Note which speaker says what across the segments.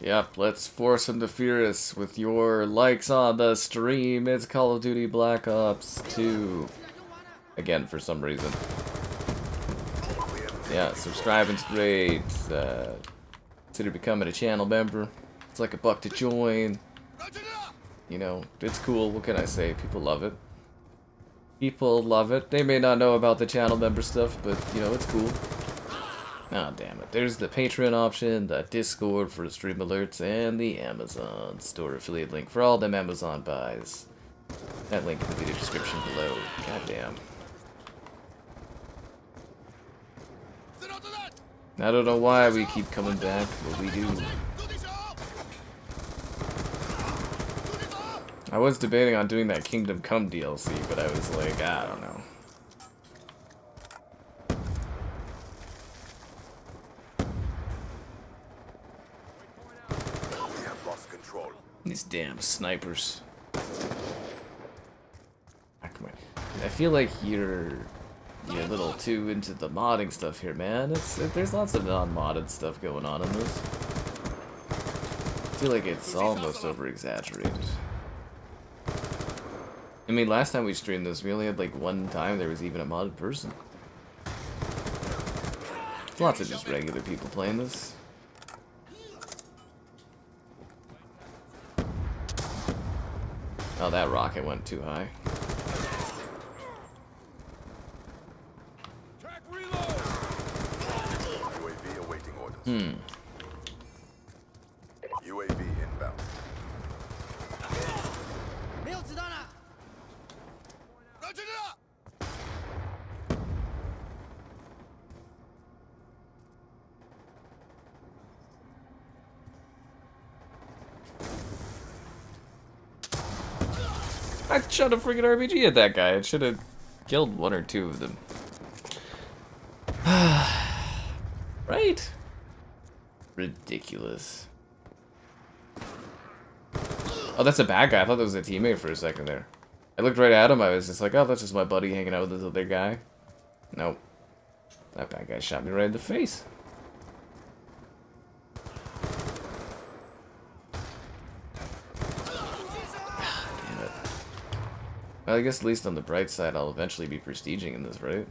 Speaker 1: Yep, let's force him to fear us with your likes on the stream. It's Call of Duty Black Ops 2. Again, for some reason. Yeah, subscribing's great. Consider becoming a channel member. It's like $1 to join. You know, it's cool. What can I say? People love it. People love it. They may not know about the channel member stuff, but, you know, it's cool. Ah, damn it. There's the Patreon option, the Discord for stream alerts, and the Amazon store affiliate link for all them Amazon buys. That link will be in the description below. Goddamn. I don't know why we keep coming back, but we do. I was debating on doing that Kingdom Come DLC, but I was like, I don't know. These damn snipers. I feel like you're a little too into the modding stuff here, man. There's lots of non-modded stuff going on in this. I feel like it's almost over-exaggerated. I mean, last time we streamed this, we only had like one time there was even a modded person. There's lots of just regular people playing this. Oh, that rocket went too high.
Speaker 2: UAV awaiting orders. UAV inbound.
Speaker 1: I shot a freaking RPG at that guy. It should have killed one or two of them. Right? Ridiculous. Oh, that's a bad guy. I thought that was a teammate for a second there. I looked right at him. I was just like, oh, that's just my buddy hanging out with this other guy. Nope. That bad guy shot me right in the face. Well, I guess at least on the bright side, I'll eventually be prestiging in this, right?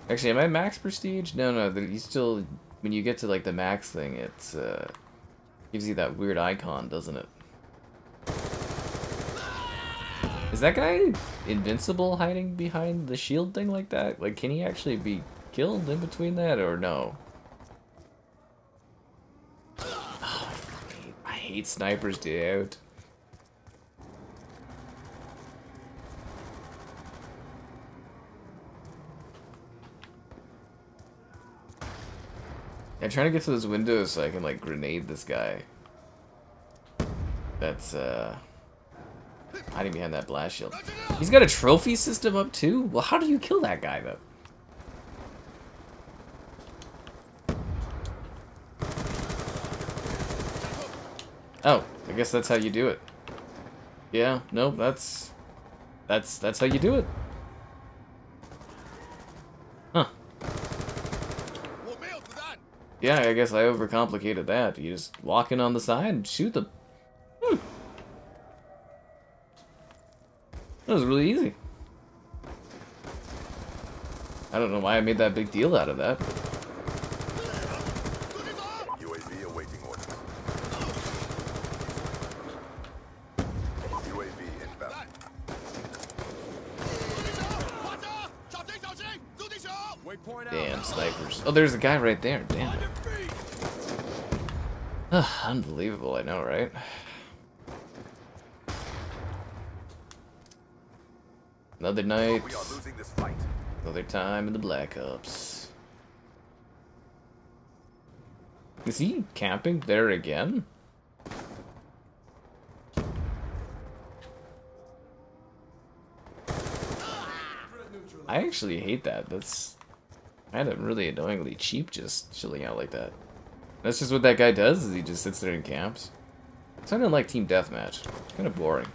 Speaker 1: Actually, am I max prestige? No, you still, when you get to like the max thing, it's gives you that weird icon, doesn't it? Is that guy invincible hiding behind the shield thing like that? Like, can he actually be killed in between that, or no? Oh, I hate snipers, dude. I'm trying to get to those windows so I can, like, grenade this guy. That's, hiding behind that blast shield. He's got a trophy system up, too? Well, how do you kill that guy, though? Oh, I guess that's how you do it. Yeah, no, that's how you do it. Huh. Yeah, I guess I overcomplicated that. You just walk in on the side and shoot them. That was really easy. I don't know why I made that big deal out of that.
Speaker 2: UAV awaiting orders. UAV inbound.
Speaker 1: Damn snipers. Oh, there's a guy right there. Damn it. Unbelievable, I know, right? Another night.
Speaker 2: We are losing this fight.
Speaker 1: Another time in the Black Ops. Is he camping there again? I actually hate that. That's kind of really annoyingly cheap, just chilling out like that. That's just what that guy does, is he just sits there and camps. It's kind of like Team Deathmatch. Kind of boring.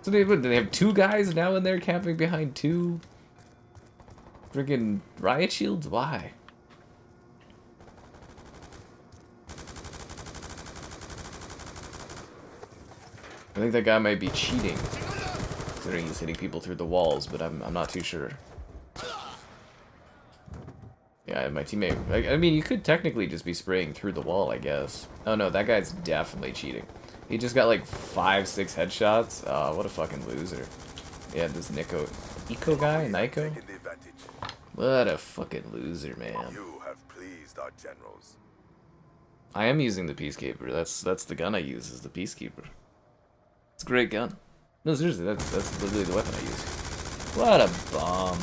Speaker 1: So they have two guys now in there camping behind two? Friggin' riot shields? Why? I think that guy might be cheating, considering he's hitting people through the walls, but I'm not too sure. Yeah, my teammate... I mean, you could technically just be spraying through the wall, I guess. Oh no, that guy's definitely cheating. He just got like 5-6 headshots. Oh, what a fucking loser. Yeah, this Eco guy? Nico? What a fucking loser, man.
Speaker 2: You have pleased our generals.
Speaker 1: I am using the Peacekeeper. That's the gun I use, is the Peacekeeper. It's a great gun. No, seriously, that's literally the weapon I use. What a bomb.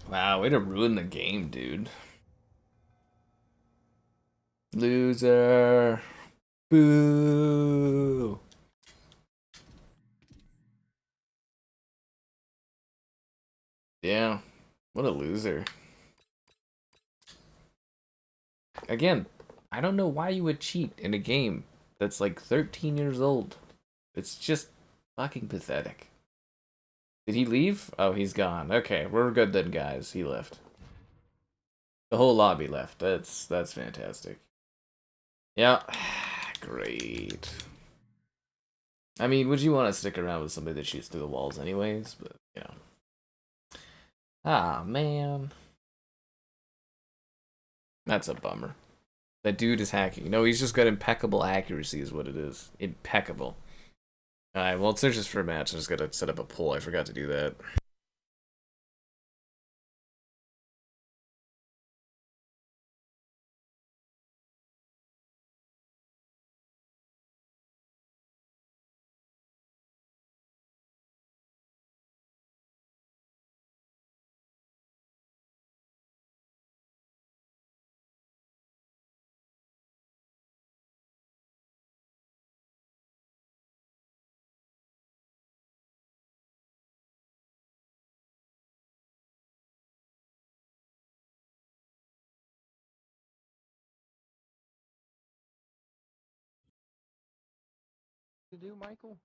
Speaker 1: Wow, way to ruin the game, dude. Loser. Boo. Yeah, what a loser. Again, I don't know why you would cheat in a game that's like 13 years old. It's just fucking pathetic. Did he leave? Oh, he's gone. Okay, we're good then, guys. He left. The whole lobby left. That's fantastic. Yeah, great. I mean, would you want to stick around with somebody that shoots through the walls anyways? But, you know. Ah, man. That's a bummer. That dude is hacking. No, he's just got impeccable accuracy is what it is. Impeccable. Alright, well, since it's for a match, I just gotta set up a poll. I forgot to do that.
Speaker 3: To do, Michael?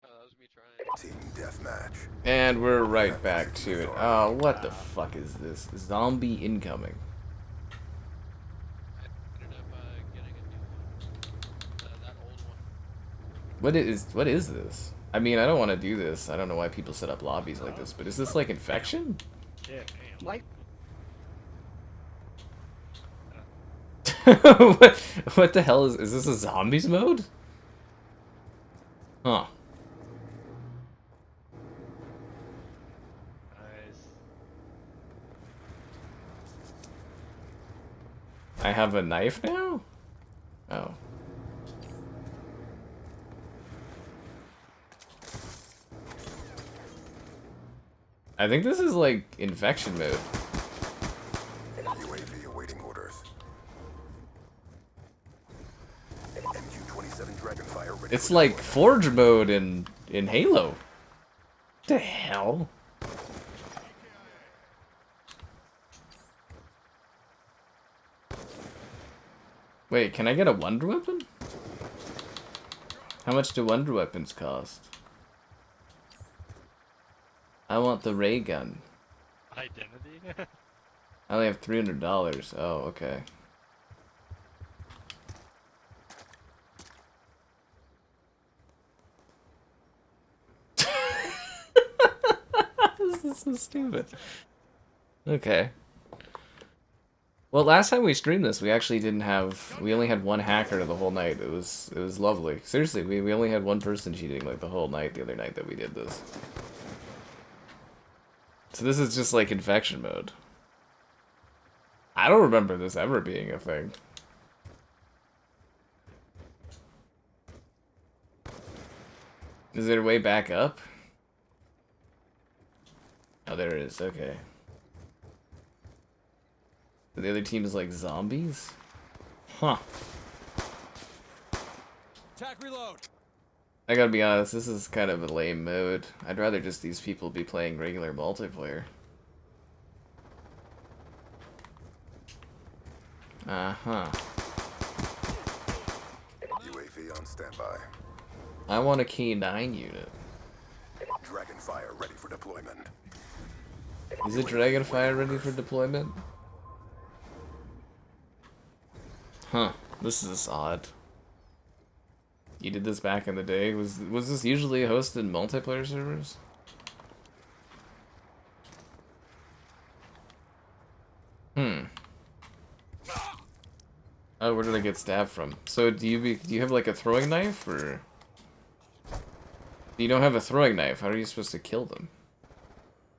Speaker 4: That was me trying.
Speaker 2: Team deathmatch.
Speaker 1: And we're right back to it. Oh, what the fuck is this? Zombie incoming.
Speaker 4: I ended up getting a new one. That old one.
Speaker 1: What is this? I mean, I don't want to do this. I don't know why people set up lobbies like this, but is this like infection?
Speaker 3: Yeah, like
Speaker 1: what the hell is this a zombies mode? Huh.
Speaker 3: nice.
Speaker 1: I have a knife now? Oh. I think this is like infection mode.
Speaker 2: UAV awaiting orders. MQ-27 Dragonfire ready.
Speaker 1: It's like Forge mode in Halo. What the hell? Wait, can I get a wonder weapon? How much do wonder weapons cost? I want the ray gun.
Speaker 3: Identity?
Speaker 1: I only have $300. Oh, okay. This is so stupid. Okay. Well, last time we streamed this, we actually didn't have... We only had one hacker the whole night. It was lovely. Seriously, we only had one person cheating like the whole night the other night that we did this. So this is just like infection mode. I don't remember this ever being a thing. Is there a way back up? Oh, there it is. Okay. The other team is like zombies? Huh.
Speaker 5: Attack reload.
Speaker 1: I gotta be honest, this is kind of a lame mode. I'd rather just these people be playing regular multiplayer. Uh-huh. I want a K9 unit.
Speaker 2: Dragonfire ready for deployment.
Speaker 1: Is it Dragonfire ready for deployment? Huh. This is odd. You did this back in the day? Was this usually hosted in multiplayer servers? Hmm. Oh, where did I get stabbed from? So do you have like a throwing knife, or you don't have a throwing knife? How are you supposed to kill them?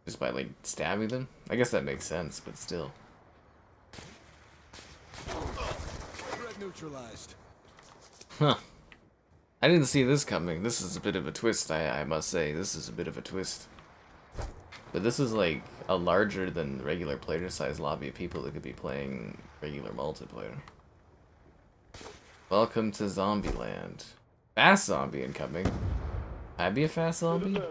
Speaker 1: Just by like stabbing them? I guess that makes sense, but still.
Speaker 5: Threat neutralized.
Speaker 1: Huh. I didn't see this coming. This is a bit of a twist, I must say. This is a bit of a twist. But this is like a larger than regular player size lobby of people that could be playing regular multiplayer. Welcome to Zombieland. Fast zombie incoming. Can I be a fast zombie?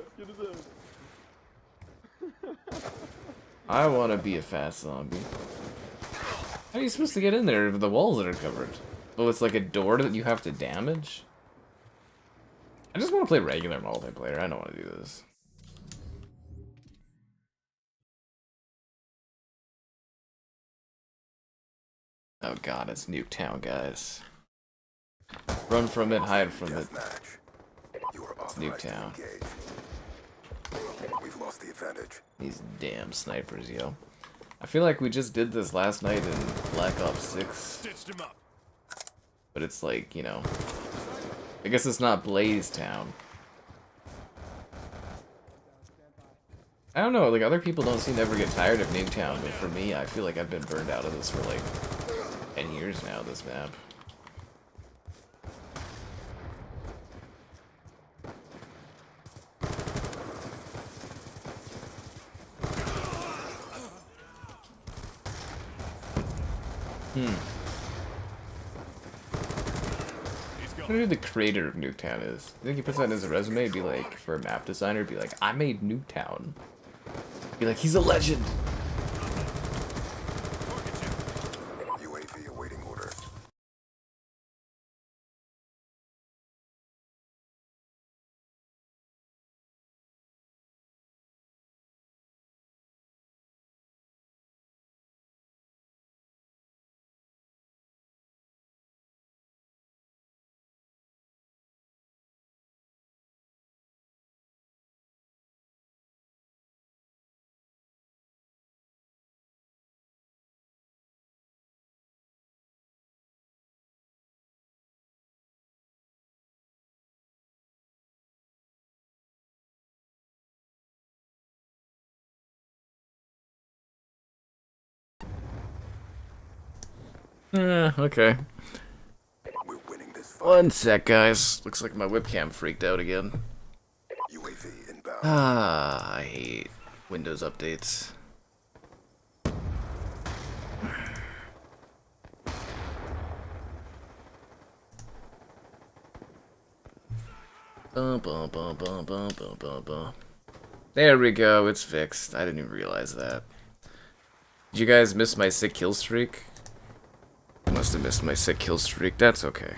Speaker 1: I want to be a fast zombie. How are you supposed to get in there if the walls are covered? Oh, it's like a door that you have to damage? I just want to play regular multiplayer. I don't want to do this. Oh god, it's Nuketown, guys. Run from it, hide from it. It's Nuketown.
Speaker 2: We've lost the advantage.
Speaker 1: These damn snipers, yo. I feel like we just did this last night in Black Ops 6. But it's like, you know, I guess it's not Blaze Town. I don't know, like other people don't seem to ever get tired of Nuketown, but for me, I feel like I've been burned out of this for like 10 years now, this map. I wonder who the creator of Nuketown is. I think he puts that in his resume, it'd be like, for a map designer, it'd be like, I made Nuketown. Be like, he's a legend!
Speaker 2: UAV awaiting orders.
Speaker 1: Okay.
Speaker 2: We're winning this fight.
Speaker 1: One sec, guys. Looks like my webcam freaked out again.
Speaker 2: UAV inbound.
Speaker 1: Ah, I hate Windows updates. Bum, bum, bum, bum, bum, bum, bum, bum. There we go, it's fixed. I didn't even realize that. Did you guys miss my sick kill streak? Must have missed my sick kill streak. That's okay.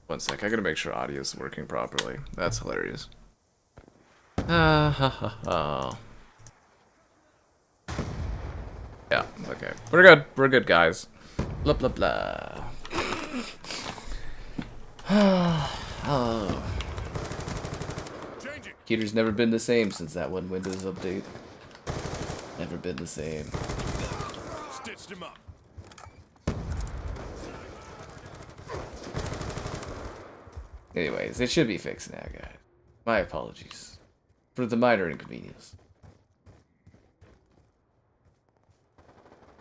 Speaker 1: One sec, I gotta make sure audio's working properly. That's hilarious. Ah ha ha ha. Yeah, okay. We're good. We're good, guys. Blah blah blah. Oh. Computer's never been the same since that one Windows update. Never been the same.
Speaker 5: Stitched him up.
Speaker 1: Anyways, it should be fixed now, guys. My apologies for the minor inconvenience.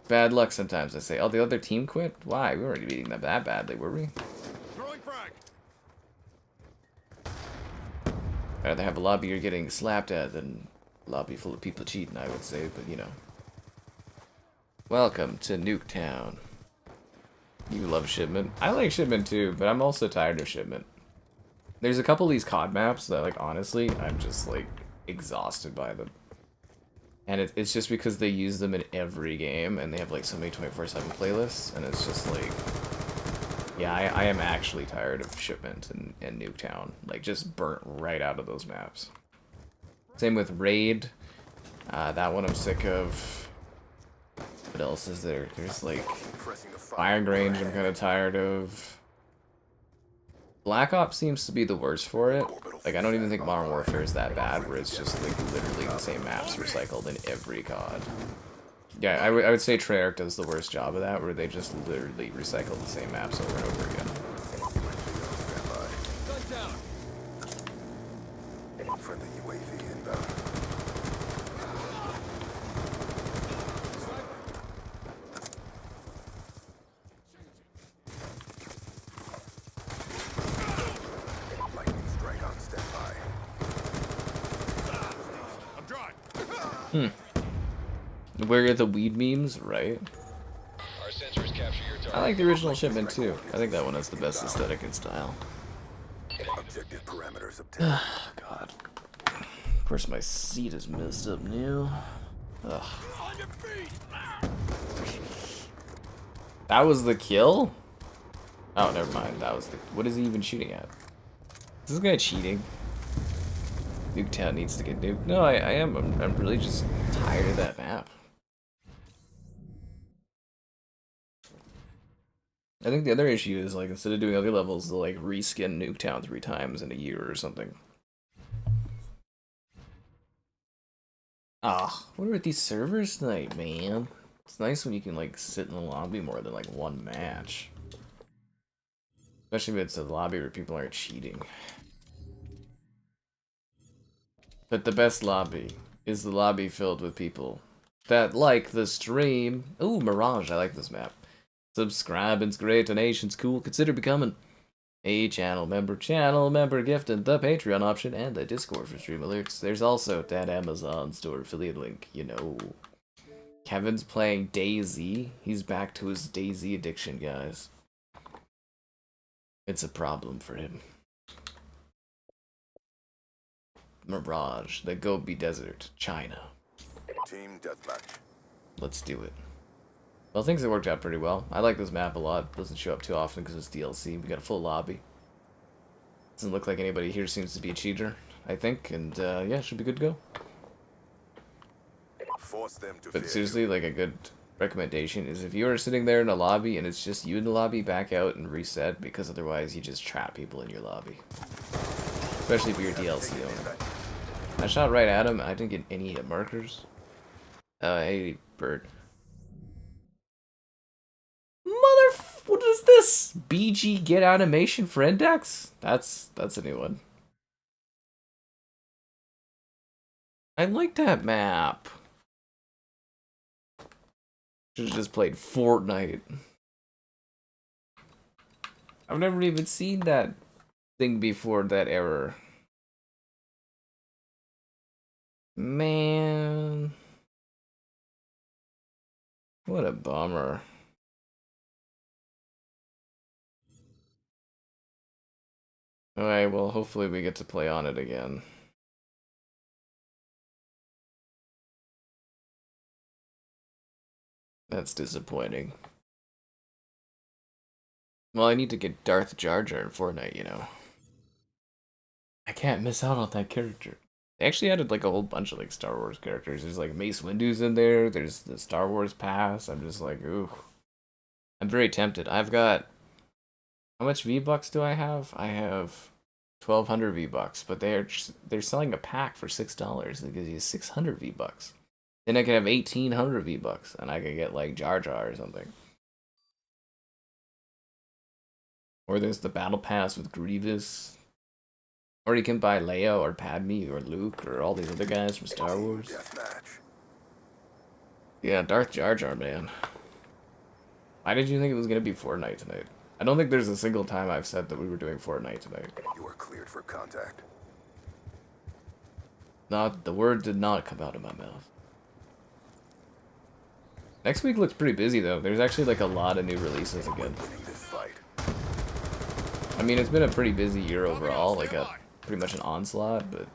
Speaker 1: Bad luck sometimes, I say. Oh, the other team quit? Why? We weren't beating them that badly, were we?
Speaker 5: Throwing frag.
Speaker 1: I'd rather have a lobby you're getting slapped at than a lobby full of people cheating, I would say, but you know. Welcome to Nuketown. You love Shipment. I like Shipment too, but I'm also tired of Shipment. There's a couple of these COD maps that, like, honestly, I'm just, like, exhausted by them. And it's just because they use them in every game, and they have, like, so many 24/7 playlists, and it's just, like... Yeah, I am actually tired of Shipment and Nuketown. Like, just burnt right out of those maps. Same with Raid. That one I'm sick of. What else is there? There's like Fire Grange I'm kind of tired of. Black Ops seems to be the worst for it. Like, I don't even think Modern Warfare is that bad, where it's just like literally the same maps recycled in every COD. Yeah, I would say Treyarch does the worst job of that, where they just literally recycle the same maps over and over again.
Speaker 2: Friendly UAV inbound. Lightning strike on standby.
Speaker 5: I'm dry.
Speaker 1: Where are the weed memes, right?
Speaker 4: Our sensors capture your target.
Speaker 1: I like the original Shipment too. I think that one has the best aesthetic and style.
Speaker 2: Objective parameters obtained.
Speaker 1: God. Of course my seat is messed up now. Ugh. That was the kill? Oh, never mind. That was the... What is he even shooting at? Is this guy cheating? Nuketown needs to get nuked. No, I am. I'm really just tired of that map. I think the other issue is, like, instead of doing other levels, they'll, like, reskin Nuketown 3 times in a year or something. Ah, what are with these servers tonight, man? It's nice when you can, like, sit in the lobby more than, like, one match. Especially if it's a lobby where people aren't cheating. But the best lobby is the lobby filled with people that like the stream. Ooh, Mirage, I like this map. Subscribing's great, donation's cool. Consider becoming a channel member gift, and the Patreon option, and the Discord for stream alerts. There's also that Amazon store affiliate link, you know. Kevin's playing DayZ. He's back to his DayZ addiction, guys. It's a problem for him. Mirage, the Gobi Desert, China.
Speaker 2: Team deathmatch.
Speaker 1: Let's do it. Well, things have worked out pretty well. I like this map a lot. Doesn't show up too often because it's DLC. We got a full lobby. Doesn't look like anybody here seems to be a cheater, I think. And yeah, should be good to go.
Speaker 2: Force them to
Speaker 1: But
Speaker 2: fear
Speaker 1: seriously, like, a good recommendation is if you are sitting there in a lobby and it's just you in the lobby, back out and reset, because otherwise you just trap people in your lobby. Especially if you're a DLC owner. I shot right at him. I didn't get any hit markers. Hey, bird. What is this? BG get animation for index? That's a new one. I like that map. Should've just played Fortnite. I've never even seen that thing before, that error. Man. What a bummer. Alright, well, hopefully we get to play on it again. That's disappointing. Well, I need to get Darth Jar Jar in Fortnite, you know. I can't miss out on that character. They actually added like a whole bunch of like Star Wars characters. There's like Mace Windu's in there. There's the Star Wars pass. I'm just like, ooh. I'm very tempted. I've got... How much V-Bucks do I have? I have 1,200 V-Bucks, but they're selling a pack for $6. That gives you 600 V-Bucks. Then I can have 1,800 V-Bucks, and I could get like Jar Jar or something. Or there's the Battle Pass with Grievous. Or you can buy Leia or Padme or Luke or all these other guys from Star Wars.
Speaker 2: Deathmatch.
Speaker 1: Yeah, Darth Jar Jar, man. Why did you think it was going to be Fortnite tonight? I don't think there's a single time I've said that we were doing Fortnite tonight.
Speaker 2: You are cleared for contact.
Speaker 1: The word did not come out of my mouth. Next week looks pretty busy, though. There's actually like a lot of new releases again.
Speaker 2: Winning this fight.
Speaker 1: I mean, it's been a pretty busy year overall, like pretty much an onslaught, but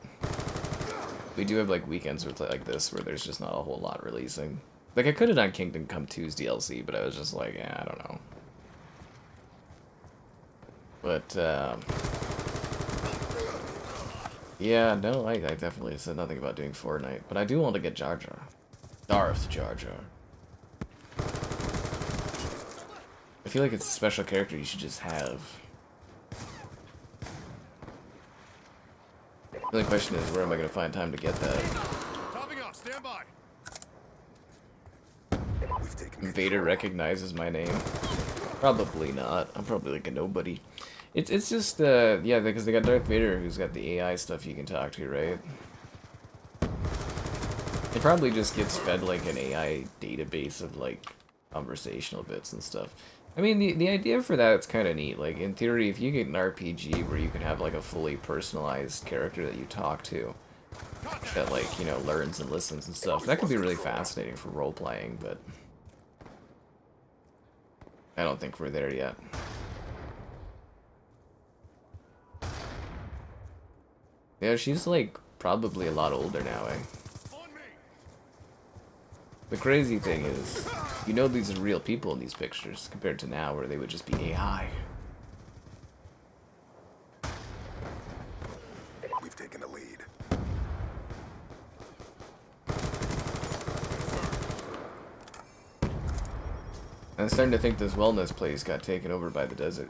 Speaker 1: we do have like weekends with like this where there's just not a whole lot releasing. Like, I could have done Kingdom Come 2's DLC, but I was just like, yeah, I don't know. But, yeah, no, I definitely said nothing about doing Fortnite. But I do want to get Jar Jar. Darth Jar Jar. I feel like it's a special character you should just have. The only question is, where am I going to find time to get that?
Speaker 5: Topping off. Stand by.
Speaker 2: We've taken
Speaker 1: Vader
Speaker 2: control.
Speaker 1: recognizes my name. Probably not. I'm probably like a nobody. It's just, yeah, because they got Darth Vader, who's got the AI stuff you can talk to, right? It probably just gets fed like an AI database of like conversational bits and stuff. I mean, the idea for that is kind of neat. Like, in theory, if you get an RPG where you can have like a fully personalized character that you talk to, that like, you know, learns and listens and stuff, that could be really fascinating for role-playing, but I don't think we're there yet. Yeah, she's like probably a lot older now, eh?
Speaker 5: On me.
Speaker 1: The crazy thing is, you know these are real people in these pictures, compared to now where they would just be AI.
Speaker 2: We've taken the lead.
Speaker 1: I'm starting to think this wellness place got taken over by the desert.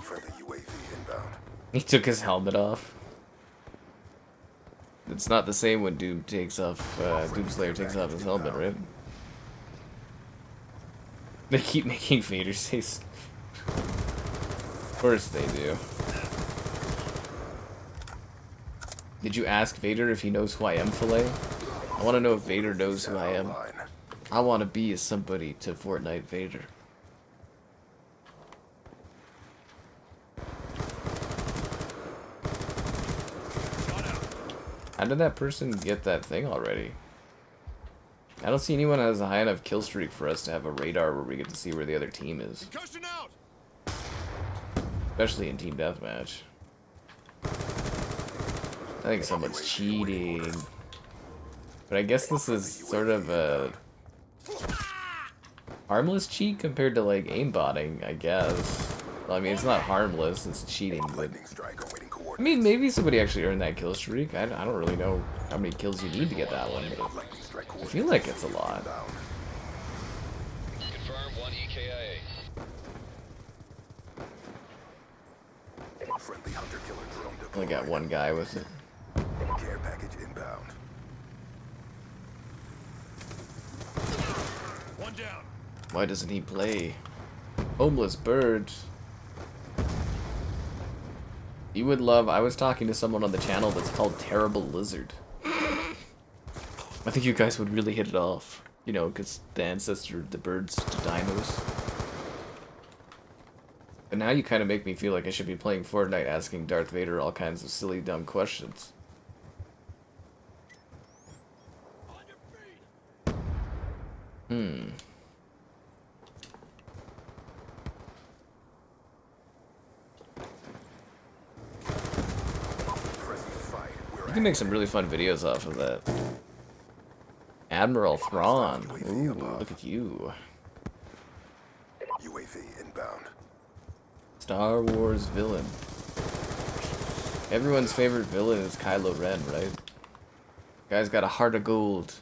Speaker 2: Friendly UAV inbound.
Speaker 1: He took his helmet off. It's not the same when Doom takes off, Doomslayer takes off his helmet, right? They keep making Vader say of course they do. Did you ask Vader if he knows who I am, Filet? I want to know if Vader knows who I am.
Speaker 2: Line.
Speaker 1: I want to be somebody to Fortnite Vader. How did that person get that thing already? I don't see anyone that has a high enough kill streak for us to have a radar where we get to see where the other team is.
Speaker 5: Concussion out.
Speaker 1: Especially in Team Deathmatch. I think someone's cheating. But I guess this is sort of a harmless cheat compared to like aimbotting, I guess. Well, I mean, it's not harmless, it's cheating, but
Speaker 2: Lightning strike awaiting
Speaker 1: I
Speaker 2: coordinates.
Speaker 1: mean, maybe somebody actually earned that kill streak. I don't really know how many kills you need to get that one, but
Speaker 2: Lightning strike
Speaker 1: I feel like it's a lot.
Speaker 2: inbound.
Speaker 4: Confirm 1 EKIA.
Speaker 2: Friendly hunter killer drone deployed.
Speaker 1: Only got one guy with it.
Speaker 2: Care package inbound.
Speaker 5: One down.
Speaker 1: Why doesn't he play? Homeless bird. You would love, I was talking to someone on the channel that's called Terrible Lizard. I think you guys would really hit it off. You know, because the ancestor of the birds to dinos. But now you kind of make me feel like I should be playing Fortnite asking Darth Vader all kinds of silly, dumb questions.
Speaker 2: Pressing the fight. We're
Speaker 1: You can make some really fun videos off of that. Admiral Thrawn. Ooh, look at you.
Speaker 2: UAV inbound.
Speaker 1: Star Wars villain. Everyone's favorite villain is Kylo Ren, right? Guy's got a heart of gold.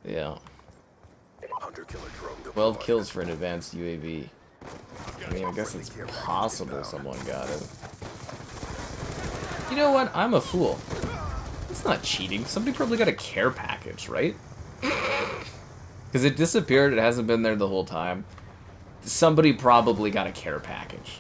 Speaker 1: Yeah.
Speaker 2: Hunter killer drone deployed.
Speaker 1: 12 kills for an advanced UAV. I mean, I guess it's possible someone got it. You know what? I'm a fool. It's not cheating. Somebody probably got a care package, right? Because it disappeared. It hasn't been there the whole time. Somebody probably got a care package.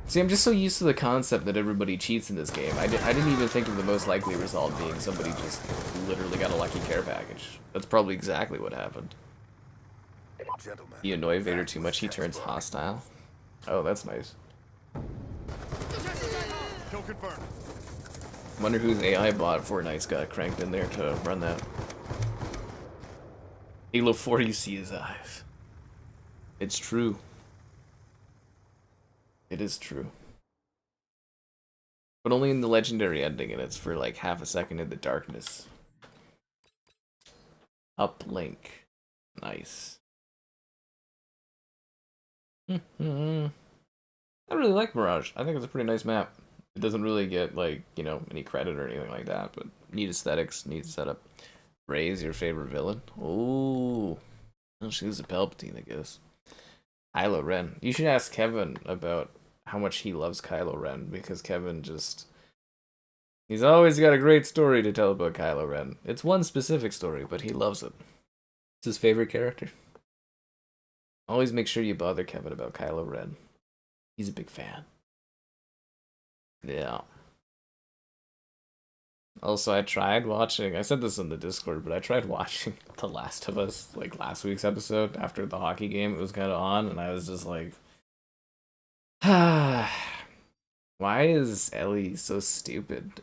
Speaker 1: See, I'm just so used to the concept that everybody cheats in this game. I didn't even think of the most likely result being somebody just literally got a lucky care package. That's probably exactly what happened.
Speaker 2: Gentlemen.
Speaker 1: You annoy Vader too much, he turns hostile. Oh, that's nice.
Speaker 5: Kill confirmed.
Speaker 1: Wonder whose AI bot Fortnite's got cranked in there to run that. Halo 4, you see his eyes. It's true. It is true. But only in the legendary ending, and it's for like half a second in the darkness. Uplink. Nice. I really like Mirage. I think it's a pretty nice map. It doesn't really get, like, you know, any credit or anything like that, but neat aesthetics, neat setup. Ray's your favorite villain? Ooh. Oh, she's a Palpatine, I guess. Kylo Ren. You should ask Kevin about how much he loves Kylo Ren, because Kevin just... He's always got a great story to tell about Kylo Ren. It's one specific story, but he loves it. It's his favorite character. Always make sure you bother Kevin about Kylo Ren. He's a big fan. Yeah. Also, I tried watching, I said this in the Discord, but I tried watching The Last of Us, like last week's episode, after the hockey game. It was kind of on, and I was just like, why is Ellie so stupid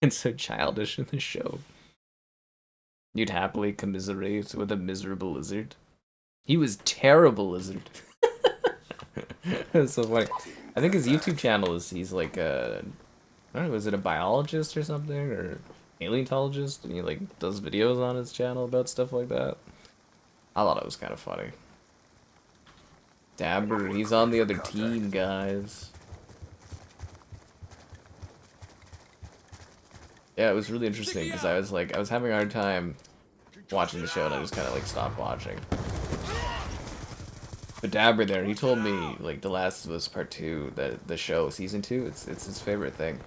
Speaker 1: and so childish in the show? You'd happily commiserate with a miserable lizard. He was terrible lizard. It's so funny. I think his YouTube channel is, he's like a, I don't know, is it a biologist or something, or paleontologist, and he like does videos on his channel about stuff like that. I thought it was kind of funny. Dabber, he's on the other team, guys. Yeah, it was really interesting because I was having a hard time watching the show, and I just kind of like stopped watching. But Dabber there, he told me like The Last of Us Part 2, the show, Season 2, it's his favorite thing.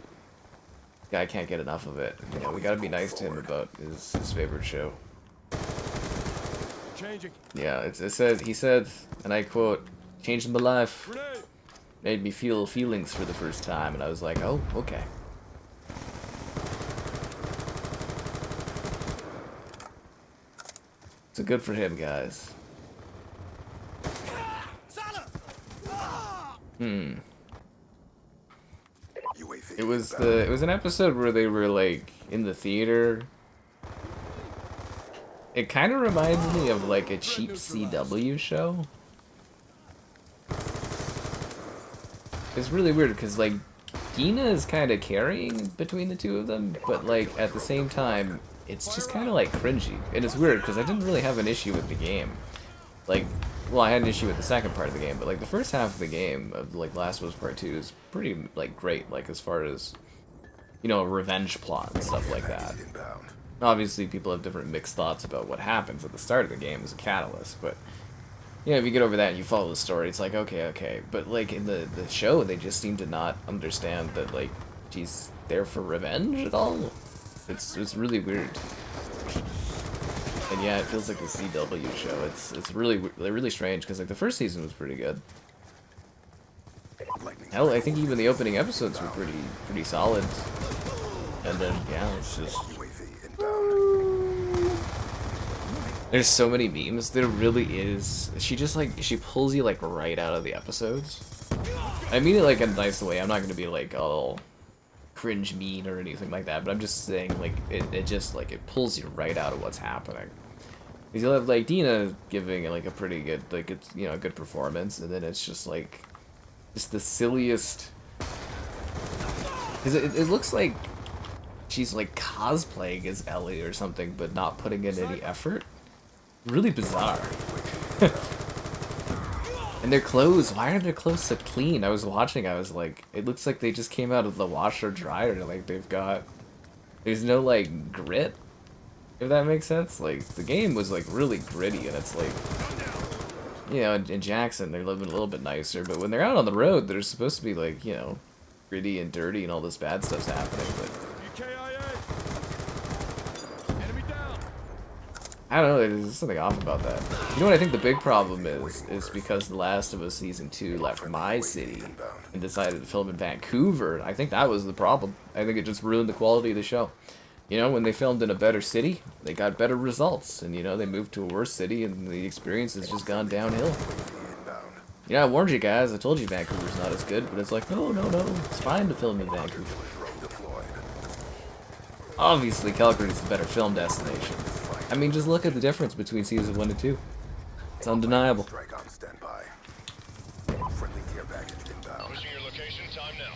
Speaker 1: Guy can't get enough of it. You know, we gotta be nice to him about his favorite show.
Speaker 5: Changing.
Speaker 1: Yeah, he said, and I quote, "Changed my life, made me feel feelings for the first time," and I was like, oh, okay. So good for him, guys. It was an episode where they were like in the theater. It kind of reminds me of like a cheap CW show. It's really weird because like Dina is kind of carrying between the two of them, but like at the same time it's just kind of like cringy. And it's weird because I didn't really have an issue with the game. Like, well, I had an issue with the second part of the game, but like the first half of the game of like Last of Us Part 2 is pretty like great, like as far as, you know, revenge plot and stuff like that. Obviously people have different mixed thoughts about what happens at the start of the game as a catalyst, but you know, if you get over that and you follow the story, it's like okay, but like in the show they just seem to not understand that like she's there for revenge at all. It's really weird. And yeah, it feels like a CW show. It's really strange because like the first season was pretty good. Hell, I think even the opening episodes were pretty solid. And then yeah, it's just there's so many memes. There really is. She just like she pulls you like right out of the episodes. I mean it like in a nice way. I'm not gonna be like all cringe mean or anything like that, but I'm just saying like it just like it pulls you right out of what's happening. Because you'll have like Dina giving like a pretty good, like it's, you know, a good performance, and then it's just like just the silliest. Because it looks like she's like cosplaying as Ellie or something, but not putting in any effort. Really bizarre. And their clothes, why are their clothes so clean? I was watching, I was like, it looks like they just came out of the washer dryer. Like there's no like grit, if that makes sense. Like the game was like really gritty, and it's like, you know, in Jackson they're living a little bit nicer, but when they're out on the road, they're supposed to be like, you know, gritty and dirty and all this bad stuff's happening. But I don't know, there's something off about that. You know what I think the big problem is because The Last of Us Season 2 left my city and decided to film in Vancouver. I think that was the problem. I think it just ruined the quality of the show. You know, when they filmed in a better city, they got better results. And, you know, they moved to a worse city and the experience has just gone downhill. You know, I warned you guys. I told you Vancouver's not as good, but it's like, no. It's fine to film in Vancouver. Obviously, Calgary's the better film destination. I mean, just look at the difference between Season 1 and 2. It's undeniable.
Speaker 2: Strike on standby. Friendly care package inbound.
Speaker 5: Pushing your location. Time now.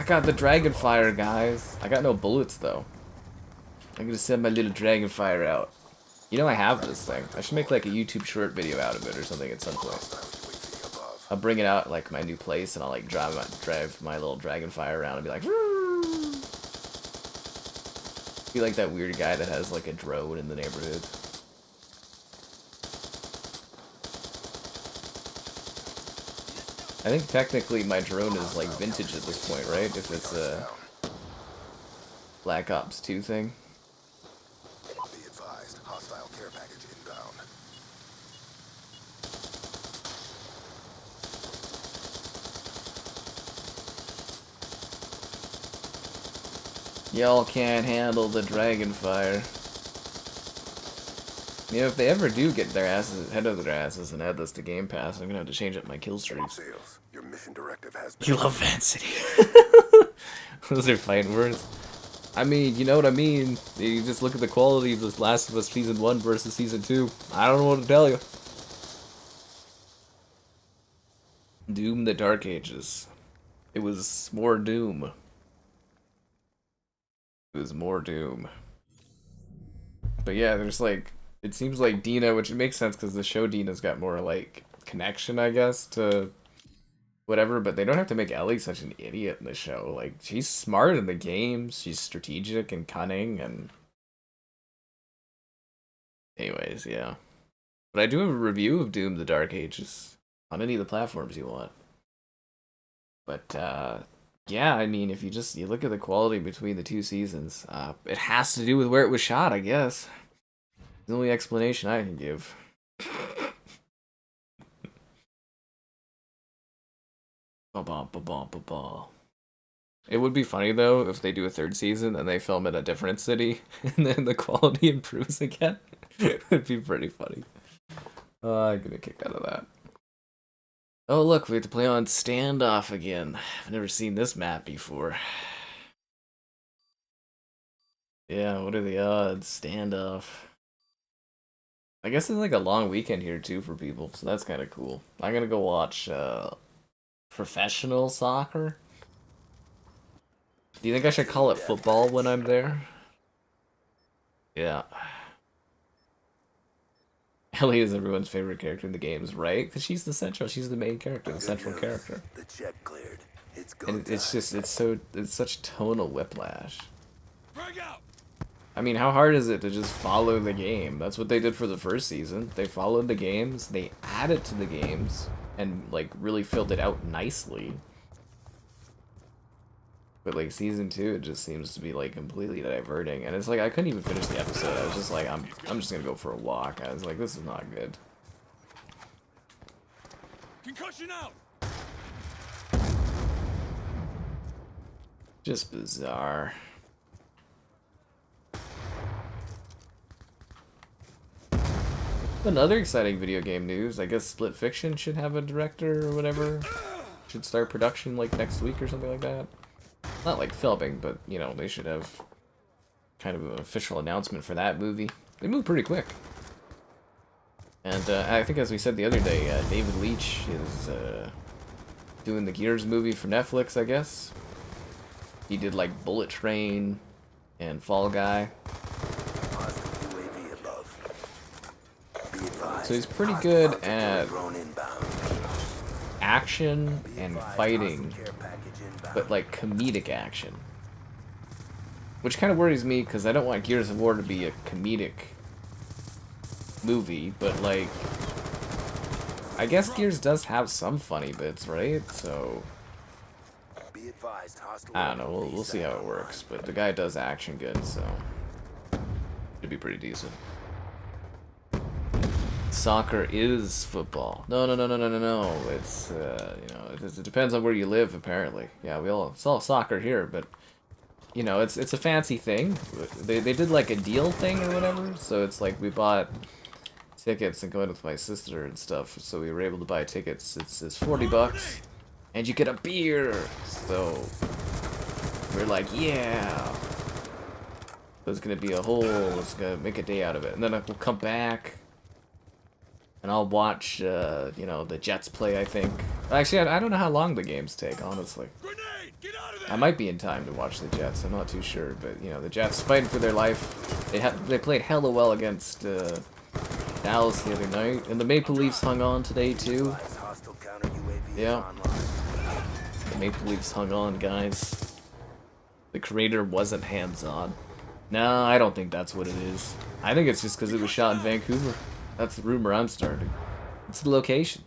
Speaker 1: got the dragon fire, guys. I got no bullets though. I'm gonna send my little dragon fire out. You know I have this thing. I should make like a YouTube short video out of it or something at some point. I'll bring it out like my new place and I'll like drive my little dragon fire around and be like, woo! Be like that weird guy that has like a drone in the neighborhood. I think technically my drone is like vintage at this point, right? If it's a Black Ops 2 thing.
Speaker 2: Be advised, hostile care package inbound.
Speaker 1: Y'all can't handle the dragon fire. You know, if they ever do get their asses head over their asses and add this to Game Pass, I'm gonna have to change up my kill streaks.
Speaker 2: Sales, your mission directive has
Speaker 1: You love Van City. Those are fighting words. I mean, you know what I mean. You just look at the quality of this Last of Us Season 1 versus Season 2. I don't know what to tell you. Doom the Dark Ages. It was more Doom. It was more Doom. But yeah, there's like... It seems like Dina, which it makes sense because the show Dina's got more like connection, I guess, to whatever, but they don't have to make Ellie such an idiot in the show. Like, she's smart in the games, she's strategic and cunning, and... Anyways, yeah. But I do have a review of Doom the Dark Ages on any of the platforms you want. But, yeah, I mean, if you look at the quality between the two seasons, it has to do with where it was shot, I guess. The only explanation I can give. It would be funny though if they do a third season and they film in a different city and then the quality improves again. It'd be pretty funny. I'm gonna kick out of that. Oh look, we have to play on Standoff again. I've never seen this map before. Yeah, what are the odds? Standoff. I guess it's like a long weekend here too for people, so that's kind of cool. I'm gonna go watch professional soccer. Do you think I should call it football when I'm there? Yeah. Ellie is everyone's favorite character in the games, right? Because she's the main character, the central character.
Speaker 2: The check cleared. It's
Speaker 1: And it's such tonal whiplash.
Speaker 5: Frag out!
Speaker 1: I mean, how hard is it to just follow the game? That's what they did for the first season. They followed the games, they added to the games, and like really filled it out nicely. But like season 2, it just seems to be like completely diverting, and it's like I couldn't even finish the episode. I was just like, I'm just gonna go for a walk. I was like, this is not good.
Speaker 5: Concussion out!
Speaker 1: Just bizarre. Another exciting video game news. I guess Split Fiction should have a director or whatever. Should start production like next week or something like that. Not like filming, but you know, they should have kind of an official announcement for that movie. They move pretty quick. And I think as we said the other day, David Leitch is doing the Gears movie for Netflix, I guess. He did like Bullet Train and Fall Guy. So he's pretty good at action and fighting, but like comedic action. Which kind of worries me because I don't want Gears of War to be a comedic movie, but like, I guess Gears does have some funny bits, right? So, I don't know, we'll see how it works, but the guy does action good, so it'd be pretty decent. Soccer is football. No. It's, you know, it depends on where you live, apparently. Yeah, it's all soccer here, but, you know, it's a fancy thing. They did, like, a deal thing or whatever, so it's like we bought tickets and going with my sister and stuff, so we were able to buy tickets. It's $40, and you get a beer! So, we're like, yeah! There's gonna be let's gonna make a day out of it. And then we'll come back, and I'll watch, you know, the Jets play, I think. Actually, I don't know how long the games take, honestly.
Speaker 5: Grenade! Get out of
Speaker 1: I might be in time to watch the Jets. I'm not too sure, but you know, the Jets fighting for their life. They played hella well against Dallas the other night, and the Maple Leafs hung on today too. Yeah, the Maple Leafs hung on, guys. The creator wasn't hands-on. No, I don't think that's what it is. I think it's just because it was shot in Vancouver. That's the rumor I'm starting. It's the location.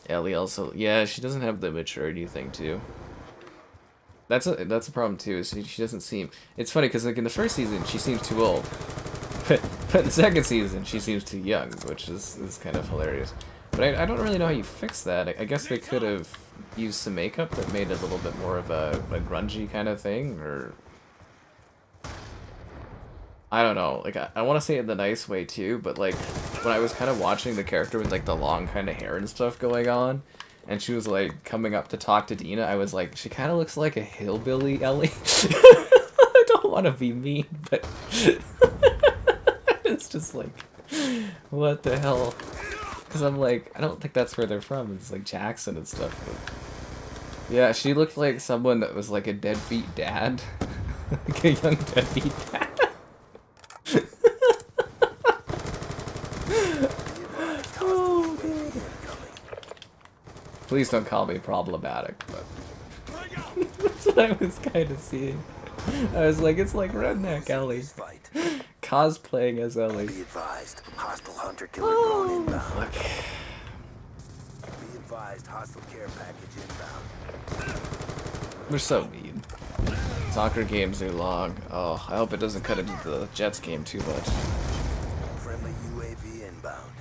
Speaker 1: Ellie also, yeah, she doesn't have the maturity thing too. That's a problem too. Is she doesn't seem. It's funny because like in the first season she seems too old, but in the second season she seems too young, which is kind of hilarious. But I don't really know how you fix that. I guess they could have used some makeup that made it a little bit more of a grungy kind of thing, or I don't know. Like I want to say it the nice way too, but like when I was kind of watching the character with like the long kind of hair and stuff going on, and she was like coming up to talk to Dina, I was like, she kind of looks like a hillbilly Ellie. I don't want to be mean, but it's just like, what the hell? Because I'm like, I don't think that's where they're from. It's like Jackson and stuff. But yeah, she looked like someone that was like a deadbeat dad. Like a young deadbeat dad. Oh, God. Please don't call me problematic, but that's what I was kind of seeing. I was like, it's like redneck Ellie. Cosplaying as Ellie.
Speaker 2: Be advised, hostile hunter killer drone inbound.
Speaker 1: Fuck.
Speaker 2: Be advised, hostile care package inbound.
Speaker 1: They're so mean. Soccer games are long. Oh, I hope it doesn't cut into the Jets game too much.
Speaker 2: Friendly UAV inbound.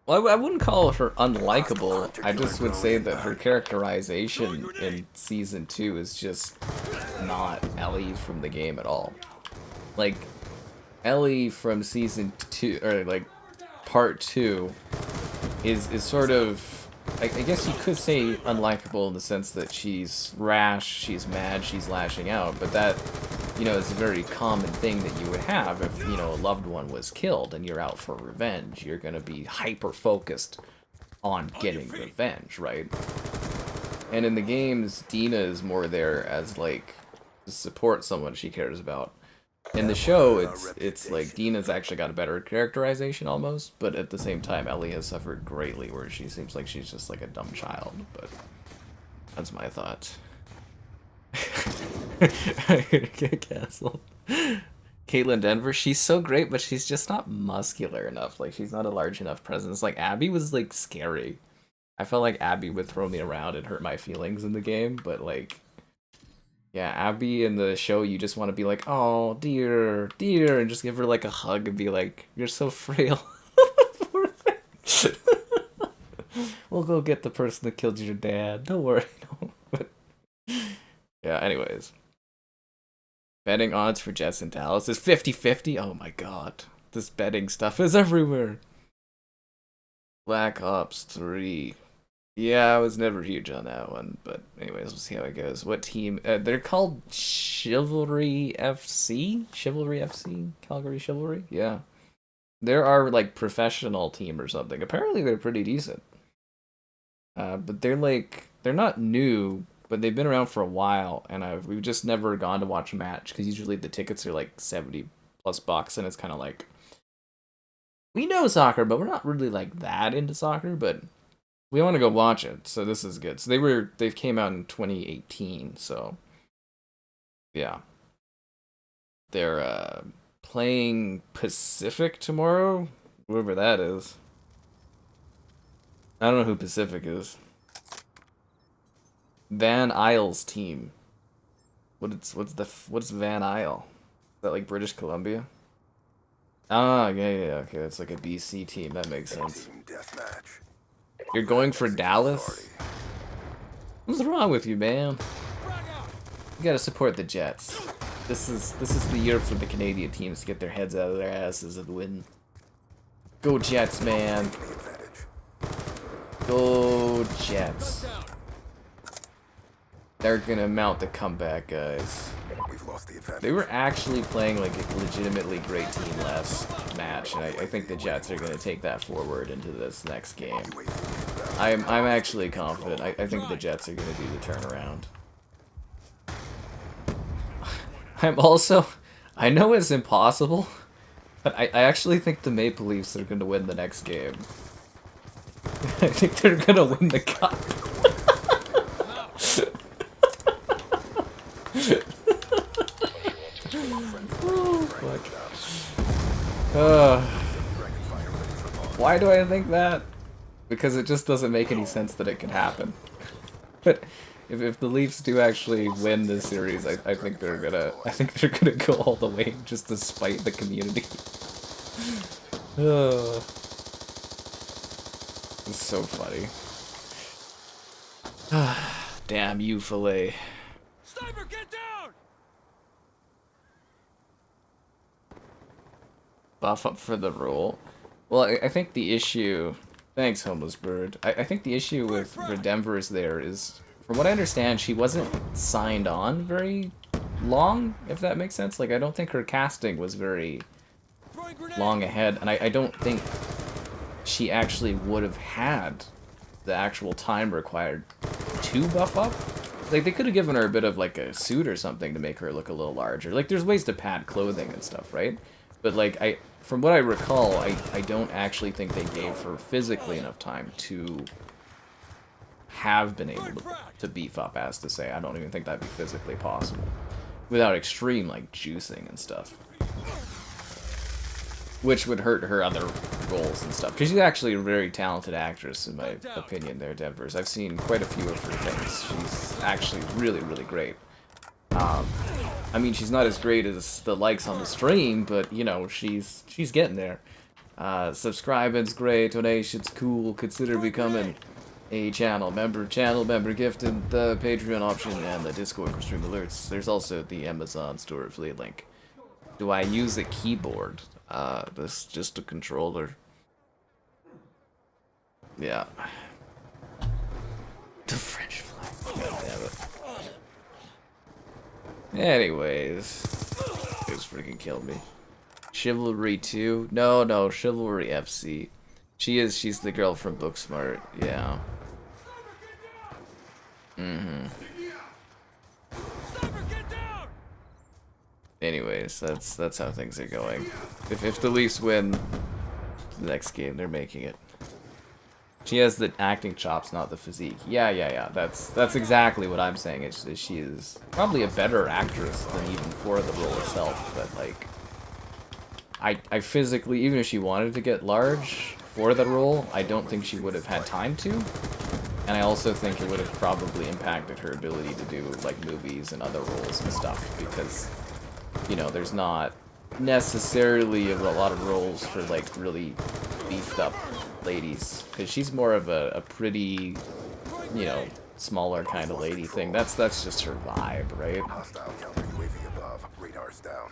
Speaker 1: Well, I wouldn't call her unlikable. I just would say that her characterization in Season 2 is just not Ellie from the game at all. Like, Ellie from Season 2, or like, Part 2, is sort of, I guess you could say unlikable in the sense that she's rash, she's mad, she's lashing out, but that, you know, is a very common thing that you would have if, you know, a loved one was killed and you're out for revenge. You're gonna be hyper-focused on getting revenge, right? And in the games, Dina is more there as, like, to support someone she cares about. In the show, it's like Dina's actually got a better characterization almost, but at the same time, Ellie has suffered greatly where she seems like she's just like a dumb child, but that's my thought. Get canceled. Caitlin Denver, she's so great, but she's just not muscular enough. Like, she's not a large enough presence. Like, Abby was, like, scary. I felt like Abby would throw me around and hurt my feelings in the game, but, like, yeah, Abby in the show, you just want to be like, oh, dear, dear, and just give her, like, a hug and be like, you're so frail. Poor thing. We'll go get the person that killed your dad. Don't worry. No. But, yeah, anyways. Betting odds for Jets in Dallas is 50-50. Oh my god. This betting stuff is everywhere. Black Ops 3. Yeah, I was never huge on that one, but anyways, we'll see how it goes. What team? They're called Chivalry FC? Chivalry FC? Calgary Chivalry? Yeah. They're our, like, professional team or something. Apparently they're pretty decent. But they're, like, they're not new, but they've been around for a while, and we've just never gone to watch a match, because usually the tickets are, like, $70+ and it's kind of like, we know soccer, but we're not really, like, that into soccer, but we want to go watch it, so this is good. So they came out in 2018, so yeah. They're playing Pacific tomorrow, whoever that is. I don't know who Pacific is. Van Isle's team. What's Van Isle? Is that like British Columbia? Ah, yeah, okay, that's like a BC team, that makes sense.
Speaker 2: Team deathmatch.
Speaker 1: You're going for Dallas? What's wrong with you, man? You gotta support the Jets. This is the year for the Canadian teams to get their heads out of their asses and win. Go Jets, man. Go Jets. they're gonna mount the comeback, guys.
Speaker 2: We've lost the advantage.
Speaker 1: They were actually playing like a legitimately great team last match, and I think the Jets are gonna take that forward into this next game. I'm actually confident. I think the Jets are gonna do the turnaround. I'm also, I know it's impossible, but I actually think the Maple Leafs are gonna win the next game. I think they're gonna win the cup. Oh, fuck. Why do I think that? Because it just doesn't make any sense that it could happen. But if the Leafs do actually win this series, I think they're gonna go all the way just to spite the community. It's so funny. Damn you, Filet.
Speaker 5: Sniper, get down!
Speaker 1: Buff up for the role. Well, I think the issue... Thanks, Homeless Bird. I think the issue with Denver's there is, from what I understand, she wasn't signed on very long, if that makes sense. Like, I don't think her casting was very long ahead, and I don't think she actually would have had the actual time required to buff up. Like, they could have given her a bit of, like, a suit or something to make her look a little larger. Like, there's ways to pad clothing and stuff, right? But, like, from what I recall, I don't actually think they gave her physically enough time to have been able to beef up, as to say. I don't even think that'd be physically possible. Without extreme, like, juicing and stuff. Which would hurt her other roles and stuff. Because she's actually a very talented actress, in my opinion, there, Denver's. I've seen quite a few of her things. She's actually really, really great. I mean, she's not as great as the likes on the stream, but, you know, she's getting there. Subscribing's great, donation's cool, consider becoming a channel member, gifted, the Patreon option, and the Discord for stream alerts. There's also the Amazon store affiliate link. Do I use a keyboard? This just a controller. Yeah. The French flag. God damn it. Anyways, it's freaking killed me. Chivalry 2? No, Chivalry FC. She's the girl from Booksmart, yeah. Anyways, that's how things are going. If the Leafs win the next game, they're making it. She has the acting chops, not the physique. Yeah. That's exactly what I'm saying. She is probably a better actress than even for the role itself. But like, I physically, even if she wanted to get large for the role, I don't think she would have had time to. And I also think it would have probably impacted her ability to do like movies and other roles and stuff, because, you know, there's not necessarily a lot of roles for like really beefed up ladies, because she's more of a pretty, you know, smaller kind of lady thing. That's just her vibe, right?
Speaker 2: Hostile counter UAV above. Radar's down.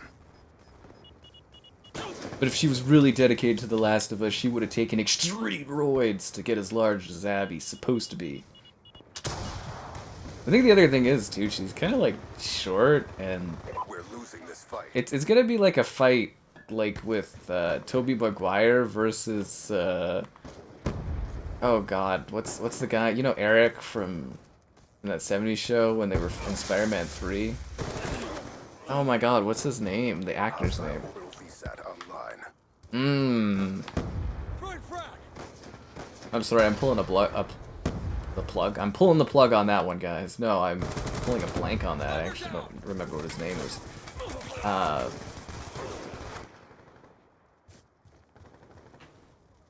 Speaker 1: But if she was really dedicated to The Last of Us, she would have taken extreme roids to get as large as Abby's supposed to be. I think the other thing is, too, she's kind of like short, and
Speaker 2: We're losing this fight.
Speaker 1: it's gonna be like a fight like with Tobey Maguire versus oh god, what's the guy, you know, Eric from that 70s show when they were in Spider-Man 3? Oh my god, what's his name? The actor's name.
Speaker 2: Orbital VSAT online.
Speaker 1: I'm sorry, I'm pulling the plug. I'm pulling the plug on that one, guys. No, I'm pulling a blank on that. I actually don't remember what his name is.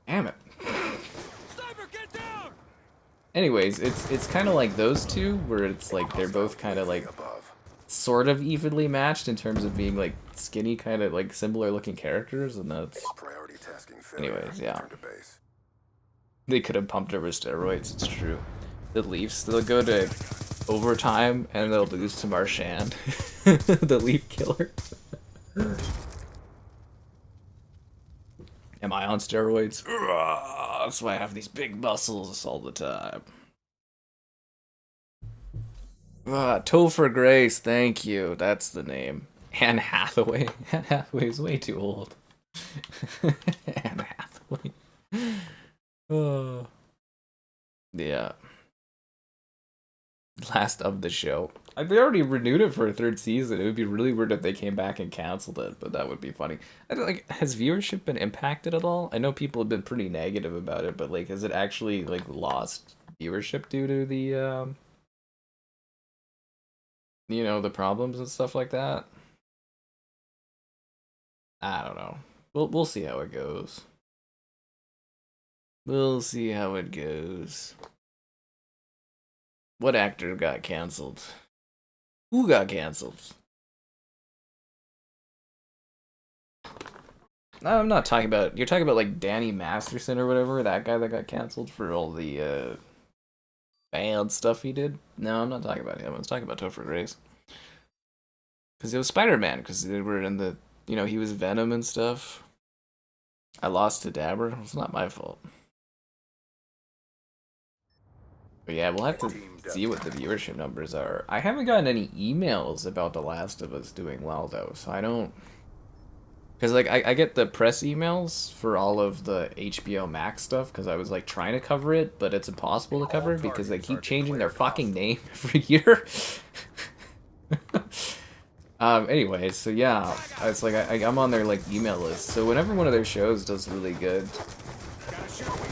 Speaker 1: Damn it. Anyways, it's kind of like those two, where it's like they're both kind of like sort of evenly matched in terms of being like skinny, kind of like similar looking characters, and that's...
Speaker 2: Priority tasking failure.
Speaker 1: Anyways, yeah.
Speaker 2: Return to base.
Speaker 1: They could have pumped her with steroids, it's true. The Leafs, they'll go to overtime and they'll lose to Marchand. The Leaf killer. Am I on steroids? Ugh, that's why I have these big muscles all the time. Topher Grace, thank you. That's the name. Anne Hathaway. Anne Hathaway's way too old. Anne Hathaway. Oh. Yeah. Last of the show. They already renewed it for a third season. It would be really weird if they came back and canceled it, but that would be funny. I don't, like, has viewership been impacted at all? I know people have been pretty negative about it, but like, has it actually like lost viewership due to the you know, the problems and stuff like that? I don't know. We'll see how it goes. We'll see how it goes. What actor got canceled? Who got canceled? No, I'm not talking about. You're talking about like Danny Masterson or whatever, that guy that got canceled for all the bad stuff he did. No, I'm not talking about him. I was talking about Topher Grace. Because it was Spider-Man, because they were in the, you know, he was Venom and stuff. I lost to Dabber. It's not my fault. But yeah, we'll have to see what the viewership numbers are. I haven't gotten any emails about The Last of Us doing well, though, so I don't... Because, like, I get the press emails for all of the HBO Max stuff, because I was, like, trying to cover it, but it's impossible to cover because they keep changing their fucking name every year. Anyway, so yeah, it's like, I'm on their, like, email list, so whenever one of their shows does really good,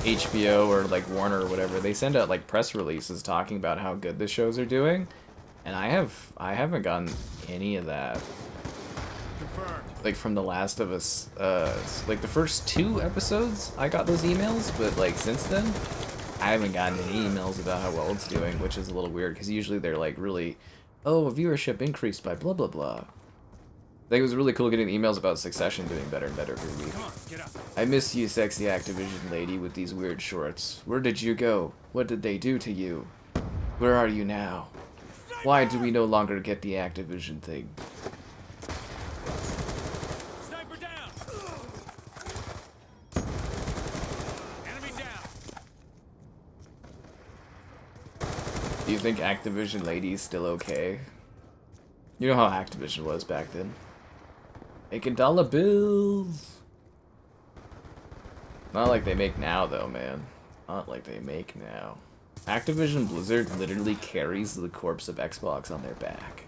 Speaker 1: HBO or like Warner or whatever, they send out like press releases talking about how good the shows are doing, and I haven't gotten any of that. Like from The Last of Us, like the first 2 episodes I got those emails, but like since then I haven't gotten any emails about how well it's doing, which is a little weird because usually they're like really, oh, viewership increased by blah blah blah. I think it was really cool getting emails about Succession doing better and better every week. I miss you, sexy Activision lady with these weird shorts. Where did you go? What did they do to you? Where are you now? Why do we no longer get the Activision thing?
Speaker 5: Sniper down. Enemy down.
Speaker 1: Do you think Activision lady's still okay? You know how Activision was back then. Making dollar bills. Not like they make now, though, man. Not like they make now. Activision Blizzard literally carries the corpse of Xbox on their back.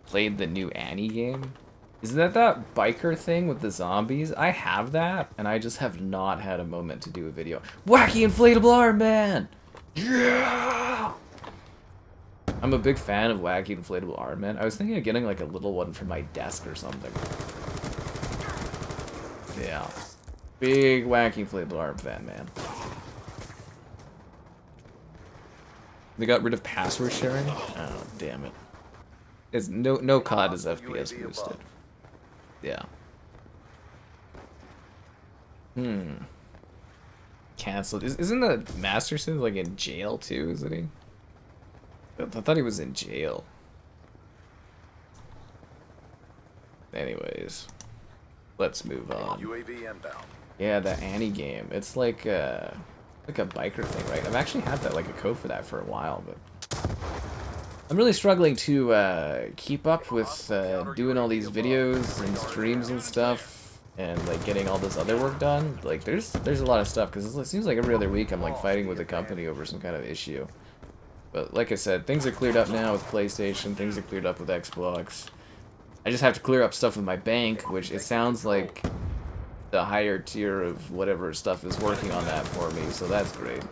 Speaker 1: Played the new Annie game? Isn't that biker thing with the zombies? I have that, and I just have not had a moment to do a video. Wacky inflatable arm man! Yeah! I'm a big fan of Wacky Inflatable Arm Man. I was thinking of getting like a little one for my desk or something. Yeah. Big Wacky Inflatable Arm fan, man. They got rid of password sharing? Oh, damn it. It's no COD is FPS boosted. Yeah. Cancelled. Isn't the Masterson like in jail too, isn't he? I thought he was in jail. Anyways, let's move on.
Speaker 2: UAV inbound.
Speaker 1: Yeah, the Annie game. It's like a biker thing, right? I've actually had that, like a code for that for a while, but I'm really struggling to keep up with doing all these videos and streams and stuff, and like getting all this other work done. Like, there's a lot of stuff because it seems like every other week I'm like fighting with a company over some kind of issue. But like I said, things are cleared up now with PlayStation, things are cleared up with Xbox. I just have to clear up stuff with my bank, which it sounds like the higher tier of whatever stuff is working on that for me, so that's great.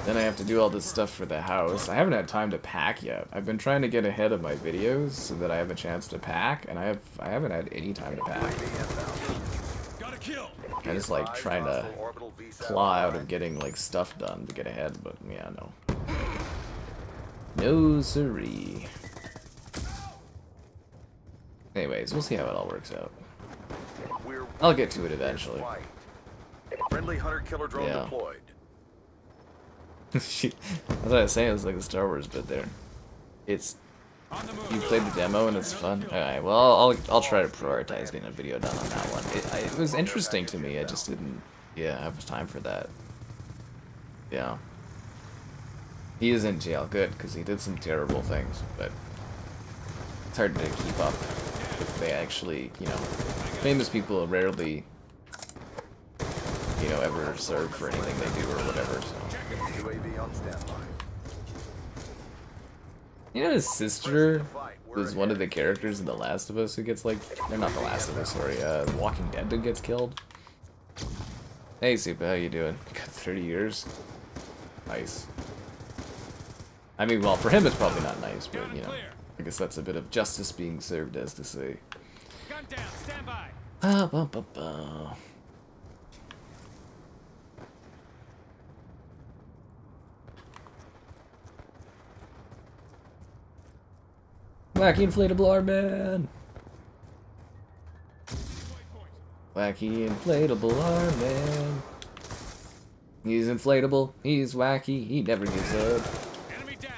Speaker 1: Then I have to do all this stuff for the house. I haven't had time to pack yet. I've been trying to get ahead of my videos so that I have a chance to pack, and I haven't had any time to pack. I just like trying to claw out of getting like stuff done to get ahead, but yeah, no. No siree. Anyways, we'll see how it all works out. I'll get to it eventually.
Speaker 2: Friendly hunter-killer drone
Speaker 1: Yeah.
Speaker 2: deployed.
Speaker 1: That's what I was saying, it's like the Star Wars bit there. It's... You played the demo and it's fun? Alright, well, I'll try to prioritize getting a video done on that one. It was interesting to me, I just didn't, yeah, have time for that. Yeah. He is in jail, good, because he did some terrible things, but it's hard to keep up if they actually, you know, famous people rarely, you know, ever serve for anything they do or whatever, so.
Speaker 2: UAV on standby.
Speaker 1: You know his sister was one of the characters in The Last of Us who gets, like, or not The Last of Us, sorry, Walking Dead who gets killed? Hey, Super, how you doing? You got 30 years? Nice. I mean, well, for him it's probably not nice, but, you know, I guess that's a bit of justice being served, as to say.
Speaker 5: Gun down. Stand by.
Speaker 1: Wacky inflatable armband! Wacky inflatable armband. He's inflatable, he's wacky, he never gives up.
Speaker 5: Enemy down.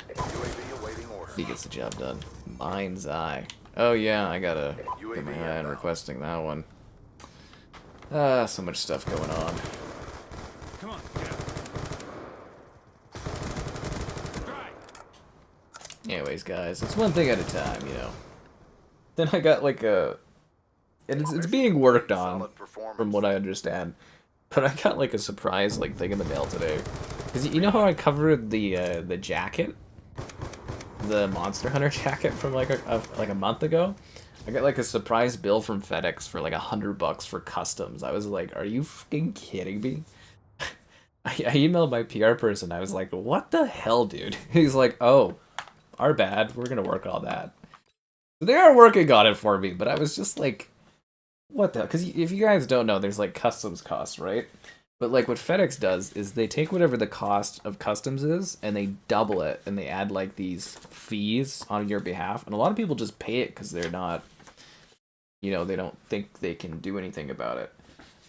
Speaker 2: UAV awaiting order.
Speaker 1: He gets the job done. Mind's Eye. Oh yeah, I gotta get my eye on requesting that one. So much stuff going on.
Speaker 5: Come on. Get up. Try.
Speaker 1: Anyways, guys, it's one thing at a time, you know. Then I got like a... And it's being worked on,
Speaker 2: Solid performance.
Speaker 1: from what I understand. But I got like a surprise like thing in the mail today. Cause you know how I covered the jacket? The Monster Hunter jacket from like a month ago? I got like a surprise bill from FedEx for like $100 for customs. I was like, are you fucking kidding me? I emailed my PR person. I was like, what the hell, dude? He's like, oh, our bad. We're gonna work on that. They are working on it for me, but I was just like, what the? Because if you guys don't know, there's like customs costs, right? But like what FedEx does is they take whatever the cost of customs is and they double it and they add like these fees on your behalf. And a lot of people just pay it because they're not, you know, they don't think they can do anything about it.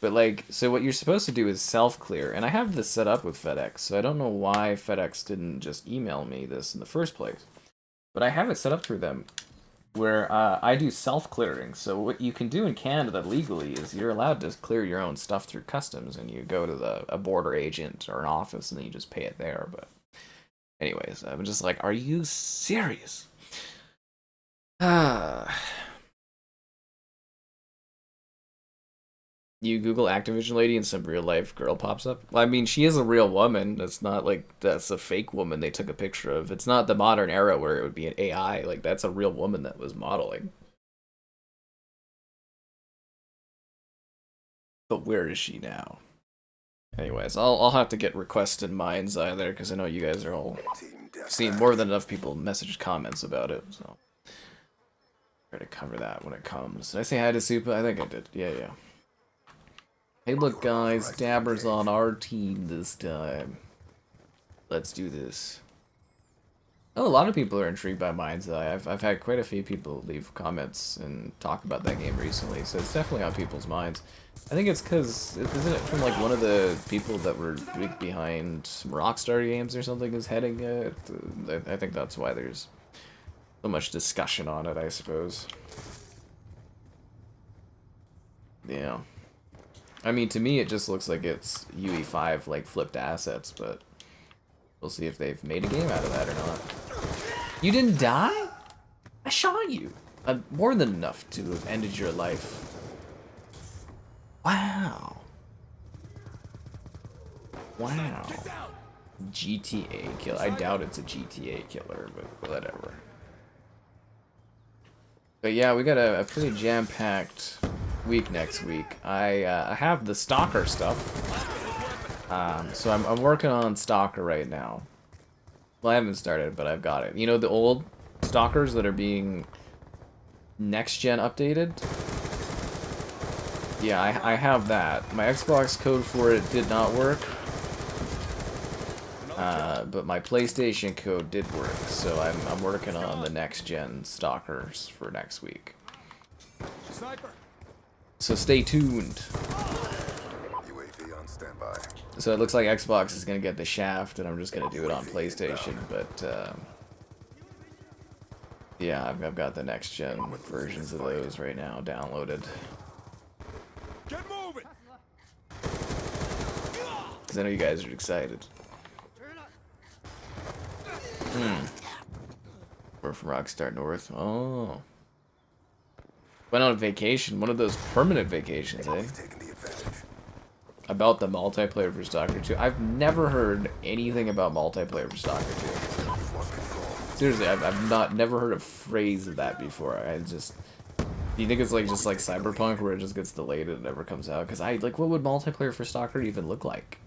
Speaker 1: But like, so what you're supposed to do is self-clear. And I have this set up with FedEx, so I don't know why FedEx didn't just email me this in the first place. But I have it set up through them, where I do self-clearing. So what you can do in Canada legally is you're allowed to clear your own stuff through customs, and you go to a border agent or an office, and then you just pay it there. But anyways, I'm just like, are you serious? You Google Activision lady and some real life girl pops up. Well, I mean, she is a real woman. That's not like that's a fake woman they took a picture of. It's not the modern era where it would be an AI. Like that's a real woman that was modeling. But where is she now? Anyways, I'll have to get requested Mind's Eye there because I know you guys are all
Speaker 2: Team
Speaker 1: seeing more than enough people message comments about it. So try to cover that when it comes. Did I say hi to Supa? I think I did. Yeah. Hey look guys, Dabber's on our team this time. Let's do this. Oh, a lot of people are intrigued by Mind's Eye. I've had quite a few people leave comments and talk about that game recently, so it's definitely on people's minds. I think it's because, isn't it from like one of the people that were big behind Rockstar Games or something is heading it? I think that's why there's so much discussion on it, I suppose. Yeah. I mean, to me, it just looks like it's UE5, like, flipped assets, but we'll see if they've made a game out of that or not. You didn't die? I shot you. More than enough to have ended your life. Wow. Wow. GTA killer. I doubt it's a GTA killer, but whatever. But yeah, we got a pretty jam-packed week next week. I have the Stalker stuff. So I'm working on Stalker right now. Well, I haven't started, but I've got it. You know the old Stalkers that are being next-gen updated? Yeah, I have that. My Xbox code for it did not work. But my PlayStation code did work, so I'm working on the next-gen Stalkers for next week.
Speaker 5: Sniper.
Speaker 1: So stay tuned.
Speaker 2: UAV on standby.
Speaker 1: So it looks like Xbox is gonna get the Shaft, and I'm just gonna do it on PlayStation. But yeah, I've got the next-gen versions of those right now downloaded.
Speaker 5: Get moving.
Speaker 1: because I know you guys are excited. We're from Rockstar North. Oh. Went on vacation. One of those permanent vacations, eh?
Speaker 2: Taking the advantage.
Speaker 1: About the multiplayer for Stalker 2. I've never heard anything about multiplayer for Stalker 2.
Speaker 2: You've lost control.
Speaker 1: Seriously, I've never heard a phrase of that before. I just... Do you think it's like just like Cyberpunk where it just gets delayed and it never comes out? Because like, what would multiplayer for Stalker even look like?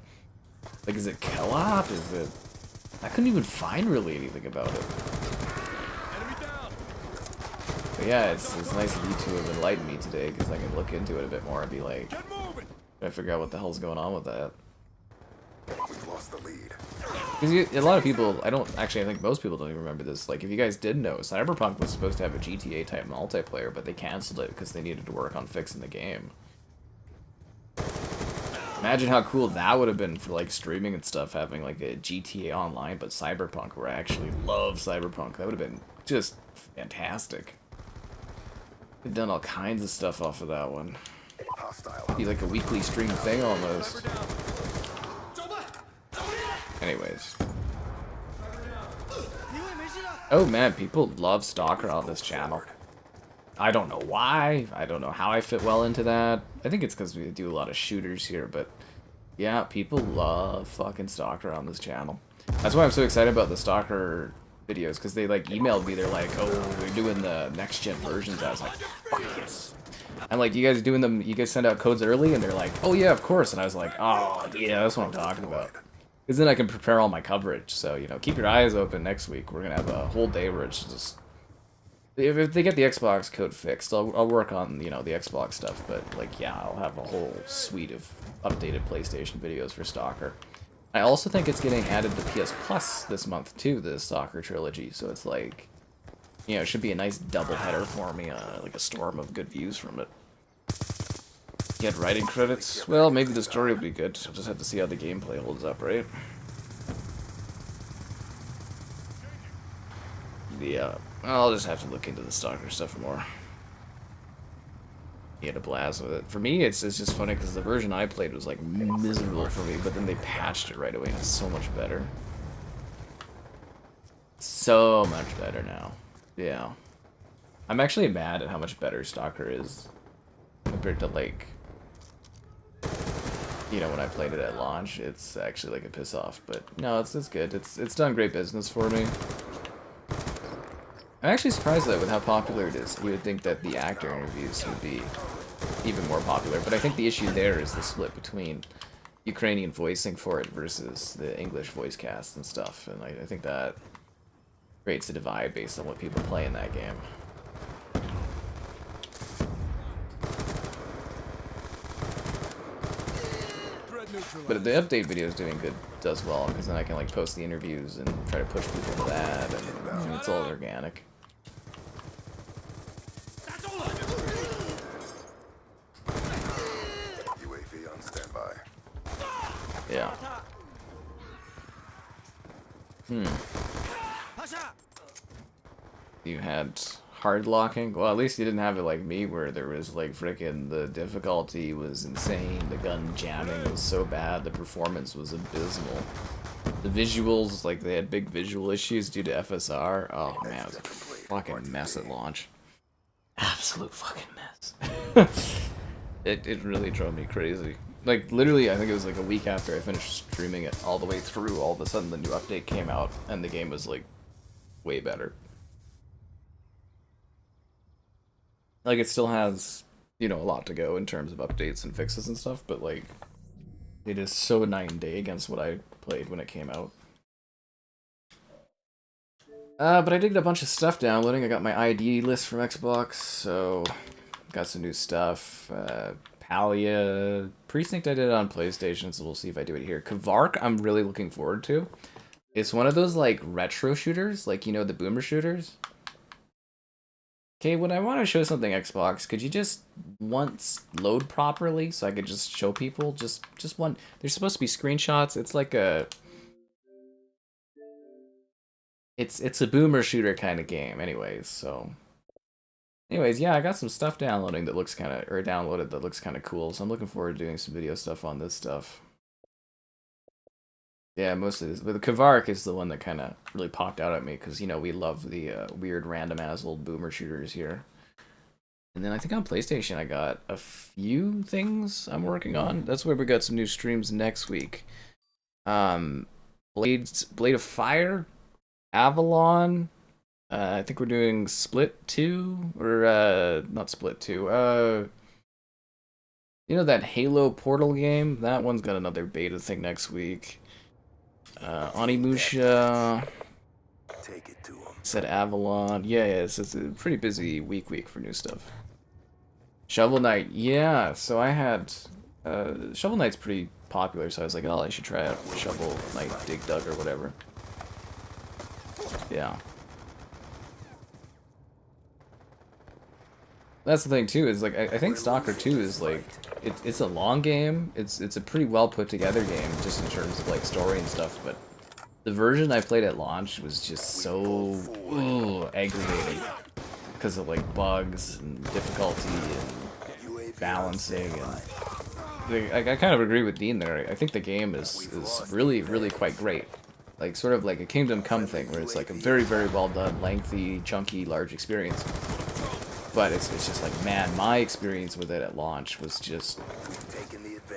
Speaker 1: Like, is it co-op? Is it... I couldn't even find really anything about it.
Speaker 5: Enemy down.
Speaker 1: But yeah, it's nice of you two have enlightened me today, because I can look into it a bit more and be like,
Speaker 5: Get moving.
Speaker 1: I figure out what the hell's going on with that.
Speaker 2: We've lost the lead.
Speaker 1: Because a lot of people, I think most people don't even remember this. Like, if you guys did know, Cyberpunk was supposed to have a GTA type multiplayer, but they canceled it because they needed to work on fixing the game. Imagine how cool that would have been for like streaming and stuff, having like a GTA Online, but Cyberpunk, where I actually love Cyberpunk. That would have been just fantastic. They've done all kinds of stuff off of that one.
Speaker 2: Hostile.
Speaker 1: Be like a weekly stream thing almost.
Speaker 5: Sniper down.
Speaker 1: Anyways. Oh man, people love Stalker on this channel. I don't know why. I don't know how I fit well into that. I think it's because we do a lot of shooters here, but yeah, people love fucking Stalker on this channel. That's why I'm so excited about the Stalker videos, because they like emailed me, they're like, oh, we're doing the next gen versions. I was like, fuck yes. I'm like, you guys doing them, you guys send out codes early? And they're like, oh yeah, of course. And I was like, oh yeah, that's what I'm talking about. Because then I can prepare all my coverage. So, you know, keep your eyes open next week. We're going to have a whole day where it's just... If they get the Xbox code fixed, I'll work on, you know, the Xbox stuff. But, like, yeah, I'll have a whole suite of updated PlayStation videos for Stalker. I also think it's getting added to PS Plus this month, too, the Stalker trilogy. So it's like, you know, it should be a nice double header for me. Like a storm of good views from it. Get writing credits? Well, maybe the story will be good. I'll just have to see how the gameplay holds up, right? Yeah, I'll just have to look into the Stalker stuff more. He had a blast with it. For me, it's just funny because the version I played was like miserable for me, but then they patched it right away and it's so much better. So much better now. Yeah. I'm actually mad at how much better Stalker is compared to, like, you know, when I played it at launch. It's actually like a piss off, but no, it's good. It's done great business for me. I'm actually surprised though with how popular it is. You would think that the actor interviews would be even more popular, but I think the issue there is the split between Ukrainian voicing for it versus the English voice cast and stuff, and I think that creates a divide based on what people play in that game. But the update video is doing good, does well, because then I can like post the interviews and try to push people to that, and you know, it's all organic.
Speaker 2: UAV on standby.
Speaker 1: Yeah. You had hard locking? Well, at least you didn't have it like me, where there was like frickin' the difficulty was insane, the gun jamming was so bad, the performance was abysmal. The visuals, like they had big visual issues due to FSR. Oh man, it was a fucking mess at launch. Absolute fucking mess. It really drove me crazy. Like literally, I think it was like a week after I finished streaming it all the way through, all of a sudden the new update came out and the game was like way better. Like, it still has, you know, a lot to go in terms of updates and fixes and stuff, but, like, it is so night and day against what I played when it came out. But I did get a bunch of stuff downloading. I got my ID list from Xbox, so got some new stuff. Palia, Precinct I did it on PlayStation, so we'll see if I do it here. Kvark I'm really looking forward to. It's one of those, like, retro shooters, like, you know, the boomer shooters. Okay, when I want to show something Xbox, could you just once load properly so I could just show people? Just one. There's supposed to be screenshots. It's like a... It's a boomer shooter kind of game anyways, so... Anyways, yeah, I got some stuff downloading that looks kind of... Or downloaded that looks kind of cool, so I'm looking forward to doing some video stuff on this stuff. Yeah, mostly. But the Kvark is the one that kind of really popped out at me because, you know, we love the weird random-ass old boomer shooters here. And then I think on PlayStation I got a few things I'm working on. That's where we got some new streams next week. Blade of Fire, Avalon. I think we're doing Split 2, or not Split 2. You know that Halo Portal game? That one's got another beta thing next week. Onimusha.
Speaker 2: Take it to him.
Speaker 1: Said Avalon. Yeah, it's a pretty busy week for new stuff. Shovel Knight. Yeah, so I had... Shovel Knight's pretty popular, so I was like, oh, I should try out Shovel Knight Dig Dug or whatever. Yeah. That's the thing too, is like I think Stalker 2 is like it's a long game. It's a pretty well put together game just in terms of like story and stuff, but the version I played at launch was just so aggravating because of like bugs and difficulty and balancing and I kind of agree with Dean there. I think the game is really quite great. Like sort of like a Kingdom Come thing where it's like a very well done, lengthy, chunky, large experience. But it's just like, man, my experience with it at launch was just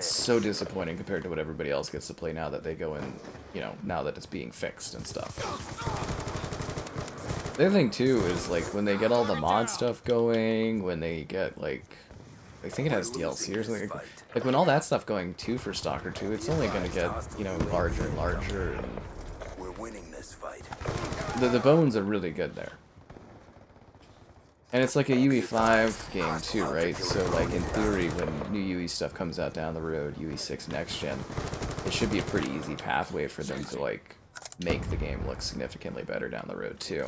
Speaker 1: so disappointing compared to what everybody else gets to play now that they go in, you know, now that it's being fixed and stuff. The other thing too is like when they get all the mod stuff going, when they get like, I think it has DLC or something, like when all that stuff going too for Stalker 2, it's only going to get, you know, larger and larger. And
Speaker 2: We're winning this fight.
Speaker 1: the bones are really good there. And it's like a UE5 game too, right? So like in theory, when new UE stuff comes out down the road, UE6 next gen, it should be a pretty easy pathway for them to like make the game look significantly better down the road too.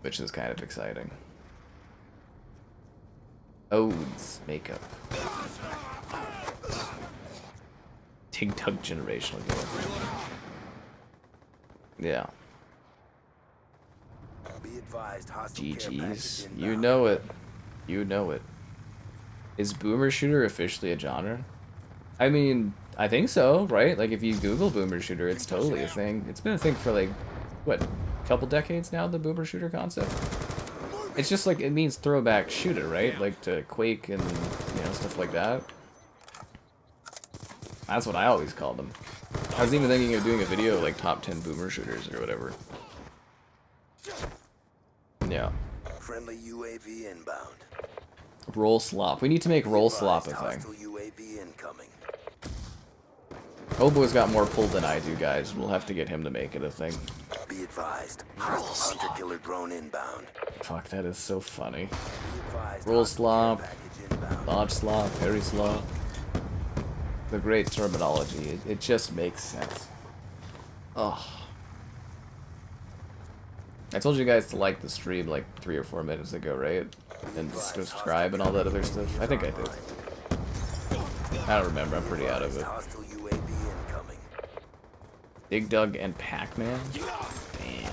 Speaker 1: Which is kind of exciting. Odes makeup. Dig Dug generational game. Yeah.
Speaker 2: Be advised, hostile care
Speaker 1: GG's.
Speaker 2: package
Speaker 1: You
Speaker 2: inbound.
Speaker 1: know it. You know it. Is boomer shooter officially a genre? I mean, I think so, right? Like if you Google boomer shooter, it's totally a thing. It's been a thing for like, what, a couple decades now, the boomer shooter concept? It's just like, it means throwback shooter, right? Like to Quake and, you know, stuff like that. That's what I always called them. I was even thinking of doing a video like top 10 boomer shooters or whatever. Yeah.
Speaker 2: Friendly UAV inbound.
Speaker 1: Roll slop. We need to make roll slop a
Speaker 2: Advised,
Speaker 1: thing.
Speaker 2: hostile UAV incoming.
Speaker 1: Obo's got more pull than I do, guys. We'll have to get him to make it a thing.
Speaker 2: Be advised.
Speaker 1: Roll
Speaker 2: Hostile
Speaker 1: slop.
Speaker 2: hunter-killer drone inbound.
Speaker 1: Fuck, that is so funny.
Speaker 2: Be advised,
Speaker 1: Roll
Speaker 2: hostile care
Speaker 1: slop.
Speaker 2: package inbound.
Speaker 1: Dodge slop, parry slop. The great terminology. It just makes sense. Oh. I told you guys to like the stream like 3 or 4 minutes ago, right? And subscribe and all that other stuff. I think I did. I don't remember. I'm pretty out of it.
Speaker 2: Hostile UAV incoming.
Speaker 1: Dig Dug and Pac-Man? Damn.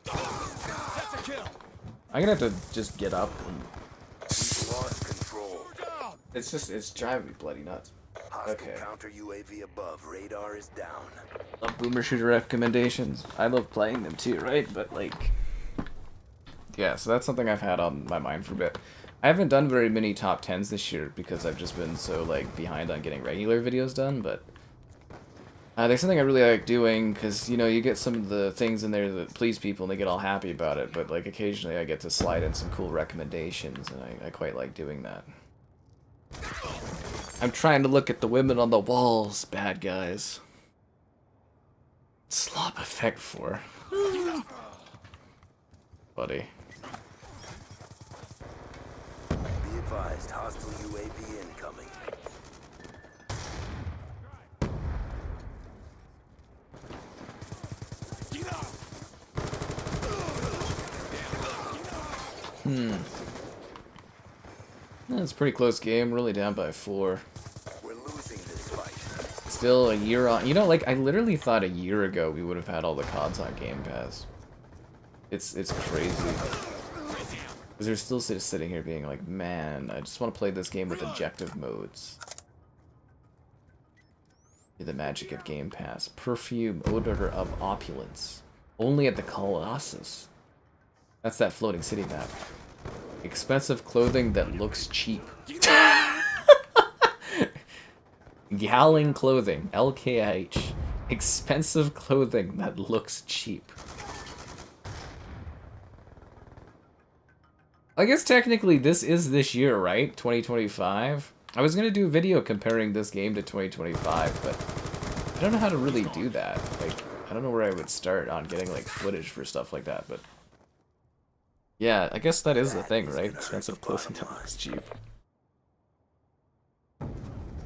Speaker 5: That's a kill.
Speaker 1: I'm gonna have to just get up and...
Speaker 2: Lost control.
Speaker 1: It's driving me bloody nuts.
Speaker 2: Hostile
Speaker 1: Okay.
Speaker 2: counter UAV above. Radar is down.
Speaker 1: Love boomer shooter recommendations. I love playing them too, right? But like... Yeah, so that's something I've had on my mind for a bit. I haven't done very many top 10s this year because I've just been so like behind on getting regular videos done, but... there's something I really like doing, because, you know, you get some of the things in there that please people and they get all happy about it, but, like, occasionally I get to slide in some cool recommendations, and I quite like doing that. I'm trying to look at the women on the walls, bad guys. Slop effect 4. Buddy.
Speaker 2: Be advised, hostile UAV incoming.
Speaker 1: It's a pretty close game, really down by 4.
Speaker 2: We're losing this fight.
Speaker 1: Still a year on. You know, like, I literally thought a year ago we would have had all the CODs on Game Pass. It's crazy. Because they're still just sitting here being like, man, I just want to play this game with objective modes. The magic of Game Pass. Perfume, odor of opulence. Only at the Colossus. That's that floating city map. Expensive clothing that looks cheap. Gallon clothing. LKH. Expensive clothing that looks cheap. I guess technically this is this year, right? 2025? I was gonna do a video comparing this game to 2025, but I don't know how to really do that. Like, I don't know where I would start on getting, like, footage for stuff like that, but... Yeah, I guess that is the thing, right? Expensive clothing that looks cheap.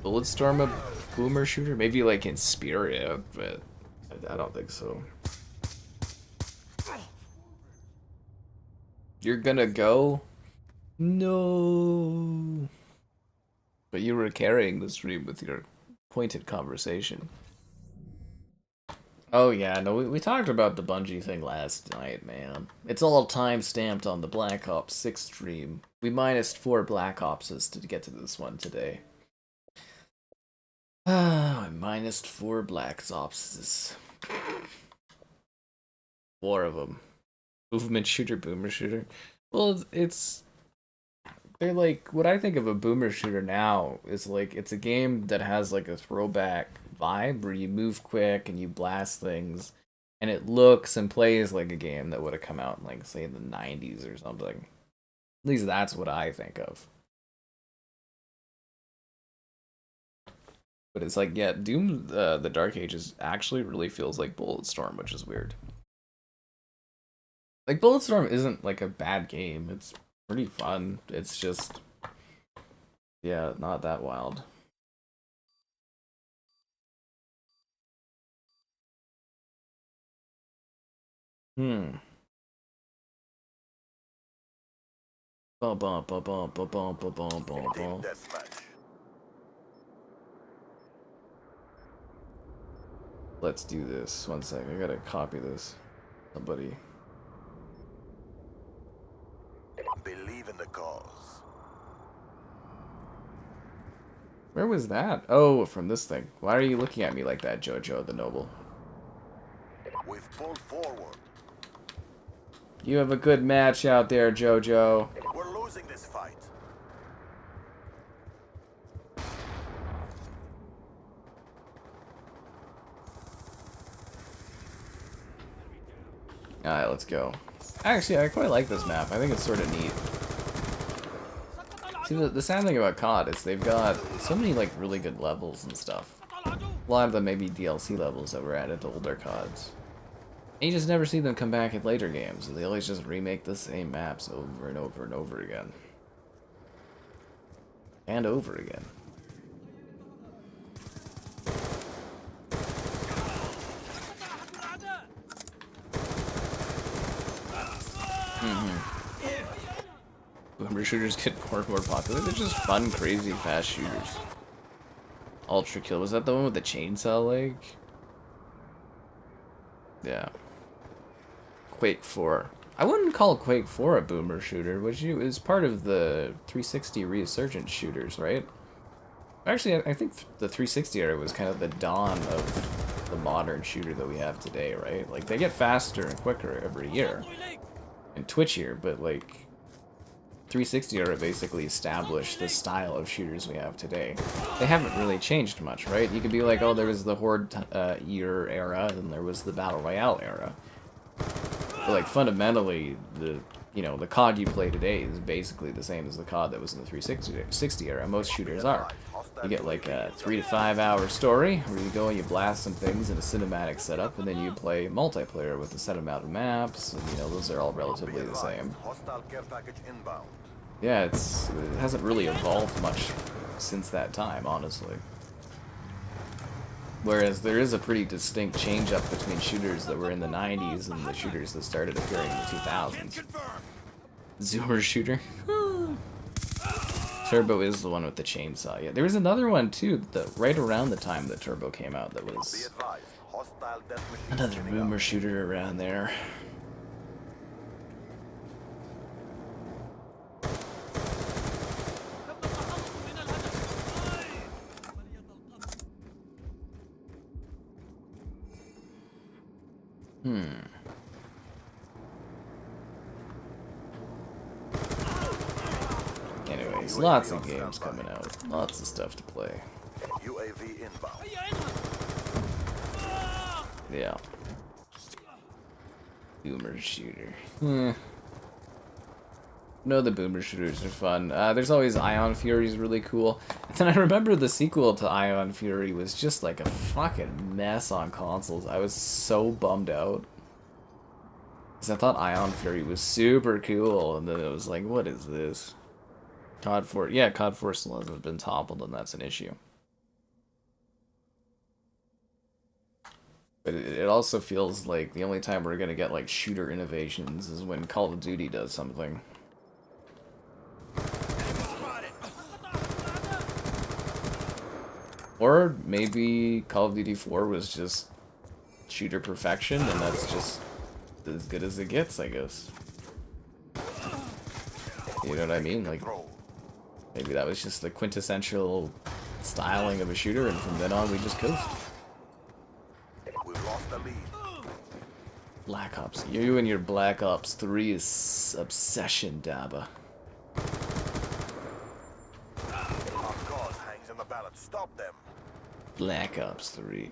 Speaker 1: Bulletstorm a boomer shooter? Maybe, like, in spirit, but I don't think so. You're gonna go? No. But you were carrying the stream with your pointed conversation. Oh yeah, no, we talked about the Bungie thing last night, man. It's all time-stamped on the Black Ops 6 stream. We minused 4 Black Opses to get to this one today. Ah, I minused 4 Black Opses. 4 of them. Movement shooter, boomer shooter. Well, they're like, what I think of a boomer shooter now is like, it's a game that has like a throwback vibe where you move quick and you blast things, and it looks and plays like a game that would have come out in, like, say, in the 90s or something. At least that's what I think of. But it's like, yeah, Doom, the Dark Ages actually really feels like Bulletstorm, which is weird. Like, Bulletstorm isn't, like, a bad game. It's pretty fun. It's just... yeah, not that wild. Bum bum bum bum bum bum bum bum bum bum. Let's do this. One sec, I gotta copy this. Somebody.
Speaker 2: Believe in the cause.
Speaker 1: Where was that? Oh, from this thing. Why are you looking at me like that, Jojo the Noble?
Speaker 2: We've pulled forward.
Speaker 1: You have a good match out there, Jojo.
Speaker 2: We're losing this fight.
Speaker 1: Alright, let's go. Actually, I quite like this map. I think it's sort of neat. See, the sad thing about COD is they've got so many, like, really good levels and stuff. A lot of them may be DLC levels that were added to older CODs. And you just never see them come back in later games. They always just remake the same maps over and over and over again. And over again. Boomer shooters get more and more popular. They're just fun, crazy, fast shooters. Ultra Kill. Was that the one with the chainsaw leg? Yeah. Quake 4. I wouldn't call Quake 4 a boomer shooter, would you? It was part of the 360 resurgence shooters, right? Actually, I think the 360 era was kind of the dawn of the modern shooter that we have today, right? Like, they get faster and quicker every year. And twitchier, but, like, 360 era basically established the style of shooters we have today. They haven't really changed much, right? You could be like, oh, there was the Horde year era, and there was the Battle Royale era. But, like, fundamentally, the COD you play today is basically the same as the COD that was in the 360 era. Most shooters are. You get, like, a 3 to 5 hour story, where you go and you blast some things in a cinematic setup, and then you play multiplayer with a set amount of maps, and, those are all relatively the same. Yeah, it hasn't really evolved much since that time, honestly. Whereas there is a pretty distinct change-up between shooters that were in the 90s and the shooters that started appearing in the 2000s. Zoomer shooter. Turbo is the one with the chainsaw. Yeah, there was another one too, right around the time that Turbo came out, that was another boomer shooter around there. Anyways, lots of games coming out. Lots of stuff to play.
Speaker 2: UAV inbound.
Speaker 1: Yeah. Boomer shooter. No, the boomer shooters are fun. There's always Ion Fury is really cool. And then I remember the sequel to Ion Fury was just like a fucking mess on consoles. I was so bummed out. Because I thought Ion Fury was super cool, and then it was like, what is this? COD 4, yeah, COD 4 still hasn't been toppled, and that's an issue. But it also feels like the only time we're gonna get like shooter innovations is when Call of Duty does something. Or maybe Call of Duty 4 was just shooter perfection, and that's just as good as it gets, I guess. You know what I mean? Like, maybe that was just the quintessential styling of a shooter, and from then on we just coast.
Speaker 2: We've lost the lead.
Speaker 1: Black Ops. You and your Black Ops 3 is obsession, Dabba.
Speaker 2: Our cause hangs in the balance. Stop them.
Speaker 1: Black Ops 3.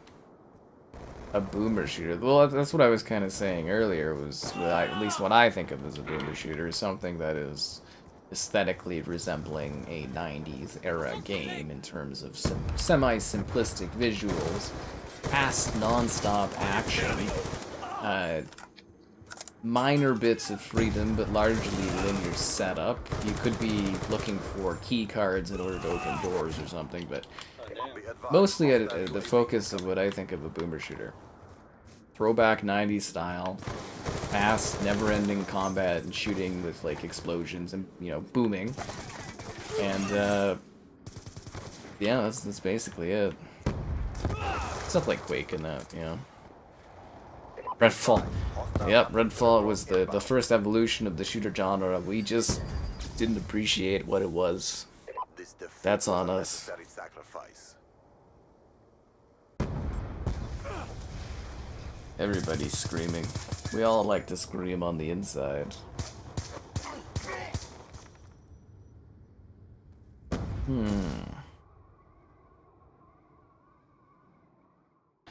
Speaker 1: A boomer shooter. Well, that's what I was kind of saying earlier, was at least what I think of as a boomer shooter is something that is aesthetically resembling a 90s era game in terms of some semi-simplistic visuals, fast non-stop action, minor bits of freedom but largely linear setup. You could be looking for key cards in order to open doors or something, but mostly the focus of what I think of a boomer shooter. Throwback 90s style, fast, never-ending combat and shooting with like explosions and, you know, booming. And yeah, that's basically it. Stuff like Quake and that, you know. Redfall. Yep, Redfall was the first evolution of the shooter genre. We just didn't appreciate what it was. That's on us. Everybody's screaming. We all like to scream on the inside.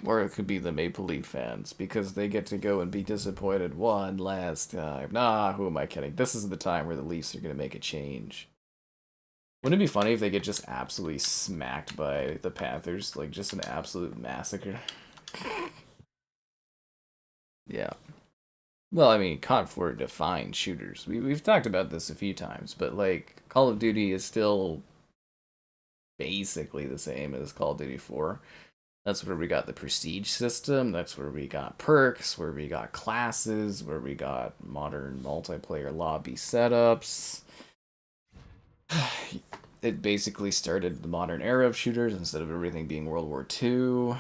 Speaker 1: Or it could be the Maple Leaf fans, because they get to go and be disappointed one last time. Nah, who am I kidding? This is the time where the Leafs are going to make a change. Wouldn't it be funny if they get just absolutely smacked by the Panthers? Like, just an absolute massacre. Yeah. Well, I mean, COD 4 defined shooters. We've talked about this a few times, but, like, Call of Duty is still basically the same as Call of Duty 4. That's where we got the prestige system, that's where we got perks, where we got classes, where we got modern multiplayer lobby setups. It basically started the modern era of shooters instead of everything being World War II.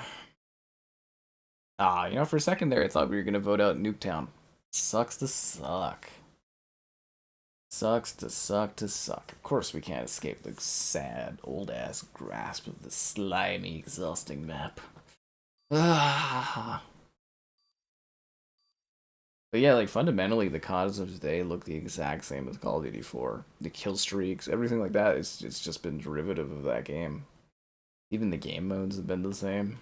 Speaker 1: You know, for a second there I thought we were going to vote out Nuketown. Sucks to suck. Sucks to suck to suck. Of course we can't escape the sad, old-ass grasp of the slimy, exhausting map. But yeah, like, fundamentally, the CODs of today look the exact same as Call of Duty 4. The kill streaks, everything like that, it's just been derivative of that game. Even the game modes have been the same.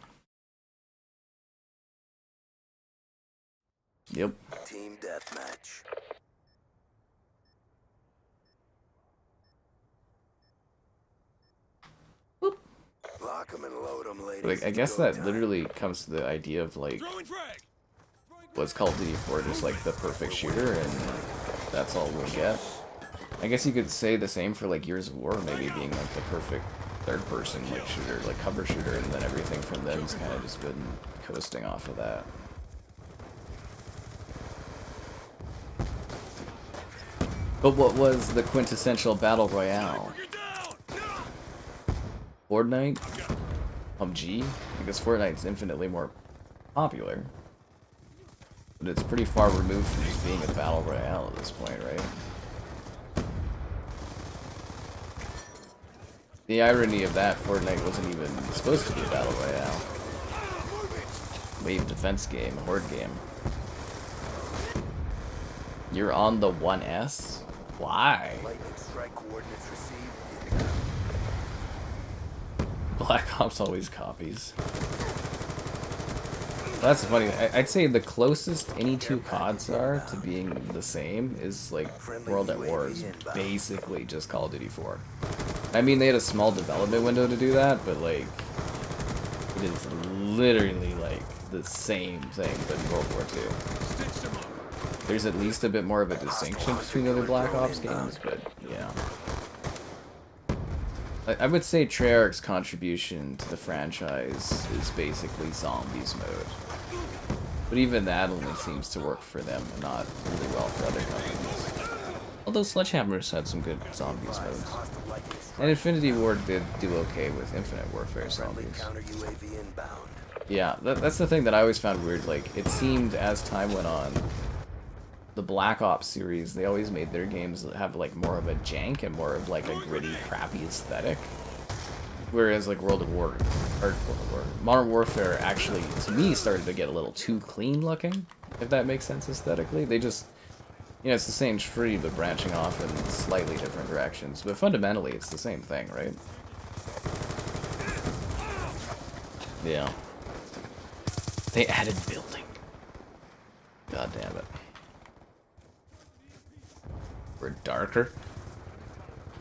Speaker 1: Yep.
Speaker 2: Team deathmatch. Lock 'em and load 'em, ladies.
Speaker 1: Like, I guess that literally comes to the idea of, like, was Call of Duty 4 just, like, the perfect shooter, and that's all we'll get? I guess you could say the same for, like, Gears of War, maybe being, like, the perfect third-person, like, shooter, like, cover shooter, and then everything from them's kind of just been coasting off of that. But what was the quintessential Battle Royale? Fortnite? PUBG? Because Fortnite's infinitely more popular. But it's pretty far removed from just being a Battle Royale at this point, right? The irony of that, Fortnite wasn't even supposed to be a Battle Royale. Wave defense game, horde game. You're on the 1S? Why?
Speaker 2: Lightning strike coordinates received.
Speaker 1: Black Ops always copies. That's funny. I'd say the closest any two CODs are to being the same is like World at War is basically just Call of Duty 4. I mean, they had a small development window to do that, but like it is literally like the same thing but World War II. There's at least a bit more of a distinction between the other Black Ops games, but yeah. I would say Treyarch's contribution to the franchise is basically Zombies mode. But even that only seems to work for them and not really well for other companies. Although Sledgehammer's had some good Zombies modes. And Infinity Ward did do okay with Infinite Warfare Zombies. Yeah, that's the thing that I always found weird. Like, it seemed as time went on, the Black Ops series, they always made their games have like more of a jank and more of like a gritty, crappy aesthetic. Whereas like Modern Warfare actually, to me, started to get a little too clean looking, if that makes sense aesthetically. They just, you know, it's the same tree but branching off in slightly different directions. But fundamentally, it's the same thing, right? Yeah. They added building. God damn it. We're darker.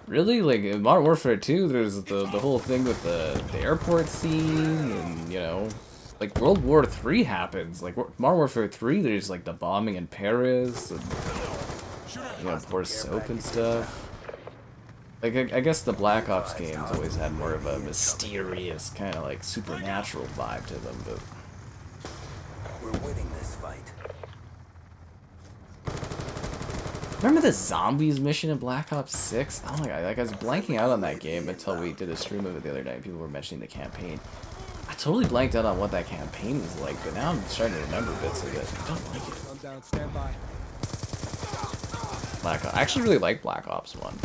Speaker 1: Really? Like in Modern Warfare 2, there's the whole thing with the airport scene, and you know, like World War 3 happens. Like Modern Warfare 3, there's like the bombing in Paris, and you know, pour soap and stuff. Like I guess the Black Ops games always had more of a mysterious kind of like supernatural vibe to them, but
Speaker 2: We're winning this fight.
Speaker 1: remember the Zombies mission in Black Ops 6? Oh my god, like I was blanking out on that game until we did a stream of it the other night. People were mentioning the campaign. I totally blanked out on what that campaign was like, but now I'm starting to remember bits of it. I don't like it.
Speaker 5: I'm down, stand by.
Speaker 1: Black Ops. I actually really like Black Ops 1.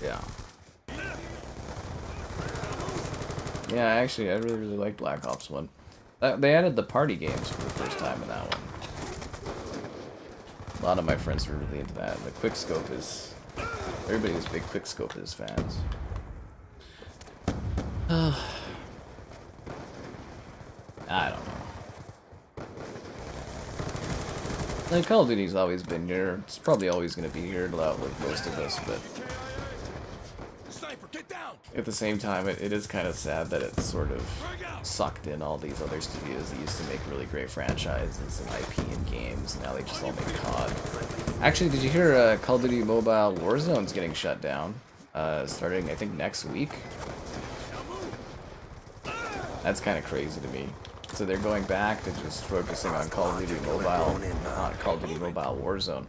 Speaker 1: Yeah. Yeah, actually, I really like Black Ops 1. They added the party games for the first time in that one. A lot of my friends were really into that. The Quickscope is... Everybody was big Quickscope is fans. I don't know. Like, Call of Duty's always been here. It's probably always going to be here with most of us, but...
Speaker 5: Sniper, get down!
Speaker 1: At the same time, it is kind of sad that it's sort of sucked in all these other studios that used to make really great franchises and IP and games. Now they just all make COD. Actually, did you hear Call of Duty Mobile Warzone's getting shut down? Starting, I think, next week? That's kind of crazy to me. So they're going back to just focusing on Call of Duty Mobile, not Call of Duty Mobile Warzone.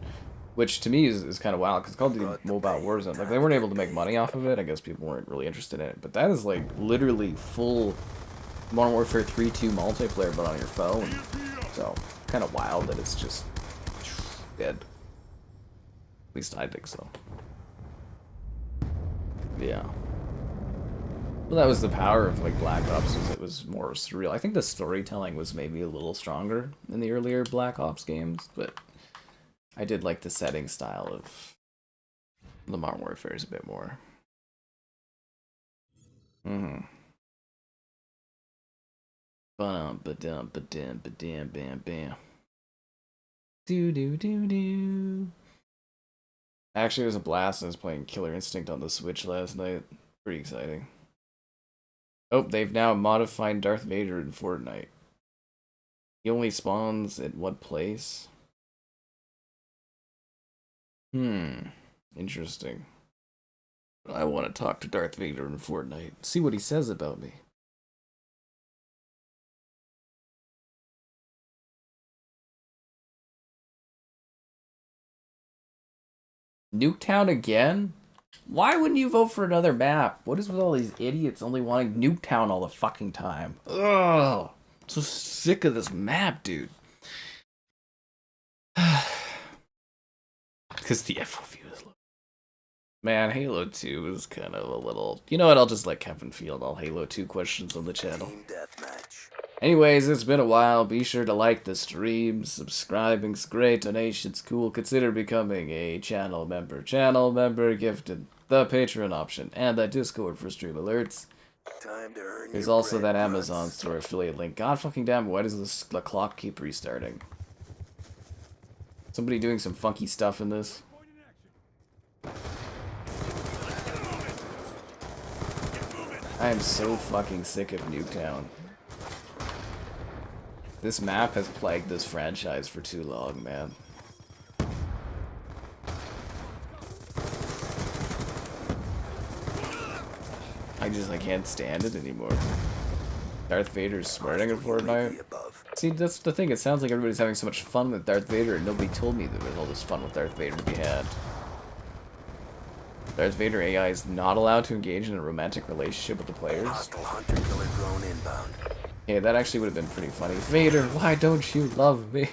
Speaker 1: Which to me is kind of wild, because Call of Duty Mobile Warzone, like, they weren't able to make money off of it. I guess people weren't really interested in it. But that is, like, literally full Modern Warfare 3-2 multiplayer, but on your phone. So, kind of wild that it's just dead. At least I think so. Yeah. Well, that was the power of, like, Black Ops, was it was more surreal. I think the storytelling was maybe a little stronger in the earlier Black Ops games, but... I did like the setting style of the Modern Warfare a bit more. Bam, ba-dum, ba-dum, ba-dam, bam, bam. Do. Actually, it was a blast. I was playing Killer Instinct on the Switch last night. Pretty exciting. Oh, they've now modified Darth Vader in Fortnite. He only spawns at what place? Interesting. I want to talk to Darth Vader in Fortnite. See what he says about me. Nuketown again? Why wouldn't you vote for another map? What is with all these idiots only wanting Nuketown all the fucking time? Ugh. I'm so sick of this map, dude. Because the FOV was low. Man, Halo 2 is kind of a little... You know what, I'll just let Kevin field all Halo 2 questions on the channel.
Speaker 2: Team deathmatch.
Speaker 1: Anyways, it's been a while. Be sure to like the stream. Subscribing's great. Donation's cool. Consider becoming a channel member. Channel member gifted the Patreon option and the Discord for stream alerts.
Speaker 2: Time to earn
Speaker 1: There's
Speaker 2: your
Speaker 1: also
Speaker 2: bread,
Speaker 1: that Amazon
Speaker 2: grunts.
Speaker 1: store affiliate link. God fucking damn, why does the clock keep restarting? Somebody doing some funky stuff in this? I am so fucking sick of Nuketown. This map has plagued this franchise for too long, man. I can't stand it anymore. Darth Vader's swearing in Fortnite. See, that's the thing, it sounds like everybody's having so much fun with Darth Vader and nobody told me there was all this fun with Darth Vader to be had. Darth Vader AI is not allowed to engage in a romantic relationship with the players.
Speaker 2: Hostile hunter-killer drone inbound.
Speaker 1: Yeah, that actually would have been pretty funny. Vader, why don't you love me?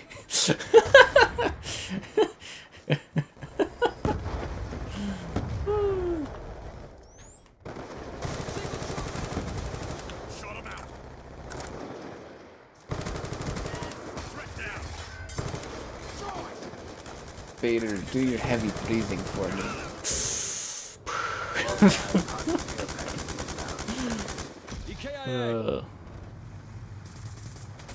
Speaker 1: Vader, do your heavy breathing for me.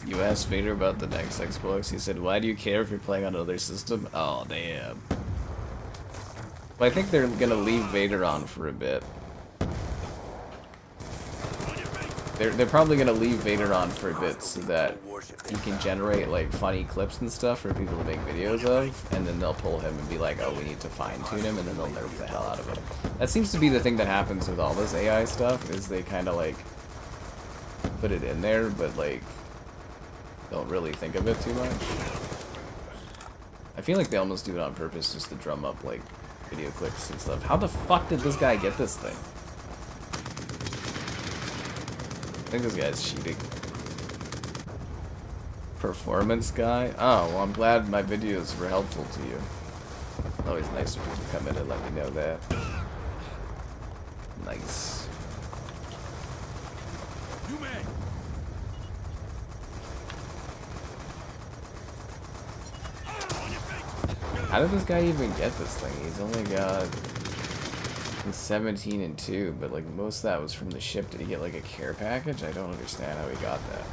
Speaker 1: You asked Vader about the next Xbox. He said, "Why do you care if you're playing on another system?" Oh, damn. Well, I think they're gonna leave Vader on for a bit. They're probably gonna leave Vader on for a bit so that he can generate like funny clips and stuff for people to make videos of, and then they'll pull him and be like, "Oh, we need to fine-tune him," and then they'll nerf the hell out of him. That seems to be the thing that happens with all this AI stuff, is they kind of like put it in there, but like don't really think of it too much. I feel like they almost do it on purpose just to drum up like video clips and stuff. How the fuck did this guy get this thing? I think this guy's cheating. Performance guy? Oh, well, I'm glad my videos were helpful to you. Always nice when people come in and let me know that. Nice.
Speaker 5: You may.
Speaker 1: How did this guy even get this thing? He's only got 17 and 2, but like most of that was from the ship. Did he get like a care package? I don't understand how he got that.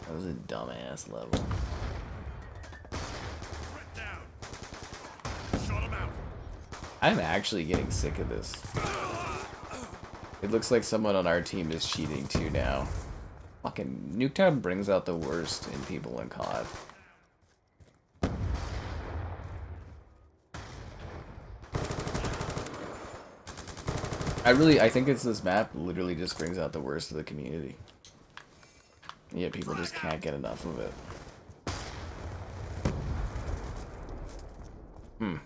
Speaker 1: That was a dumbass level. I'm actually getting sick of this. It looks like someone on our team is cheating too now. Fucking Nuketown brings out the worst in people in COD. I think it's this map literally just brings out the worst of the community. Yet people just can't get enough of it. Hmm.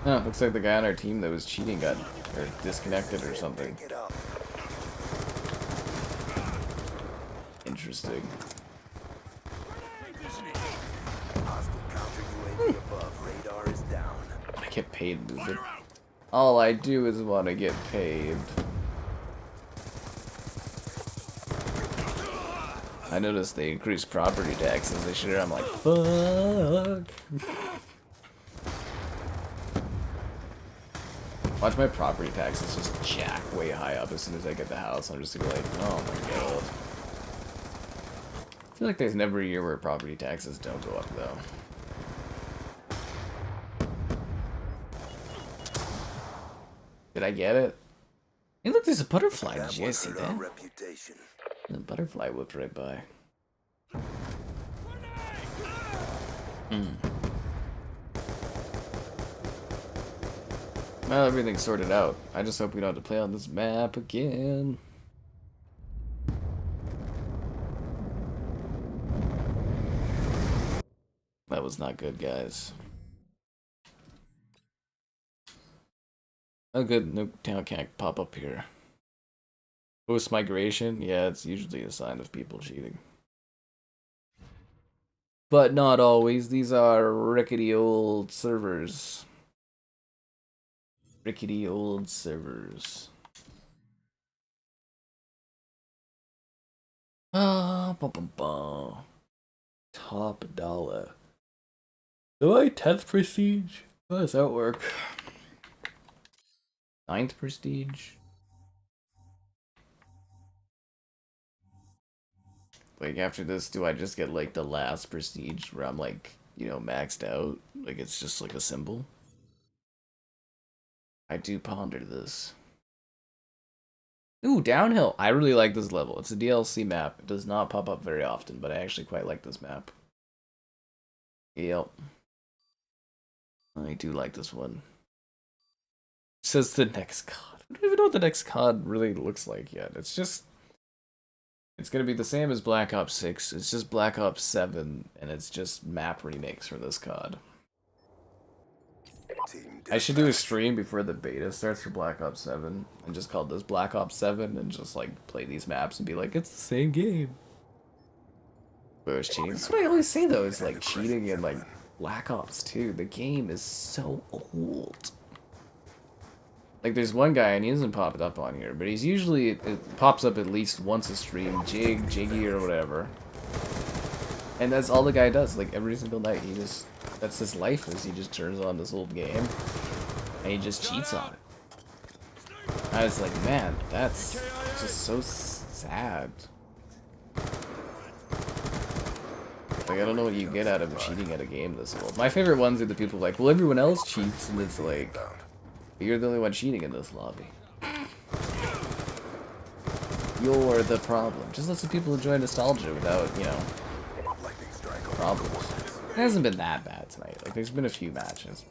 Speaker 1: Oh, looks like the guy on our team that was cheating got or disconnected or something. Interesting. I get paid, dude. All I do is want to get paid. I noticed they increased property taxes this year. I'm like, fuck. Watch my property taxes just jack way high up as soon as I get the house. I'm just gonna be like, oh my god. I feel like there's never a year where property taxes don't go up though. Did I get it? Hey look, there's a butterfly. Did you guys see that? The butterfly whipped right by. Well, everything's sorted out. I just hope we don't have to play on this map again. That was not good, guys. Oh good, Nuketown can't pop up here. Post migration? Yeah, it's usually a sign of people cheating. but not always. These are rickety old servers. Rickety old servers. Ah, bum bum bum. Top dollar. Do I 10th prestige? How does that work? 9th prestige? Like, after this, do I just get, like, the last prestige where I'm, like, you know, maxed out? Like, it's just, like, a symbol? I do ponder this. Ooh, downhill. I really like this level. It's a DLC map. It does not pop up very often, but I actually quite like this map. Yep. I do like this one. Says the next COD. I don't even know what the next COD really looks like yet. It's just... It's gonna be the same as Black Ops 6. It's just Black Ops 7, and it's just map remakes for this COD. I should do a stream before the beta starts for Black Ops 7, and just call this Black Ops 7, and just, like, play these maps and be like, it's the same game. But it's cheating. That's what I always say, though, is, like, cheating in, like, Black Ops 2. The game is so old. Like, there's one guy, and he doesn't pop it up on here, but he's usually, it pops up at least once a stream, Jiggy, or whatever. And that's all the guy does, like, every single night. He just, that's his life, is he just turns on this old game, and he just cheats on it. I was like, man, that's just so sad. Like, I don't know what you get out of cheating at a game this old. My favorite ones are the people like, well, everyone else cheats, and it's like... You're the only one cheating in this lobby. You're the problem. Just let some people enjoy nostalgia without, you know, problems. It hasn't been that bad tonight. Like, there's been a few matches.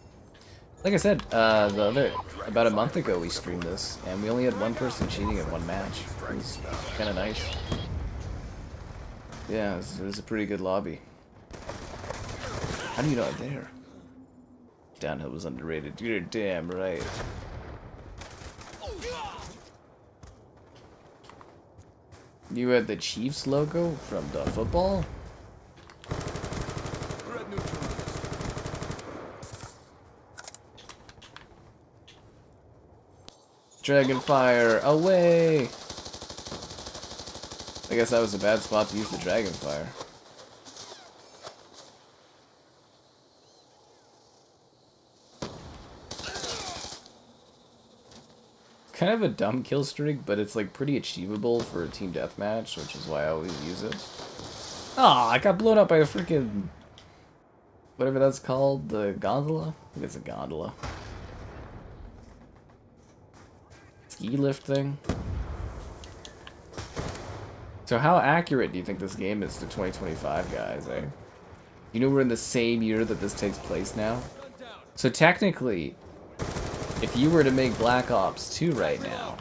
Speaker 1: Like I said, about a month ago we streamed this, and we only had one person cheating in one match. It was kind of nice. Yeah, it was a pretty good lobby. How do you know I'm there? Downhill was underrated. You're damn right. You had the Chiefs logo from the football? Dragonfire, away! I guess that was a bad spot to use the Dragonfire. Kind of a dumb kill streak, but it's like pretty achievable for a team deathmatch, which is why I always use it. Ah, I got blown up by a freaking whatever that's called, the gondola. I think it's a gondola. Ski lift thing. So how accurate do you think this game is to 2025, guys? Eh? You know we're in the same year that this takes place now. So technically, if you were to make Black Ops 2 right now,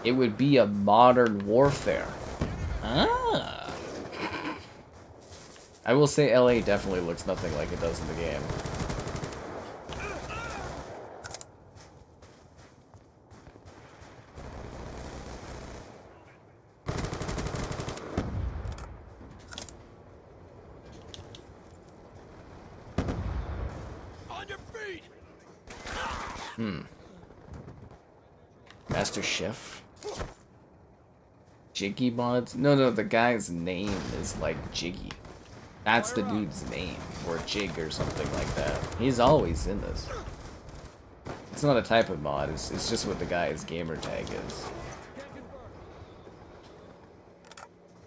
Speaker 1: it would be a modern warfare. Ah. I will say LA definitely looks nothing like it does in the game. Master Chef? Jiggy mods? No, the guy's name is like Jiggy. That's the dude's name, or Jig or something like that. He's always in this. It's not a type of mod, it's just what the guy's gamer tag is.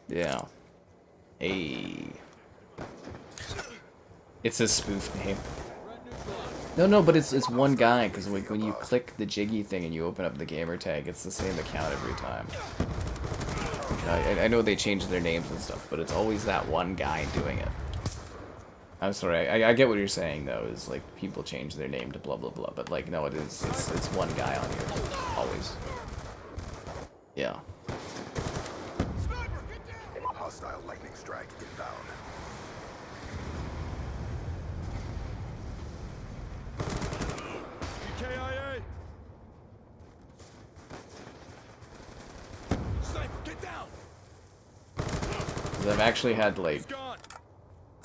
Speaker 1: Yeah. Hey. It's a spoof name. No, but it's one guy, because like, when you click the Jiggy thing and you open up the gamer tag, it's the same account every time. I know they changed their names and stuff, but it's always that one guy doing it. I'm sorry, I get what you're saying, though, is like, people change their name to blah blah blah, but like, no, it's one guy on here, always. Yeah.
Speaker 2: Hostile lightning strike inbound.
Speaker 5: KIA! Sniper, get down!
Speaker 1: I've actually had, like,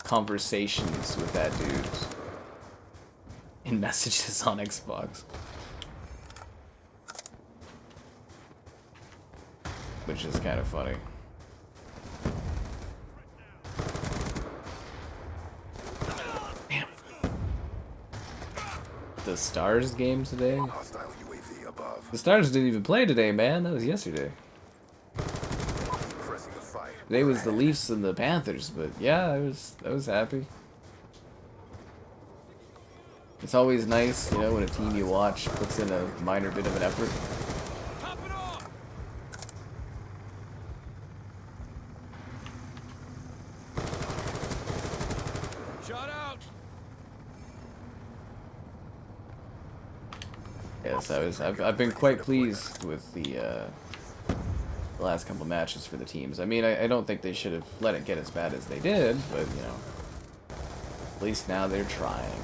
Speaker 1: conversations with that dude in messages on Xbox. Which is kind of funny. Damn. The Stars game today?
Speaker 2: Hostile UAV above.
Speaker 1: The Stars didn't even play today, man. That was yesterday.
Speaker 2: Pressing the fight.
Speaker 1: Today was the Leafs and the Panthers, but yeah, I was happy. It's always nice, you know, when a team you watch puts in a minor bit of an effort.
Speaker 5: Top it off! Shot out!
Speaker 1: Yes, I've been quite pleased with the last couple matches for the teams. I mean, I don't think they should have let it get as bad as they did, but you know, at least now they're trying.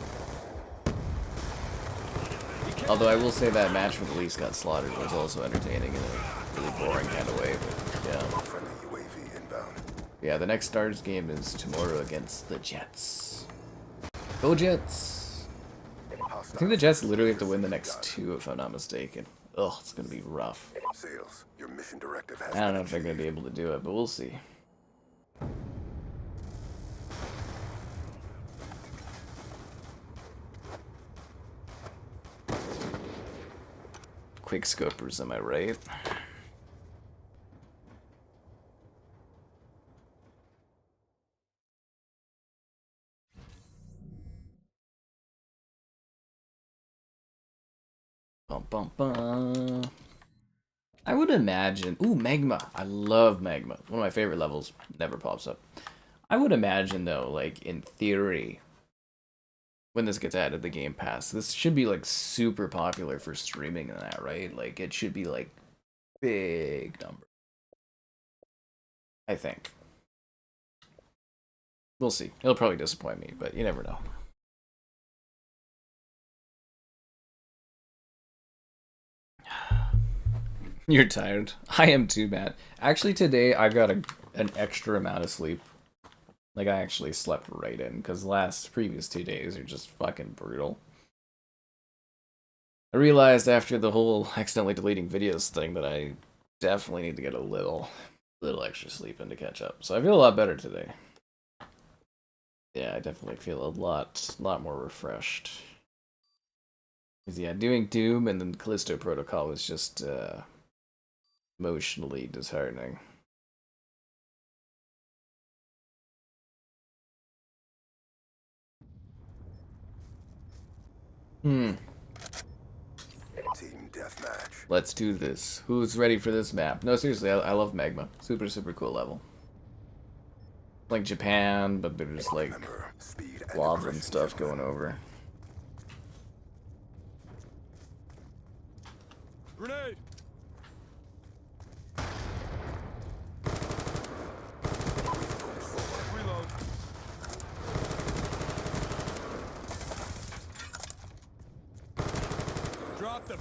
Speaker 1: Although I will say that match where the Leafs got slaughtered was also entertaining in a really boring kind of way, but yeah.
Speaker 2: Friendly UAV inbound.
Speaker 1: Yeah, the next Stars game is tomorrow against the Jets. Go Jets! I think the Jets literally have to win the next two, if I'm not mistaken. Ugh, it's gonna be rough.
Speaker 2: Sales, your mission directive has
Speaker 1: I don't know if they're gonna be able to do it, but we'll see. Quick scopers, am I right? Bum, bum, bum. I would imagine... Ooh, Magma. I love Magma. One of my favorite levels. Never pops up. I would imagine, though, like, in theory, when this gets added to the Game Pass, this should be, like, super popular for streaming and that, right? Like, it should be, like, big number. I think. We'll see. It'll probably disappoint me, but you never know. You're tired. I am too, Matt. Actually, today I got an extra amount of sleep. Like, I actually slept right in, because the previous 2 days are just fucking brutal. I realized after the whole accidentally deleting videos thing that I definitely need to get a little extra sleep in to catch up. So I feel a lot better today. Yeah, I definitely feel a lot more refreshed. Because, yeah, doing Doom and then Callisto Protocol was just, emotionally disheartening. Team
Speaker 2: deathmatch.
Speaker 1: Let's do this. Who's ready for this map? No, seriously, I love Magma. Super cool level. Like Japan, but there's like lava and stuff going over.
Speaker 5: Grenade! Reload. Drop them.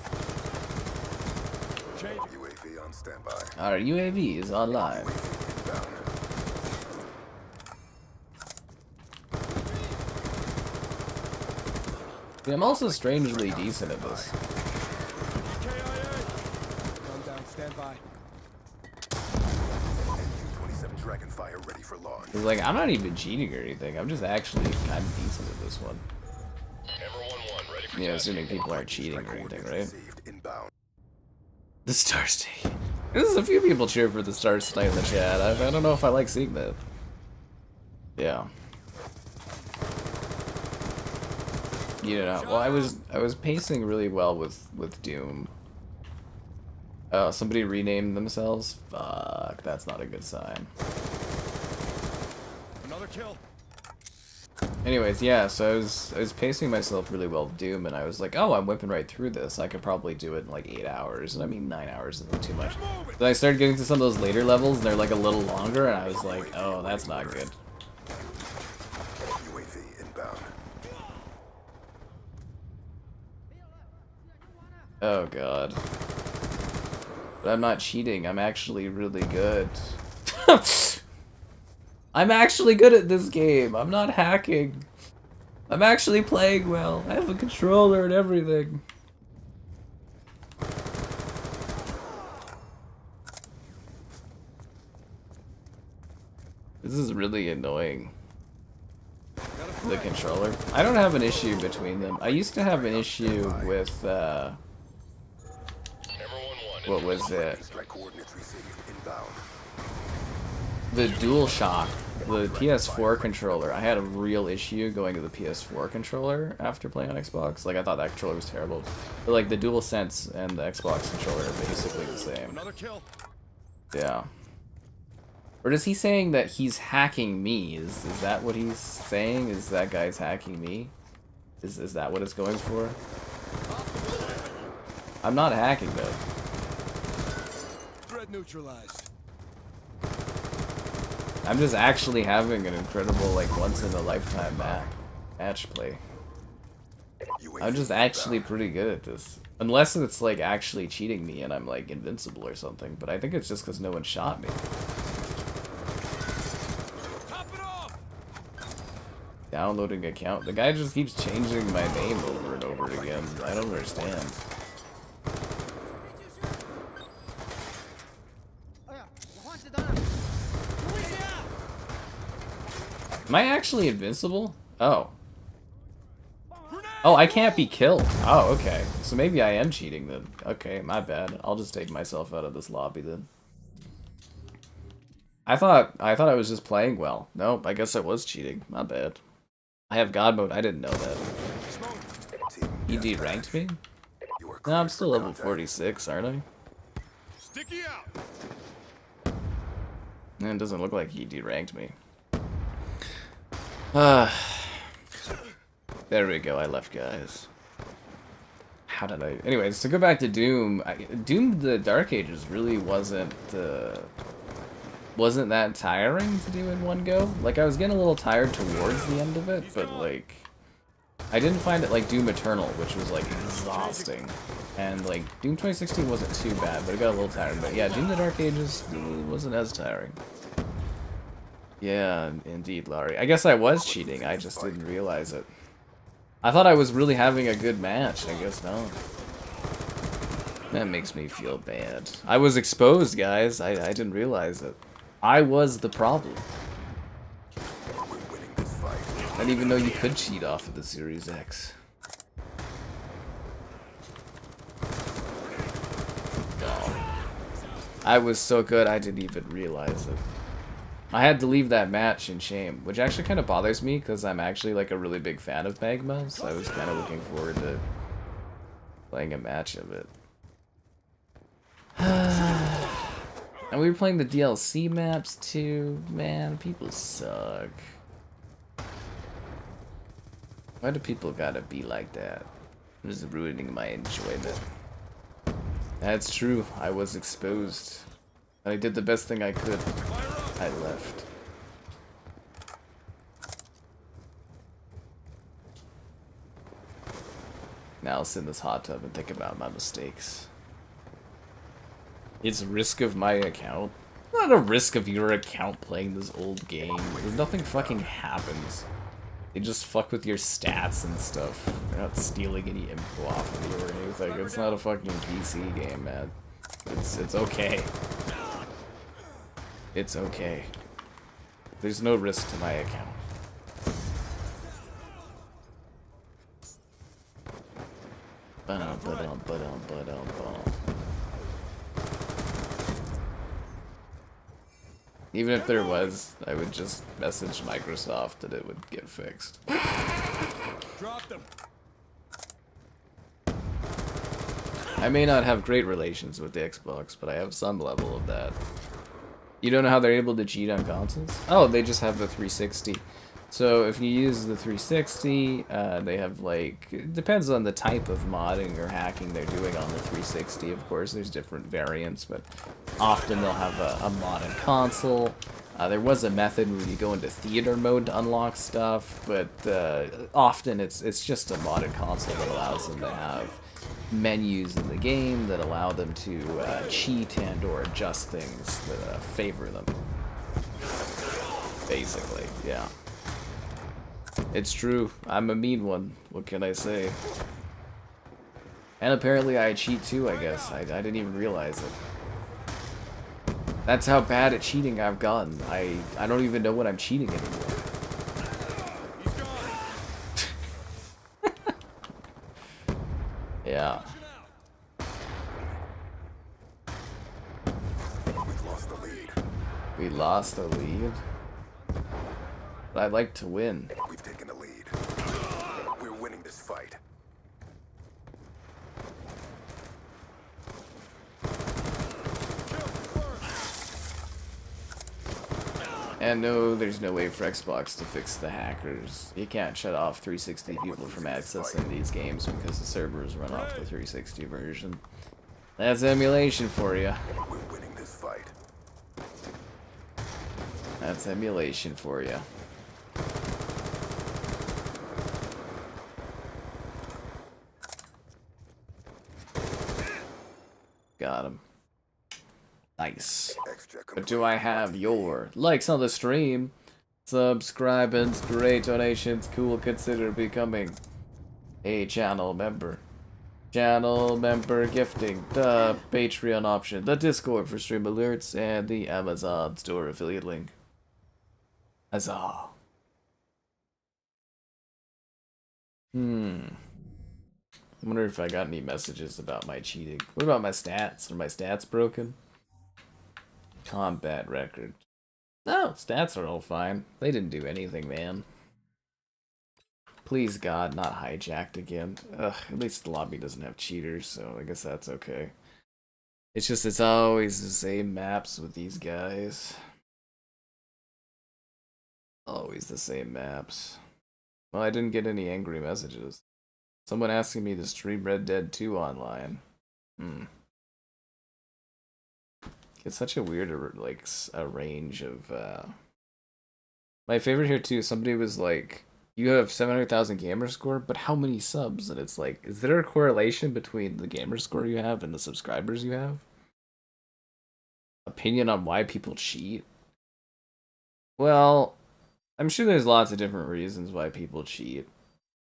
Speaker 5: Change.
Speaker 2: UAV on standby.
Speaker 1: Our UAV is online.
Speaker 2: Inbound.
Speaker 1: Yeah, I'm also strangely decent at this.
Speaker 5: KIA. Gun down. Stand by.
Speaker 2: MQ-27 Dragonfire ready for launch.
Speaker 1: Cause like I'm not even cheating or anything. I'm just actually kind of decent at this one. You know, assuming people aren't cheating or anything, right?
Speaker 2: Received inbound.
Speaker 1: The Star State. There's a few people cheer for the Star State in the chat. I don't know if I like seeing that. Yeah. You know, well, I was pacing really well with Doom. Somebody renamed themselves. Fuck, that's not a good sign.
Speaker 5: Another kill.
Speaker 1: Anyways, yeah, so I was pacing myself really well with Doom, and I was like, oh, I'm whipping right through this. I could probably do it in like 8 hours. And I mean, 9 hours isn't too much. Then I started getting to some of those later levels, and they're like a little longer, and I was like, oh, that's not good.
Speaker 2: UAV inbound.
Speaker 1: Oh god. But I'm not cheating, I'm actually really good. I'm actually good at this game. I'm not hacking. I'm actually playing well. I have a controller and everything. This is really annoying. The controller. I don't have an issue between them. I used to have an issue with, what was it?
Speaker 2: Strike coordinates received. Inbound.
Speaker 1: The DualShock, the PS4 controller. I had a real issue going to the PS4 controller after playing on Xbox. Like, I thought that controller was terrible. But, like, the DualSense and the Xbox controller are basically the same.
Speaker 5: Another kill.
Speaker 1: Yeah. Or is he saying that he's hacking me? Is that what he's saying? Is that guy's hacking me? Is that what it's going for? I'm not hacking, though.
Speaker 5: Threat neutralized.
Speaker 1: I'm just actually having an incredible, like, once-in-a-lifetime match play. I'm just actually pretty good at this. Unless it's, like, actually cheating me and I'm, like, invincible or something. But I think it's just because no one shot me.
Speaker 5: Top it off.
Speaker 1: Downloading account. The guy just keeps changing my name over and over again. I don't understand. Am I actually invincible? Oh. Oh, I can't be killed. Oh, okay. So maybe I am cheating then. Okay, my bad. I'll just take myself out of this lobby then. I thought I was just playing well. Nope, I guess I was cheating. My bad. I have God mode. I didn't know that. He deranked me? No, I'm still level 46, aren't I?
Speaker 5: Sticky out.
Speaker 1: It doesn't look like he deranked me. There we go, I left, guys. How did I... Anyways, to go back to Doom, Doom the Dark Ages really wasn't that tiring to do in one go. Like, I was getting a little tired towards the end of it, but, like... I didn't find it like Doom Eternal, which was, like, exhausting. And, like, Doom 2016 wasn't too bad, but it got a little tiring. But, yeah, Doom the Dark Ages wasn't as tiring. Yeah, indeed, Laurie. I guess I was cheating, I just didn't realize it. I thought I was really having a good match, I guess not. That makes me feel bad. I was exposed, guys. I didn't realize it. I was the problem. I didn't even know you could cheat off of the Series X. Oh. I was so good, I didn't even realize it. I had to leave that match in shame, which actually kind of bothers me because I'm actually like a really big fan of Magma, so I was kind of looking forward to playing a match of it. And we were playing the DLC maps too. Man, people suck. Why do people gotta be like that? It is ruining my enjoyment. That's true, I was exposed. I did the best thing I could. I left. Now I'll sit in this hot tub and think about my mistakes. It's a risk of my account. Not a risk of your account playing this old game. There's nothing fucking happens. They just fuck with your stats and stuff. They're not stealing any info off of you or anything. It's not a fucking PC game, man. It's okay. It's okay. There's no risk to my account. Even if there was, I would just message Microsoft that it would get fixed.
Speaker 5: Drop them.
Speaker 1: I may not have great relations with the Xbox, but I have some level of that. You don't know how they're able to cheat on consoles? Oh, they just have the 360. So if you use the 360, they have like, it depends on the type of modding or hacking they're doing on the 360. Of course, there's different variants, but often they'll have a modded console. There was a method where you go into theater mode to unlock stuff, but often it's just a modded console that allows them to have menus in the game that allow them to cheat and or adjust things that favor them. Basically, yeah. It's true. I'm a mean one. What can I say? And apparently I cheat too, I guess. I didn't even realize it. That's how bad at cheating I've gotten. I don't even know when I'm cheating anymore. Yeah.
Speaker 2: We've lost the lead.
Speaker 1: We lost the lead. But I'd like to win.
Speaker 2: We've taken the lead. We're winning this fight.
Speaker 1: And no, there's no way for Xbox to fix the hackers. You can't shut off 360 people from accessing these games because the servers run off the 360 version. That's emulation for you.
Speaker 2: We're winning this fight.
Speaker 1: That's emulation for you. Got him. Nice. But do I have your likes on the stream, subscribings, great donations, cool, consider becoming a channel member. Channel member gifting, the Patreon option, the Discord for stream alerts, and the Amazon store affiliate link. Huzzah. I wonder if I got any messages about my cheating. What about my stats? Are my stats broken? Combat record. No, stats are all fine. They didn't do anything, man. Please God, not hijacked again. Ugh, at least the lobby doesn't have cheaters, so I guess that's okay. It's just, it's always the same maps with these guys. Always the same maps. Well, I didn't get any angry messages. Someone asking me to stream Red Dead 2 online. It's such a weird, like, a range of, My favorite here, too, somebody was like, you have 700,000 gamer score, but how many subs? And it's like, is there a correlation between the gamer score you have and the subscribers you have? Opinion on why people cheat? Well, I'm sure there's lots of different reasons why people cheat.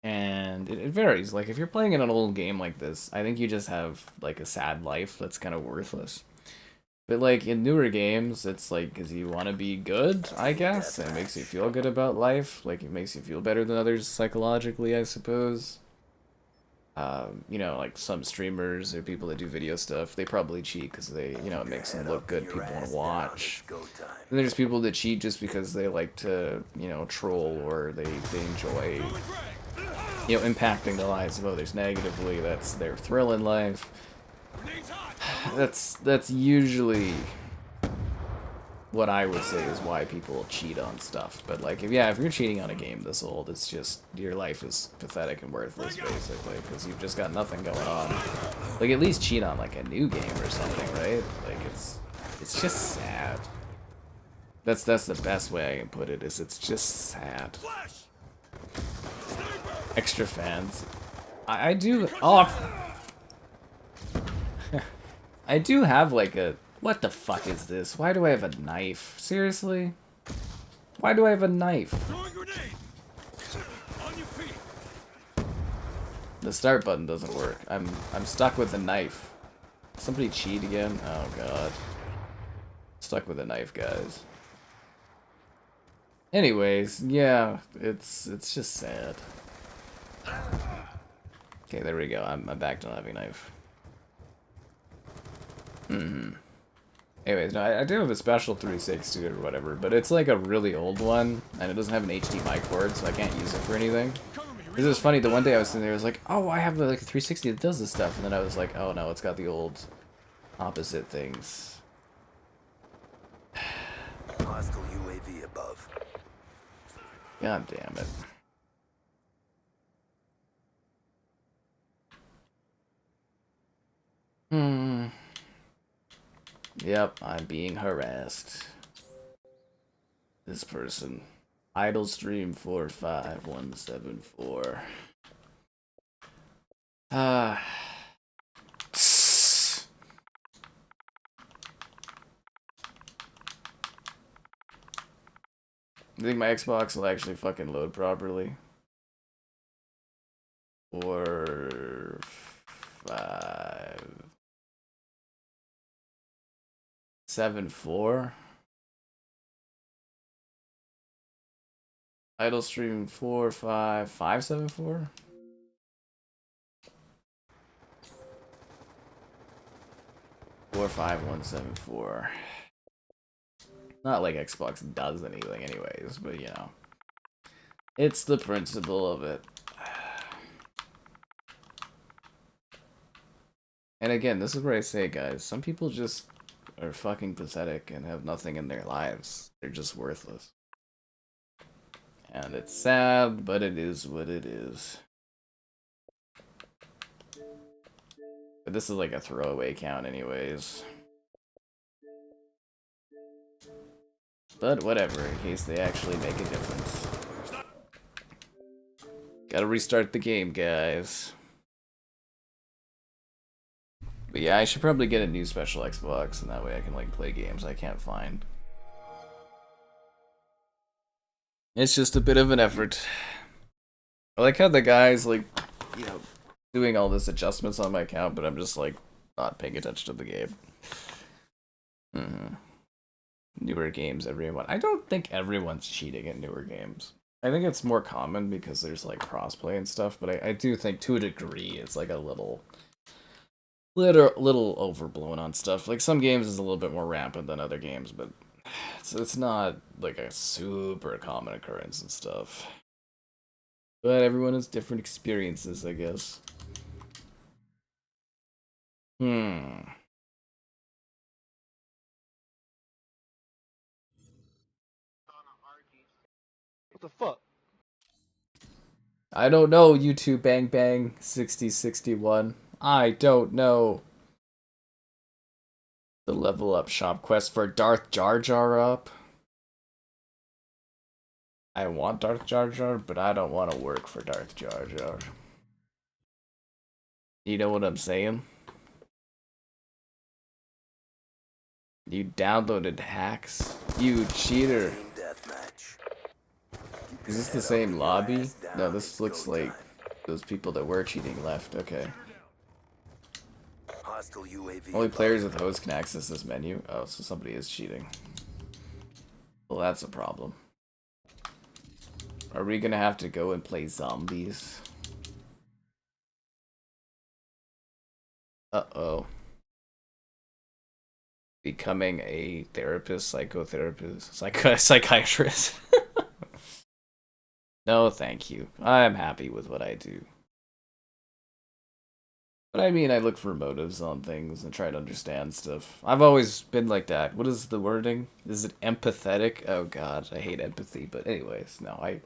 Speaker 1: And it varies. Like, if you're playing in an old game like this, I think you just have, like, a sad life that's kind of worthless. But, like, in newer games, it's, like, because you want to be good, I guess, and it makes you feel good about life. Like, it makes you feel better than others psychologically, I suppose. You know, like, some streamers or people that do video stuff, they probably cheat because they, you know, it makes them look good, people want to watch. And there's people that cheat just because they like to, you know, troll, or they enjoy, you know, impacting the lives of others negatively. That's their thrill in life. That's usually what I would say is why people cheat on stuff. But like, if you're cheating on a game this old, it's just your life is pathetic and worthless, basically, because you've just got nothing going on. Like, at least cheat on like a new game or something, right? Like, it's just sad. That's the best way I can put it. Is it's just sad. Extra fans. I do. Oh. I do have like a... What the fuck is this? Why do I have a knife? Seriously? Why do I have a knife? The start button doesn't work. I'm stuck with a knife. Somebody cheat again? Oh god. Stuck with a knife, guys. Anyways, yeah, it's just sad. Okay, there we go. I'm back to not having a knife. Anyways, no, I do have a special 360 or whatever, but it's like a really old one, and it doesn't have an HDMI cord, so I can't use it for anything. This is funny, the one day I was sitting there, I was like, oh, I have like a 360 that does this stuff, and then I was like, oh no, it's got the old opposite things.
Speaker 2: Hostile UAV above.
Speaker 1: God damn it. Yep, I'm being harassed. This person. Idle stream 45174. You think my Xbox will actually fucking load properly? Or 5.7.4? Idle stream 4.5.5.7.4? Four 5.1.7.4. Not like Xbox does anything anyways, but you know. It's the principle of it. And again, this is where I say, guys, some people just are fucking pathetic and have nothing in their lives. They're just worthless. And it's sad, but it is what it is. But this is like a throwaway count anyways. But whatever, in case they actually make a difference. Gotta restart the game, guys. But yeah, I should probably get a new special Xbox, and that way I can like play games I can't find. It's just a bit of an effort. I like how the guy's like, you know, doing all this adjustments on my account, but I'm just like not paying attention to the game. Newer games, everyone. I don't think everyone's cheating at newer games. I think it's more common because there's like crossplay and stuff, but I do think to a degree it's like a little overblown on stuff. Like some games is a little bit more rampant than other games, but it's not like a super common occurrence and stuff. But everyone has different experiences, I guess. What
Speaker 3: the fuck?
Speaker 1: I don't know, YouTube Bang Bang 6061. I don't know. The level up shop quest for Darth Jar Jar up. I want Darth Jar Jar, but I don't want to work for Darth Jar Jar. You know what I'm saying? You downloaded hacks? You cheater. Is this the same lobby? No, this looks like those people that were cheating left. Okay. Only players with hosts can access this menu. Oh, so somebody is cheating. Well, that's a problem. Are we gonna have to go and play zombies? Uh-oh. Becoming a therapist, psychotherapist, psychiatrist. No, thank you. I'm happy with what I do. But I mean, I look for motives on things and try to understand stuff. I've always been like that. What is the wording? Is it empathetic? Oh god, I hate empathy. But anyways, no,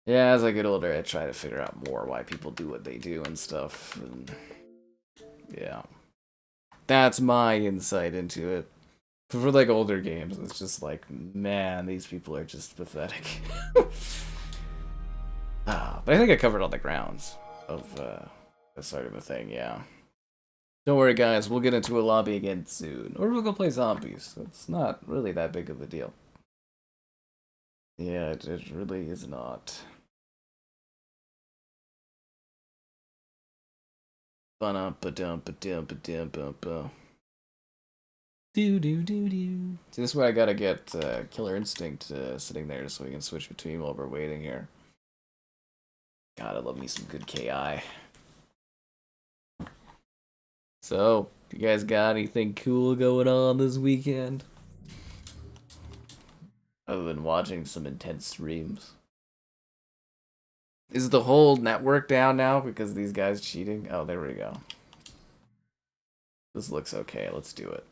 Speaker 1: yeah, as I get older, I try to figure out more why people do what they do and stuff. And yeah. That's my insight into it. For like older games, it's just like, man, these people are just pathetic. But I think I covered all the grounds of that sort of a thing, yeah. Don't worry, guys, we'll get into a lobby again soon. Or we'll go play zombies. It's not really that big of a deal. Yeah, it really is not. Ba-dum-ba-dum-ba-dum-ba-dum-ba-dum. See, this is why I gotta get Killer Instinct sitting there so we can switch between while we're waiting here. God, I love me some good KI. So, you guys got anything cool going on this weekend? Other than watching some intense streams. Is the whole network down now because of these guys cheating? Oh, there we go. This looks okay, let's do it.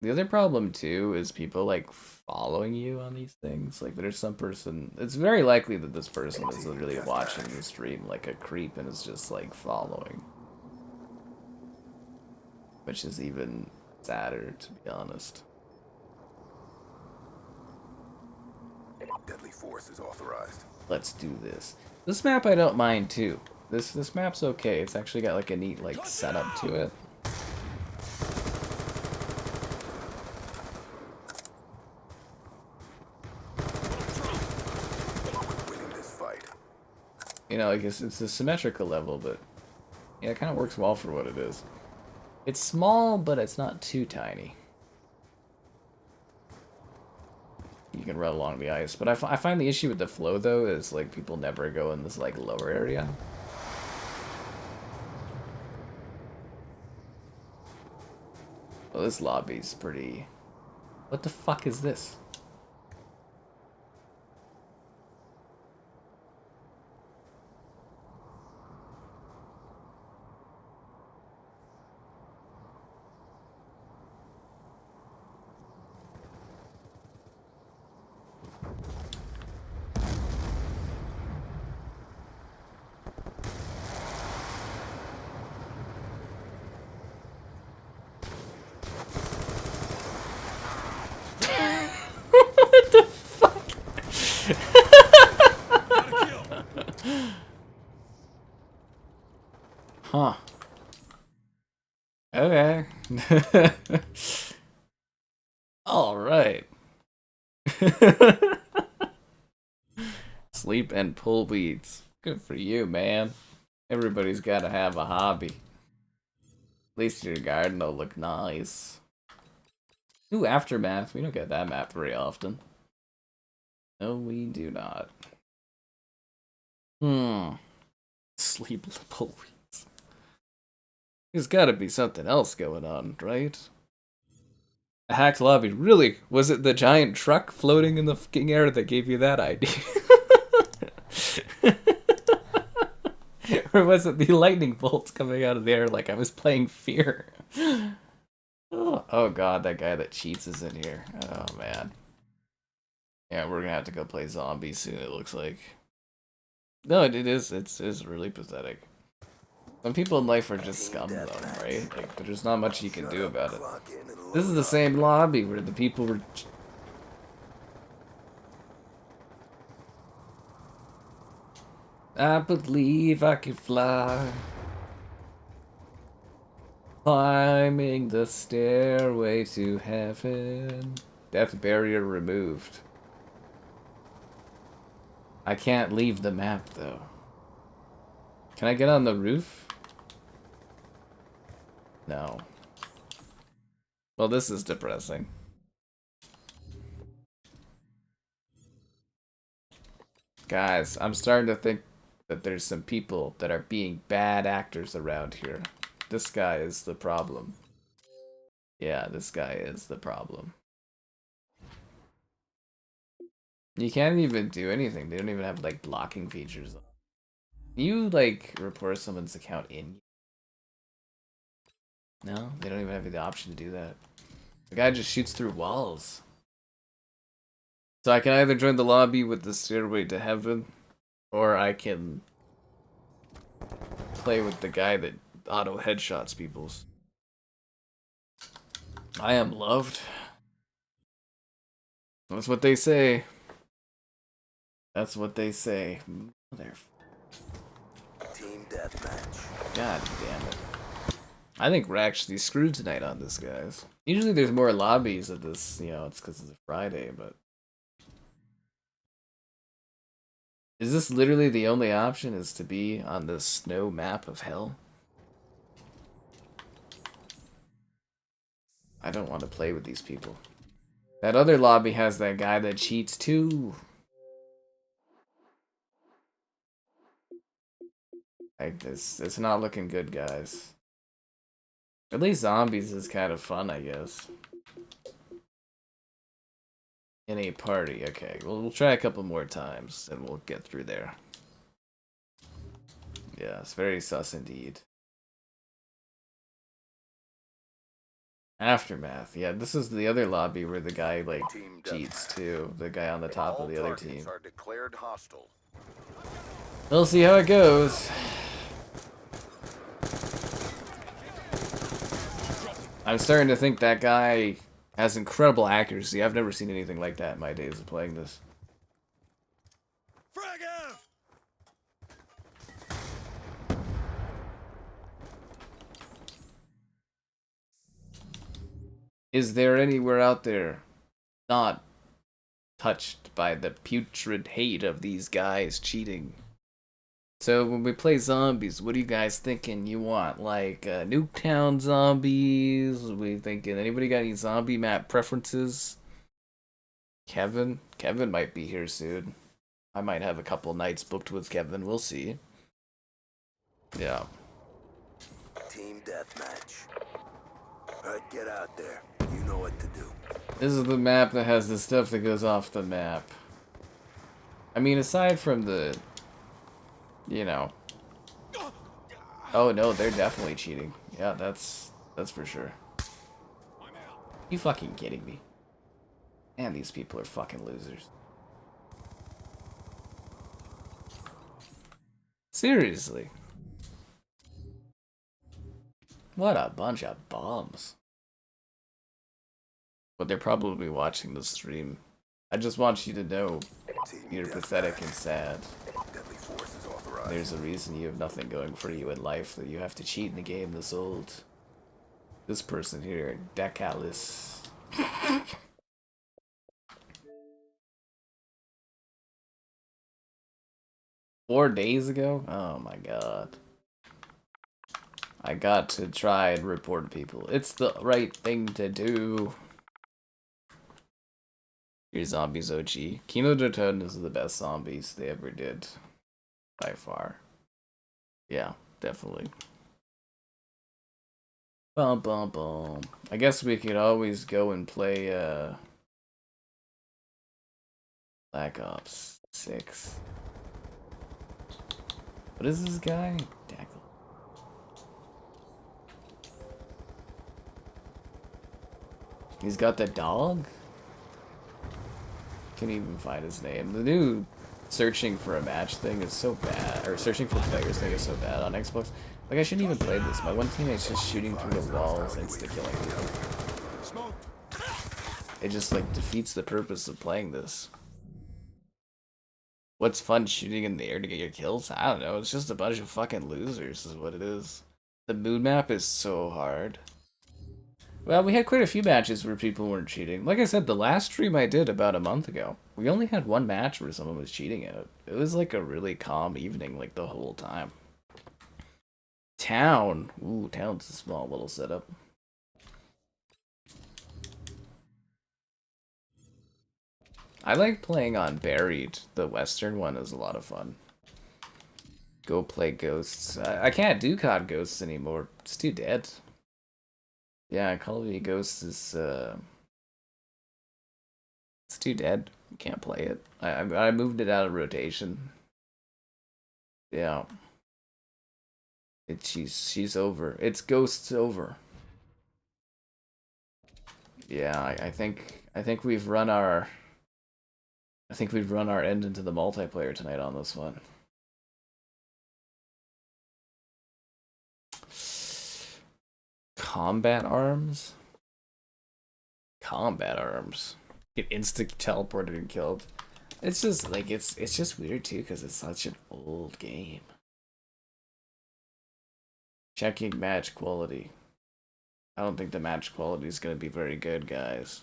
Speaker 1: The other problem too is people like following you on these things. Like there's some person, it's very likely that this person is really watching the stream like a creep and is just like following. Which is even sadder, to be honest.
Speaker 2: Deadly force is authorized.
Speaker 1: Let's do this. This map I don't mind too. This map's okay. It's actually got like a neat like setup to it. You know, I guess it's a symmetrical level, but yeah, it kind of works well for what it is. It's small, but it's not too tiny. You can run along the ice, but I find the issue with the flow though is like people never go in this like lower area. Well, this lobby's pretty. What the fuck is this? What the fuck? Huh. Okay. All right. Sleep and pull weeds. Good for you, man. Everybody's got to have a hobby. At least your garden will look nice. Ooh, Aftermath. We don't get that map very often. No, we do not. Sleep and pull weeds. There's got to be something else going on, right? A hacked lobby. Really? Was it the giant truck floating in the fucking air that gave you that idea? Or was it the lightning bolts coming out of the air like I was playing Fear? Oh god, that guy that cheats is in here. Oh man. Yeah, we're gonna have to go play zombies soon, it looks like. No, it's really pathetic. Some people in life are just scum though, right? Like, there's not much you can do about it. This is the same lobby where the people were... I believe I can fly. Climbing the stairway to heaven. Death barrier removed. I can't leave the map though. Can I get on the roof? No. Well, this is depressing. Guys, I'm starting to think that there's some people that are being bad actors around here. This guy is the problem. Yeah, this guy is the problem. You can't even do anything. They don't even have, like, blocking features. You, like, report someone's account in? No? They don't even have the option to do that. The guy just shoots through walls. So I can either join the lobby with the stairway to heaven, or I can play with the guy that auto headshots people's. I am loved. That's what they say. That's what they say. Mother.
Speaker 2: Team deathmatch.
Speaker 1: God damn it. I think we're actually screwed tonight on this, guys. Usually there's more lobbies at this, you know, it's because it's a Friday, but... Is this literally the only option, is to be on this snow map of hell? I don't want to play with these people. That other lobby has that guy that cheats too. Like, it's not looking good, guys. At least zombies is kind of fun, I guess. In a party, okay. Well, we'll try a couple more times, and we'll get through there. Yeah, it's very sus indeed. Aftermath. Yeah, this is the other lobby where the guy, like, cheats, too. The guy on the top of the other team.
Speaker 2: Are declared hostile.
Speaker 1: We'll see how it goes. I'm starting to think that guy has incredible accuracy. I've never seen anything like that in my days of playing this.
Speaker 5: Frag out!
Speaker 1: Is there anywhere out there not touched by the putrid hate of these guys cheating So when we play zombies, what are you guys thinking? You want like Nuketown zombies? We thinking anybody got any zombie map preferences? Kevin? Kevin might be here soon. I might have a couple nights booked with Kevin. We'll see. Yeah.
Speaker 2: Team deathmatch. Alright, get out there. You know what to do.
Speaker 1: This is the map that has the stuff that goes off the map. I mean, aside from the, you know. Oh no, they're definitely cheating. Yeah, that's for sure. You fucking kidding me? Man, these people are fucking losers. Seriously. What a bunch of bums. But they're probably watching the stream. I just want you to know you're pathetic and sad.
Speaker 2: Deadly force is authorized.
Speaker 1: There's a reason you have nothing going for you in life, that you have to cheat in a game this old. This person here, Decalis. 4 days ago? Oh my god. I got to try and report people. It's the right thing to do. Your zombies OG. Kino Doton is the best zombies they ever did. By far. Yeah, definitely. Bum bum bum. I guess we could always go and play Black Ops 6. What is this guy? Dackle. He's got the dog? Can't even find his name. The new searching for a match thing is so bad, or searching for players thing is so bad on Xbox. Like, I shouldn't even play this. My one teammate's just shooting through the walls, insta-killing people. It just, like, defeats the purpose of playing this. What's fun, shooting in the air to get your kills? I don't know, it's just a bunch of fucking losers is what it is. The moon map is so hard. Well, we had quite a few matches where people weren't cheating. Like I said, the last stream I did about a month ago, we only had one match where someone was cheating in it. It was like a really calm evening, like the whole time. Town. Ooh, town's a small little setup. I like playing on Buried. The western one is a lot of fun. Go play Ghosts. I can't do COD Ghosts anymore. It's too dead. Yeah, Call of Duty Ghosts is, it's too dead. You can't play it. I moved it out of rotation. Yeah. She's over. It's Ghosts over. Yeah, I think we've run our end into the multiplayer tonight on this one. Combat arms? Combat arms. Get instant teleported and killed. It's just like it's just weird too because it's such an old game. Checking match quality. I don't think the match quality is gonna be very good, guys.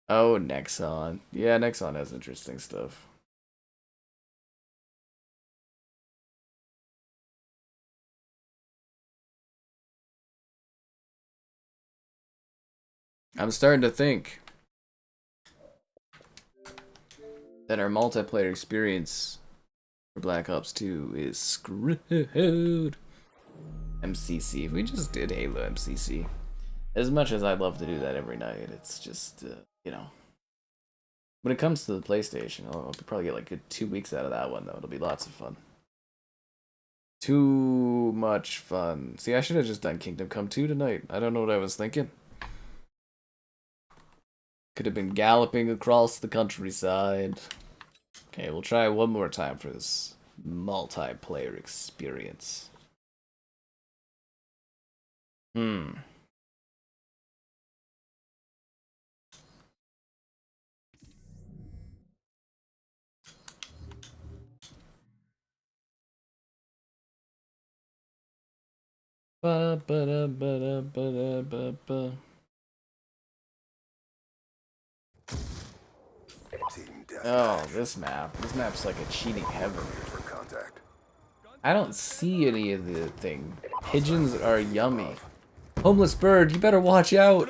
Speaker 1: Oh, Nexon. Yeah, Nexon has interesting stuff. I'm starting to think that our multiplayer experience for Black Ops 2 is screwed. MCC. If we just did Halo MCC. As much as I'd love to do that every night, it's just, you know. When it comes to the PlayStation, I'll probably get like a good 2 weeks out of that one, though. It'll be lots of fun. Too much fun. See, I should have just done Kingdom Come 2 tonight. I don't know what I was thinking. Could have been galloping across the countryside. Okay, we'll try one more time for this multiplayer experience. Ba ba da ba da ba da ba ba. Oh, this map. This map's like a cheating heaven.
Speaker 2: contact.
Speaker 1: I don't see any of the thing. Pigeons are yummy. Homeless bird, you better watch out.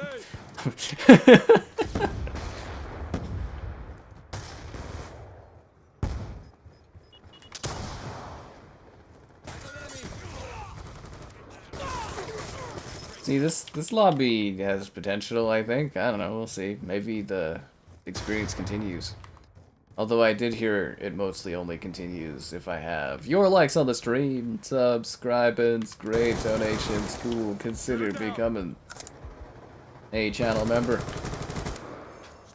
Speaker 1: See, this lobby has potential, I think. I don't know, we'll see. Maybe the experience continues. Although I did hear it mostly only continues if I have your likes on the stream, subscribers, great donations, cool, consider becoming a channel member.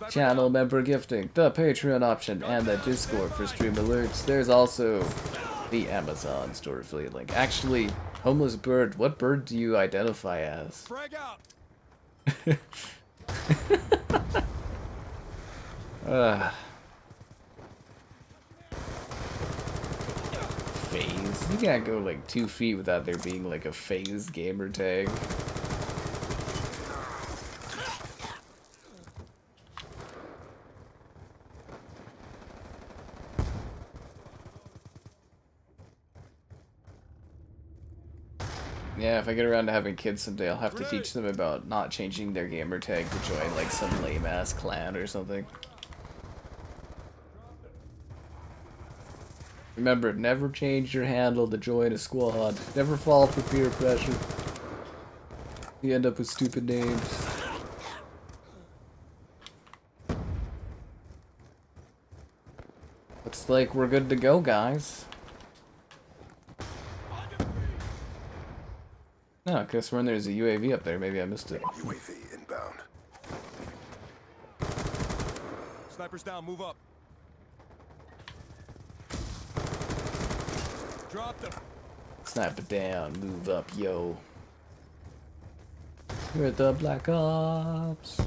Speaker 1: Channel member gifting, the Patreon option, and the Discord for stream alerts. There's also the Amazon store affiliate link. Actually, homeless bird, what bird do you identify as?
Speaker 5: Frag out.
Speaker 1: Phase? You can't go like 2 feet without there being like a phase gamer tag. Yeah, if I get around to having kids someday, I'll have to teach them about not changing their gamer tag to join like some lame-ass clan or something. Remember, never change your handle to join a squad. Never fall for peer pressure. You end up with stupid names. Looks like we're good to go, guys. No, I could've sworn there's a UAV up there. Maybe I missed it.
Speaker 2: UAV inbound.
Speaker 5: Snipers down, move up. Drop them.
Speaker 1: Sniper down, move up, yo. We're the Black Ops.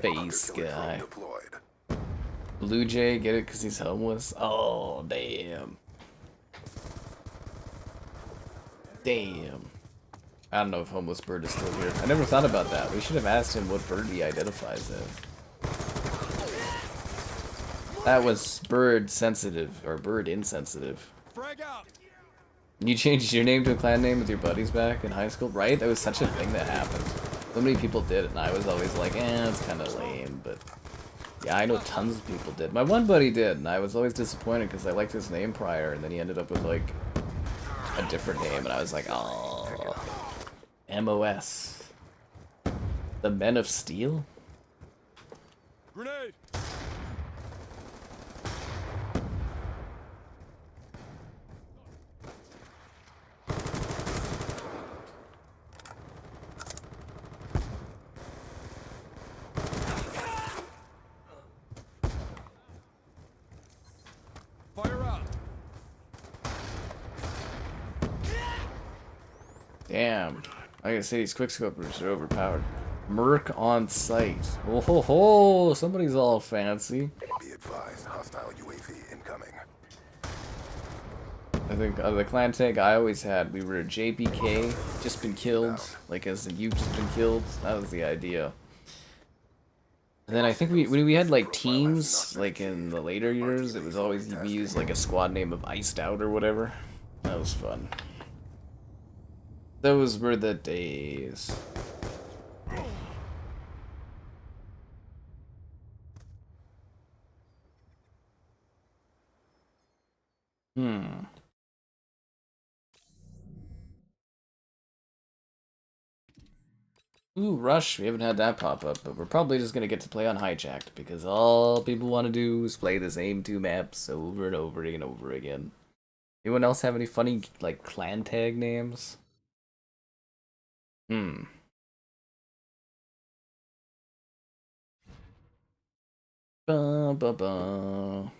Speaker 1: Face guy.
Speaker 2: Deployed.
Speaker 1: Blue Jay, get it because he's homeless? Oh, damn. Damn. I don't know if Homeless Bird is still here. I never thought about that. We should have asked him what bird he identifies as. That was bird sensitive, or bird insensitive.
Speaker 5: Frag out.
Speaker 1: You changed your name to a clan name with your buddies back in high school, right? That was such a thing that happened. So many people did it, and I was always like, it's kind of lame, but... Yeah, I know tons of people did. My one buddy did, and I was always disappointed because I liked his name prior, and then he ended up with, like, a different name, and I was like, oh... MOS. The Men of Steel?
Speaker 5: Grenade. Fire out.
Speaker 1: Damn. I gotta say, these quickscopers are overpowered. Merc on site. Oh ho ho! Somebody's all fancy.
Speaker 2: Be advised, hostile UAV incoming.
Speaker 1: I think the clan tag I always had, we were JPK, just been killed. Like, as in you've just been killed. That was the idea. And then I think when we had like teams, like in the later years, it was always we used like a squad name of Iced Out or whatever. That was fun. Those were the days. Ooh, Rush. We haven't had that pop up, but we're probably just gonna get to play on Hijacked because all people want to do is play the same 2 maps over and over and over again. Anyone else have any funny, like, clan tag names? Ba ba ba.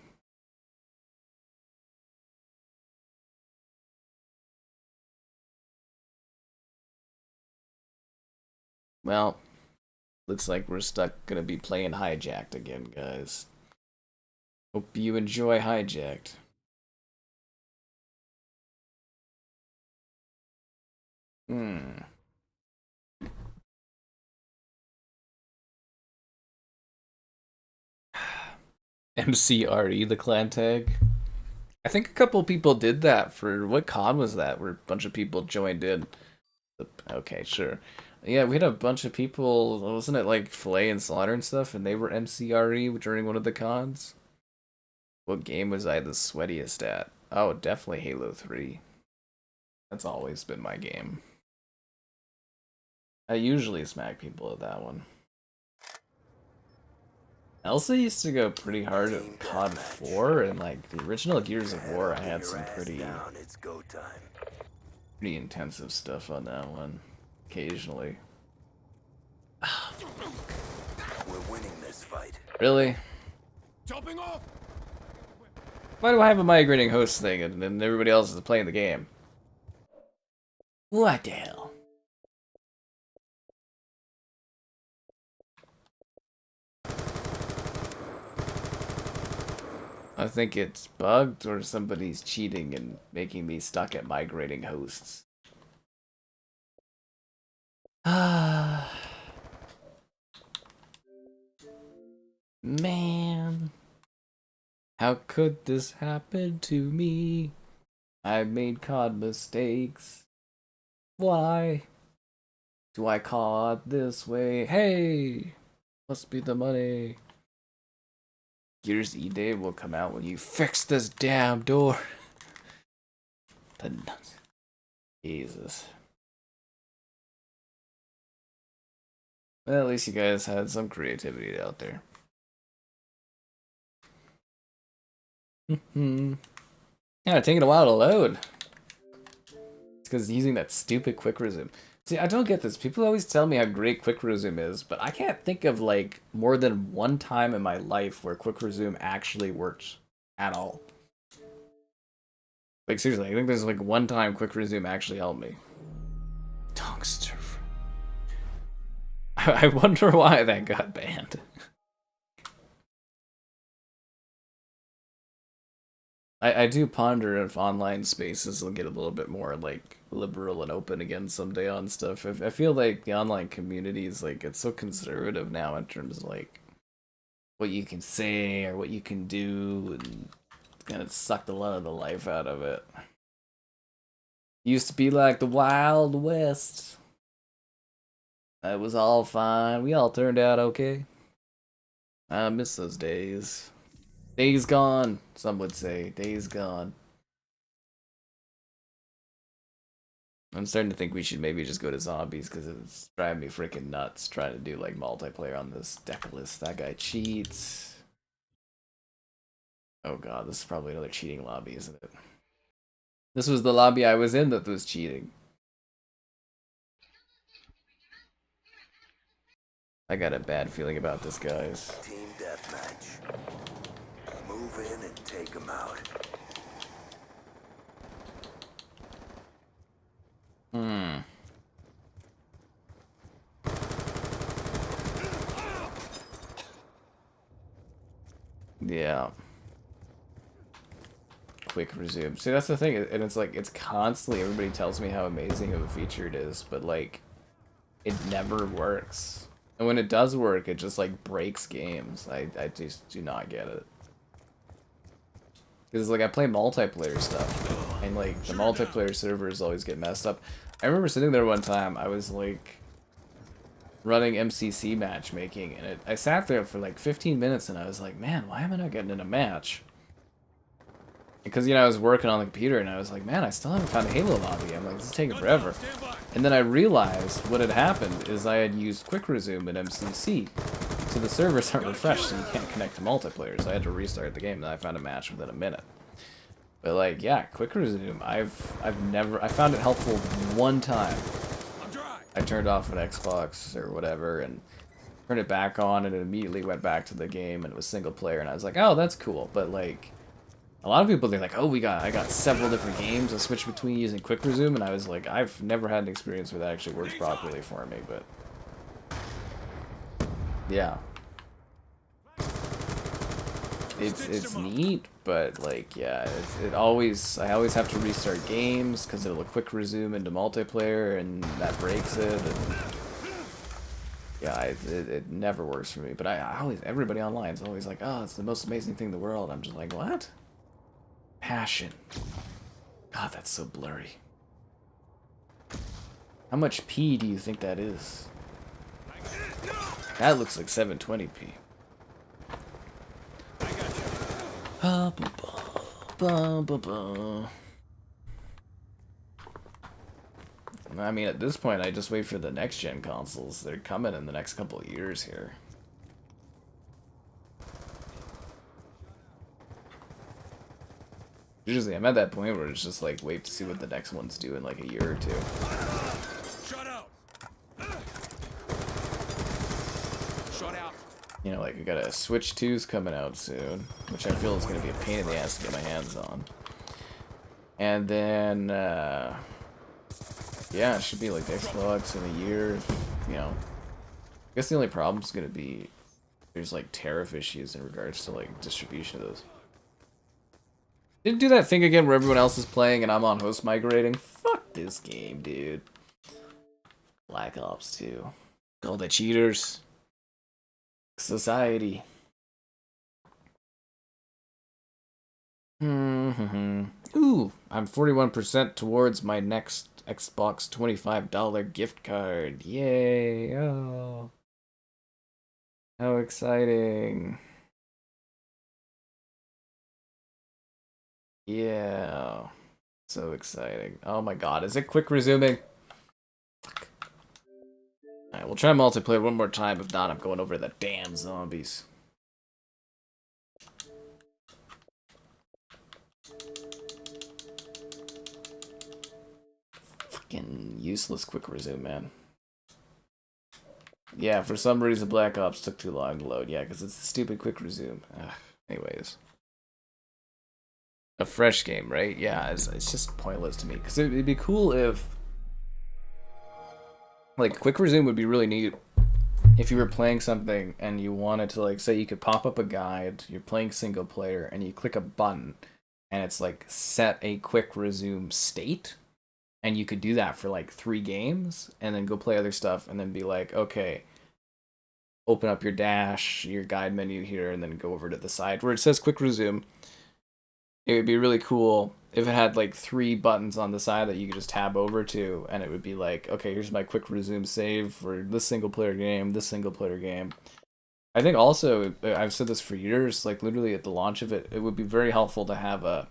Speaker 1: Well, looks like we're gonna be playing Hijacked again, guys. Hope you enjoy Hijacked. Hmm. MCRE, the clan tag. I think a couple people did that for what con was that? Where a bunch of people joined in. Okay, sure. Yeah, we had a bunch of people. Wasn't it like Filet and Slaughter and stuff? And they were MCRE during one of the cons. What game was I the sweatiest at? Oh, definitely Halo 3. That's always been my game. I usually smack people at that one. I also used to go pretty hard at COD 4, and like the original Gears of War, I had some pretty intensive stuff on that one. Occasionally.
Speaker 2: We're winning this fight.
Speaker 1: Really?
Speaker 5: Jumping off.
Speaker 1: Why do I have a migrating host thing and then everybody else is playing the game? What the hell? I think it's bugged or somebody's cheating and making me stuck at migrating hosts. Man. How could this happen to me? I made COD mistakes. Why do I COD this way? Hey! Must be the money. Gears E-Day will come out when you fix this damn door. The nuts. Jesus. Well, at least you guys had some creativity out there. Yeah, taking a while to load. It's because using that stupid quick resume. See, I don't get this. People always tell me how great quick resume is, but I can't think of like more than one time in my life where quick resume actually worked at all. Like seriously, I think there's like one time quick resume actually helped me. Tungster. I wonder why that got banned. I do ponder if online spaces will get a little bit more like liberal and open again someday on stuff. I feel like the online community is like it's so conservative now in terms of like what you can say or what you can do, and it's kind of sucked a lot of the life out of it. Used to be like the Wild West. It was all fine. We all turned out okay. I miss those days. Days gone, some would say. Days gone. I'm starting to think we should maybe just go to zombies because it's driving me freaking nuts trying to do like multiplayer on this deck list. That guy cheats. Oh god, this is probably another cheating lobby, isn't it? This was the lobby I was in that was cheating. I got a bad feeling about this, guys.
Speaker 2: Team deathmatch. Move in and take them out.
Speaker 1: Yeah. Quick resume. See, that's the thing, and it's like, it's constantly, everybody tells me how amazing of a feature it is, but like, it never works. And when it does work, it just like breaks games. I just do not get it. Because like I play multiplayer stuff, and like the multiplayer servers always get messed up. I remember sitting there one time, I was like running MCC matchmaking, and I sat there for like 15 minutes and I was like, man, why am I not getting in a match? Because, you know, I was working on the computer and I was like, man, I still haven't found a Halo lobby. I'm like, this is taking forever. And then I realized what had happened is I had used quick resume in MCC. So the servers aren't refreshed, so you can't connect to multiplayer. So I had to restart the game, and I found a match within a minute. But like, yeah, quick resume, I found it helpful one time. I turned off an Xbox or whatever and turned it back on, and it immediately went back to the game, and it was single player, and I was like, oh, that's cool. But like, a lot of people, they're like, oh, I got several different games to switch between using quick resume, and I was like, I've never had an experience where that actually works properly for me, but yeah. it's neat, but like yeah, I always have to restart games because it'll quick resume into multiplayer and that breaks it. And yeah, it never works for me. But I always, everybody online is always like, oh, it's the most amazing thing in the world. I'm just like, what? Passion. God, that's so blurry. How much P do you think that is? That looks like 720p. I mean, at this point, I just wait for the next-gen consoles. They're coming in the next couple of years here. Usually, I'm at that point where it's just like, wait to see what the next ones do in like a year or two.
Speaker 5: Shut out. Shut out.
Speaker 1: You know, like, I got a Switch 2's coming out soon, which I feel is going to be a pain in the ass to get my hands on. And then, yeah, it should be like Xbox in a year, you know. I guess the only problem is going to be there's like tariff issues in regards to like distribution of those. Didn't do that thing again where everyone else is playing and I'm on host migrating. Fuck this game, dude. Black Ops 2. Call the cheaters. Society. Ooh, I'm 41% towards my next Xbox $25 gift card. Yay! Oh, how exciting! Yeah, so exciting. Oh my god, is it quick resuming? Fuck. Alright, we'll try multiplayer one more time. If not, I'm going over the damn zombies. Fucking useless quick resume, man. Yeah, for some reason Black Ops took too long to load. Yeah, because it's a stupid quick resume. Ugh. Anyways. A fresh game, right? Yeah, it's just pointless to me. Because it'd be cool if... like, quick resume would be really neat if you were playing something and you wanted to, like, say you could pop up a guide, you're playing single player, and you click a button, and it's, like, set a quick resume state. And you could do that for like 3 games and then go play other stuff and then be like, okay, open up your dash, your guide menu here, and then go over to the side where it says quick resume. It would be really cool if it had like 3 buttons on the side that you could just tab over to, and it would be like, okay, here's my quick resume save for this single player game, this single player game. I think also, I've said this for years, like literally at the launch of it, it would be very helpful to have a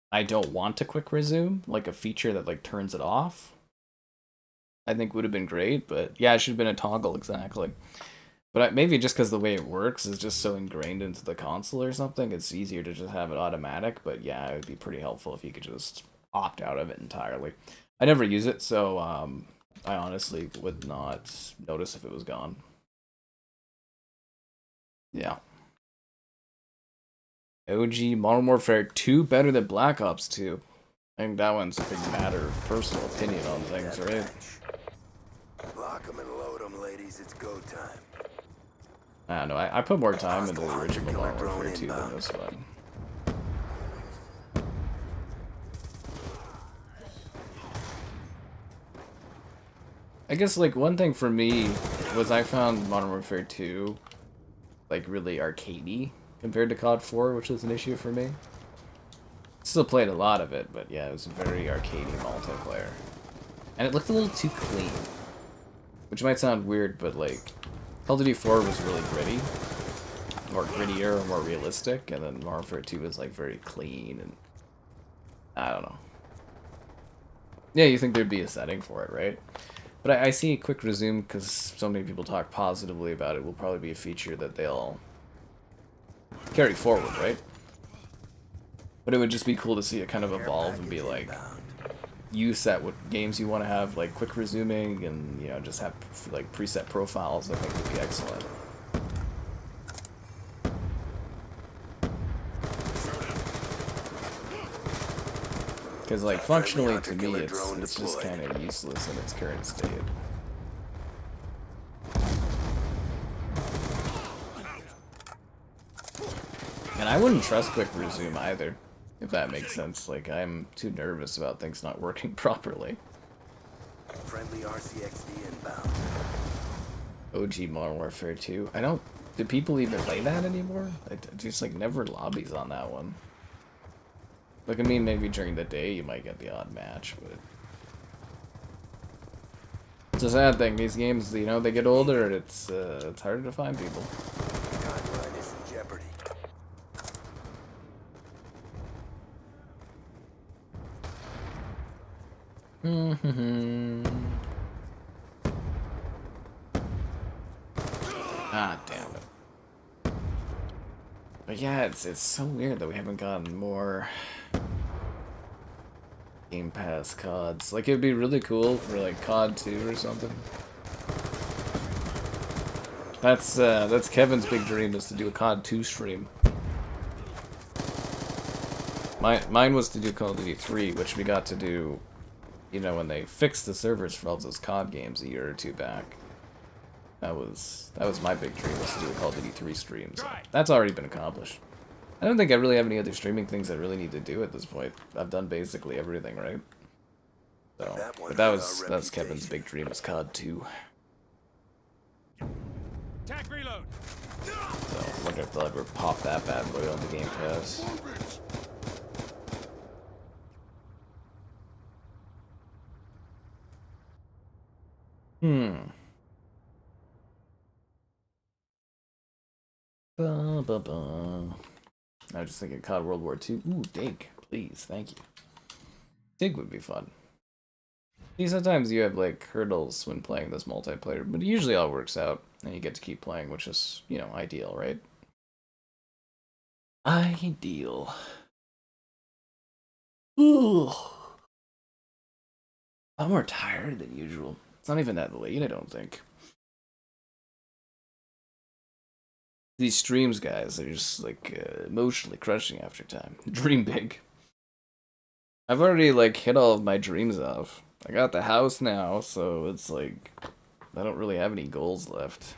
Speaker 1: I don't want to quick resume, like a feature that like turns it off. I think would have been great, but yeah, it should have been a toggle exactly. But maybe just because the way it works is just so ingrained into the console or something, it's easier to just have it automatic. But yeah, it would be pretty helpful if you could just opt out of it entirely. I never use it, so I honestly would not notice if it was gone. Yeah. OG Modern Warfare 2 better than Black Ops 2. I think that one's a big matter of personal opinion on things, right?
Speaker 2: Lock 'em and load 'em, ladies. It's go time.
Speaker 1: I don't know. I put more time into the original Modern Warfare 2 than this one. I guess like one thing for me was I found Modern Warfare 2 like really arcadey compared to COD 4, which was an issue for me. Still played a lot of it, but yeah, it was a very arcadey multiplayer. And it looked a little too clean. Which might sound weird, but like, Call of Duty 4 was really gritty. More grittier, more realistic, and then Modern Warfare 2 was like very clean, and I don't know. Yeah, you think there'd be a setting for it, right? But I see quick resume, because so many people talk positively about it, will probably be a feature that they'll carry forward, right? But it would just be cool to see it kind of evolve and be like, you set what games you want to have, like quick resuming, and you know, just have like preset profiles. I think would be excellent. Because like functionally to me, it's just kind of useless in its current state. And I wouldn't trust quick resume either, if that makes sense. Like, I'm too nervous about things not working properly.
Speaker 2: Friendly RCXD inbound.
Speaker 1: OG Modern Warfare 2. I don't... Do people even play that anymore? I just, like, never lobbies on that one. Like, I mean, maybe during the day you might get the odd match, but... It's a sad thing. These games, you know, they get older and it's harder to find people.
Speaker 2: Timeline is in jeopardy.
Speaker 1: Ah, damn it. But yeah, it's so weird that we haven't gotten more Game Pass CODs. Like, it'd be really cool for, like, COD 2 or something. That's Kevin's big dream, is to do a COD 2 stream. Mine was to do Call of Duty 3, which we got to do, you know, when they fixed the servers for all those COD games a year or two back. That was my big dream, was to do a Call of Duty 3 stream. So that's already been accomplished. I don't think I really have any other streaming things I really need to do at this point. I've done basically everything, right? So, but that's Kevin's big dream, is COD 2.
Speaker 5: Tag reload.
Speaker 1: So, I wonder if they'll ever pop that bad boy on the Game Pass. Ba, ba, ba. I was just thinking COD World War II. Ooh, Dig, please, thank you. Dig would be fun. See, sometimes you have, like, hurdles when playing this multiplayer, but it usually all works out, and you get to keep playing, which is, you know, ideal, right? Ideal. Ooh. I'm more tired than usual. It's not even that late, I don't think. These streams, guys, they're just, like, emotionally crushing after time. Dream big. I've already, like, hit all of my dreams off. I got the house now, so it's like, I don't really have any goals left.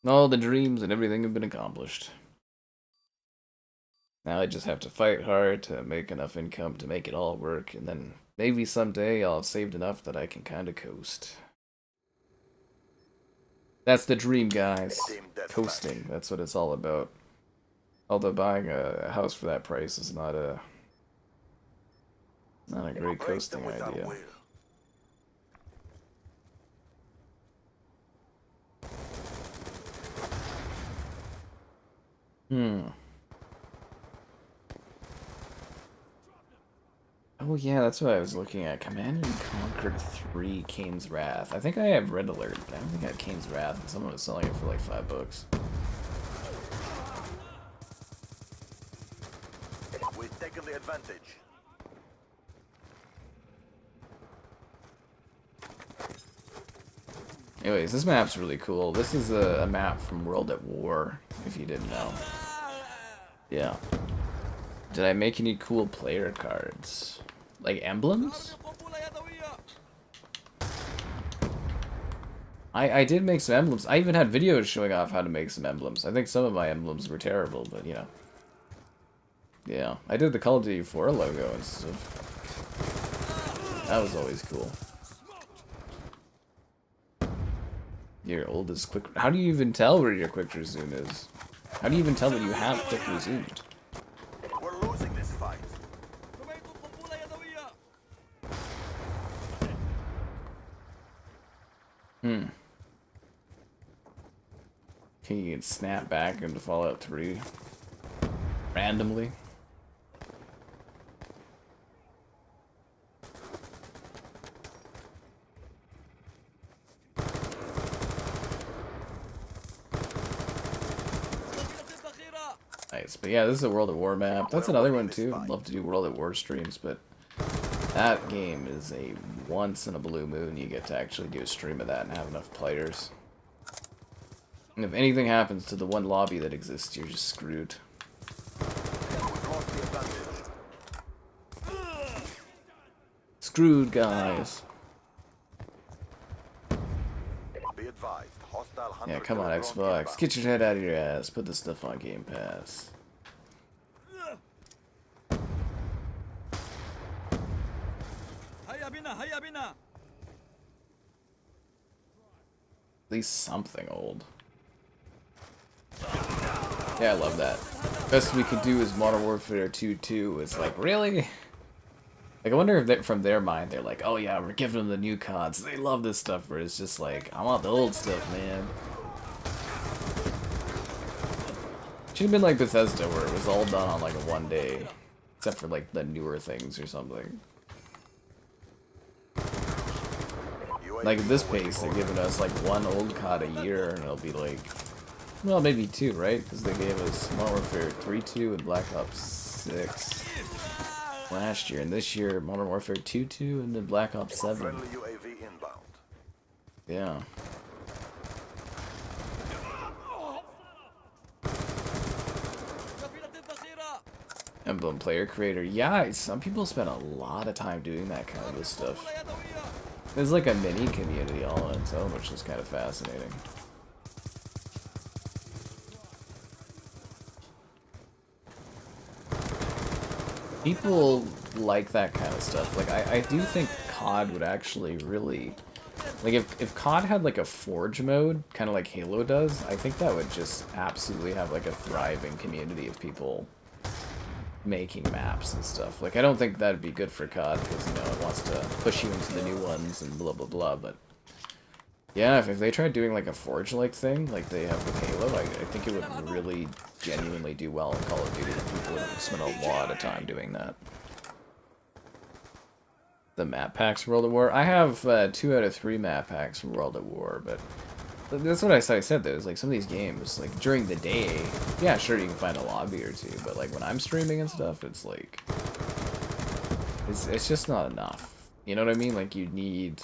Speaker 1: All the dreams and everything have been accomplished. Now I just have to fight hard to make enough income to make it all work, and then maybe someday I'll have saved enough that I can kind of coast. That's the dream, guys. Coasting, that's what it's all about. Although buying a house for that price is not a great coasting idea. Oh yeah, that's what I was looking at. Command and Conquer 3 Kane's Wrath. I think I have Red Alert, but I don't think I have Kane's Wrath, and someone was selling it for like $5.
Speaker 2: We've taken the advantage.
Speaker 1: Anyways, this map's really cool. This is a map from World at War, if you didn't know. Yeah. Did I make any cool player cards? Like emblems? I did make some emblems. I even had videos showing off how to make some emblems. I think some of my emblems were terrible, but you know. Yeah, I did the Call of Duty 4 logo and stuff. That was always cool. Your oldest quick... How do you even tell where your quick resume is? How do you even tell that you have quick resumed?
Speaker 2: We're losing this fight.
Speaker 1: Can you get snap back into Fallout 3 randomly? Nice, but yeah, this is a World at War map. That's another one too. I'd love to do World at War streams, but that game is a once in a blue moon you get to actually do a stream of that and have enough players. And if anything happens to the one lobby that exists, you're just screwed. screwed, guys.
Speaker 2: Be advised, hostile
Speaker 1: Yeah,
Speaker 2: hunter
Speaker 1: come on,
Speaker 2: killer drone
Speaker 1: Xbox.
Speaker 2: inbound.
Speaker 1: Get your head out of your ass. Put this stuff on Game Pass. At least something old. Yeah, I love that. Best we could do is Modern Warfare 2 It's like, really? Like, I wonder if from their mind they're like, oh yeah, we're giving them the new CODs. They love this stuff, where it's just like, I want the old stuff, man. Should have been like Bethesda, where it was all done on like a one day. Except for like the newer things or something. Like at this pace, they're giving us like one old COD a year, and it'll be like, well, maybe two, right? Because they gave us Modern Warfare 3.2 and Black Ops 6 last year, and this year Modern Warfare 2.2 and then Black Ops 7.
Speaker 2: Friendly UAV inbound.
Speaker 1: Yeah. Emblem player creator. Yeah, some people spend a lot of time doing that kind of stuff. There's like a mini community all on its own, which is kind of fascinating. People like that kind of stuff. Like, I do think COD would actually really... Like, if COD had like a Forge mode, kind of like Halo does, I think that would just absolutely have like a thriving community of people making maps and stuff. Like, I don't think that'd be good for COD, because, you know, it wants to push you into the new ones and blah blah blah, but... Yeah, if they tried doing like a Forge-like thing, like they have with Halo, I think it would really genuinely do well in Call of Duty, and people would spend a lot of time doing that. The map packs from World at War? I have 2 out of 3 map packs from World at War, but that's what I said though, is like some of these games, like during the day, yeah, sure you can find a lobby or two, but like when I'm streaming and stuff, it's like, it's just not enough. You know what I mean? Like you need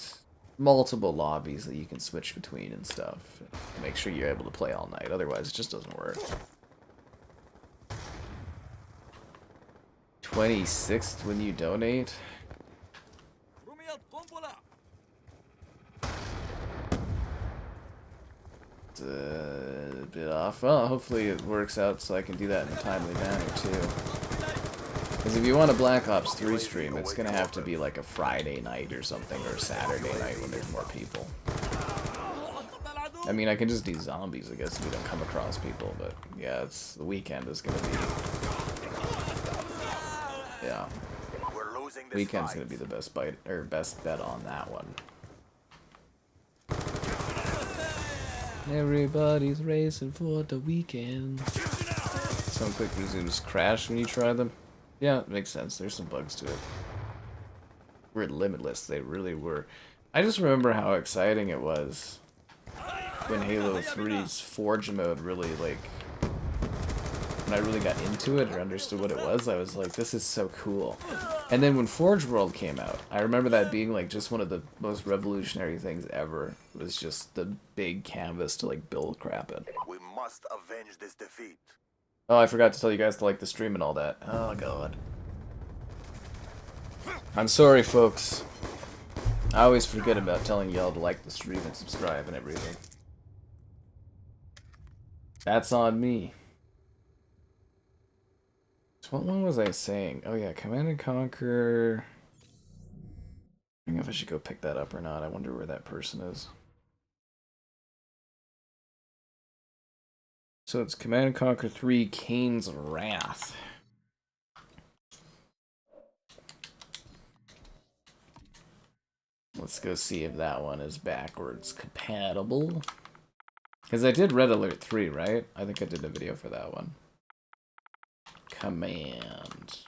Speaker 1: multiple lobbies that you can switch between and stuff. Make sure you're able to play all night, otherwise it just doesn't work. 26th when you donate? It's a bit off. Well, hopefully it works out so I can do that in a timely manner too. Because if you want a Black Ops 3 stream, it's going to have to be like a Friday night or something, or a Saturday night when there's more people. I mean, I can just do zombies, I guess, if we don't come across people, but yeah, it's the weekend is going to be... Yeah. Weekend's going to be the best bet on that one. Everybody's racing for the weekend. Some quick resumes crash when you try them. Yeah, it makes sense. There's some bugs to it. We're limitless. They really were. I just remember how exciting it was when Halo 3's Forge mode really, like... When I really got into it or understood what it was, I was like, this is so cool. And then when Forge World came out, I remember that being like just one of the most revolutionary things ever. It was just the big canvas to like build crap in.
Speaker 2: We must avenge this defeat.
Speaker 1: Oh, I forgot to tell you guys to like the stream and all that. Oh, God. I'm sorry, folks. I always forget about telling y'all to like the stream and subscribe and everything. That's on me. So what one was I saying? Oh, yeah, Command & Conquer... I don't know if I should go pick that up or not. I wonder where that person is. So it's Command & Conquer 3 Kane's Wrath. Let's go see if that one is backwards compatible. Because I did Red Alert 3, right? I think I did a video for that one. Command.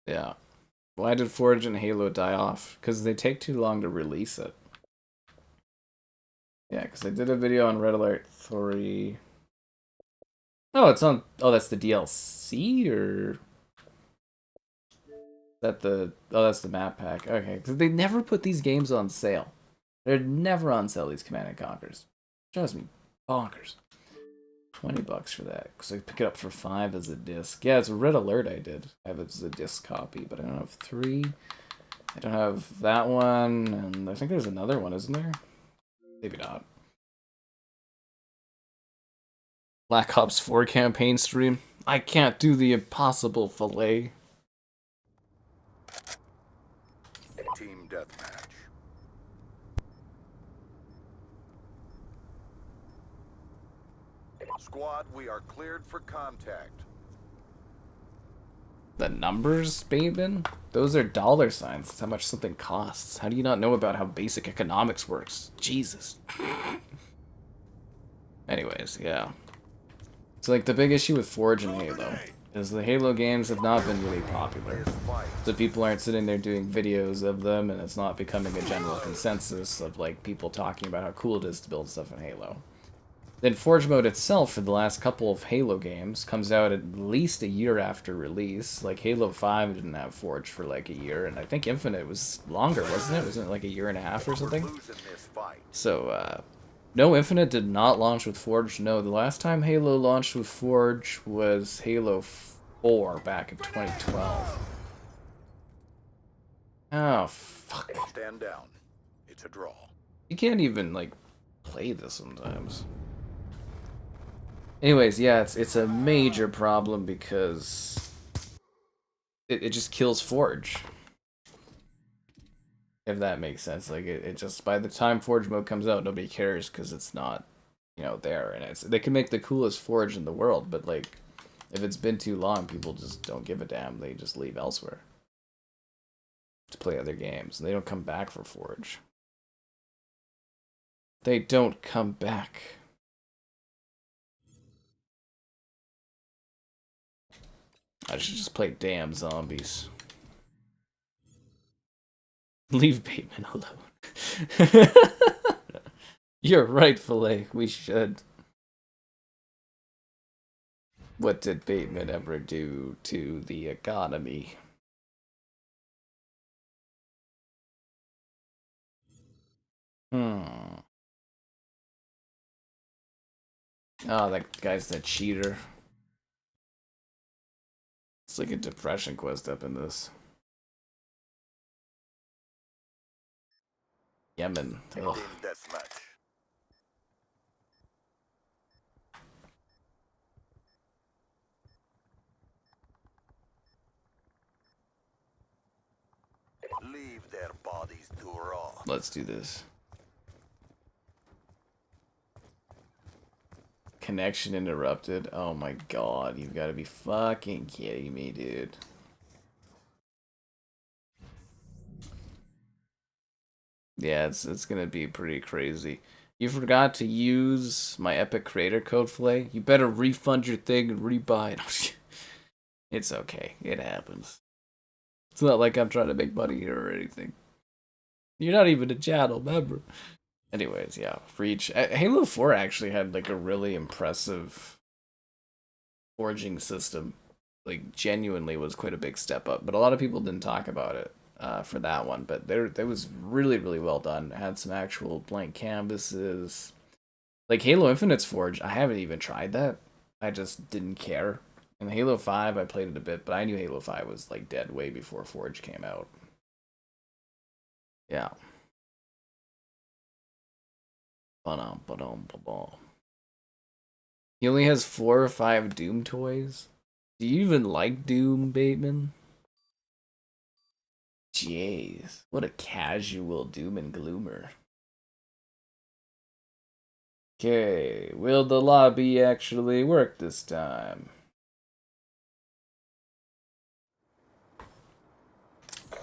Speaker 1: Yeah. Why did Forge and Halo die off? Because they take too long to release it. Yeah, because I did a video on Red Alert 3. Oh, it's on... Oh, that's the DLC, or... That the... Oh, that's the map pack. Okay, because they never put these games on sale. They're never on sale, these Command & Conquers. Drives me bonkers. $20 for that, because I pick it up for 5 as a disc. Yeah, it's a red alert I did. I have it as a disc copy, but I don't have 3. I don't have that one, and I think there's another one, isn't there? Maybe not. Black Ops 4 campaign stream. I can't do the impossible, Filet.
Speaker 2: Team deathmatch. Squad, we are cleared for contact.
Speaker 1: The numbers, Bateman? Those are dollar signs. That's how much something costs. How do you not know about how basic economics works? Jesus. Anyways, yeah. So, like, the big issue with Forge and Halo is the Halo games have not been really popular. So people aren't sitting there doing videos of them, and it's not becoming a general consensus of, like, people talking about how cool it is to build stuff in Halo. Then Forge mode itself, for the last couple of Halo games, comes out at least a year after release. Like, Halo 5 didn't have Forge for, like, a year, and I think Infinite was longer, wasn't it? Wasn't it, like, a year and a half or something? So, no, Infinite did not launch with Forge. No, the last time Halo launched with Forge was Halo 4 back in 2012. Oh, fuck.
Speaker 2: Stand down. It's a draw.
Speaker 1: You can't even, like, play this sometimes. Anyways, yeah, it's a major problem because it just kills Forge. If that makes sense. Like, it just, by the time Forge mode comes out, nobody cares because it's not, you know, there. And they can make the coolest Forge in the world, but, like, if it's been too long, people just don't give a damn. They just leave elsewhere to play other games. And they don't come back for Forge. They don't come back. I should just play damn zombies. Leave Bateman alone. You're right, Filet. We should. What did Bateman ever do to the economy? Oh, that guy's the cheater. It's like a depression quest up in this. Yemen. Ugh.
Speaker 2: Deathmatch. Leave their bodies to rot.
Speaker 1: Let's do this. Connection interrupted. Oh my god, you've got to be fucking kidding me, dude. Yeah, it's gonna be pretty crazy. You forgot to use my Epic Creator Code, Flay. You better refund your thing and rebuy it. It's okay. It happens. It's not like I'm trying to make money here or anything. You're not even a channel member. Anyways, yeah, Reach. Halo 4 actually had, like, a really impressive forging system. Like, genuinely was quite a big step up. But a lot of people didn't talk about it for that one. But it was really, really well done. It had some actual blank canvases. Like, Halo Infinite's Forge, I haven't even tried that. I just didn't care. In Halo 5, I played it a bit, but I knew Halo 5 was, like, dead way before Forge came out. Yeah. He only has 4 or 5 Doom toys? Do you even like Doom, Bateman? Jeez, what a casual doom and gloomer. Okay, will the lobby actually work this time?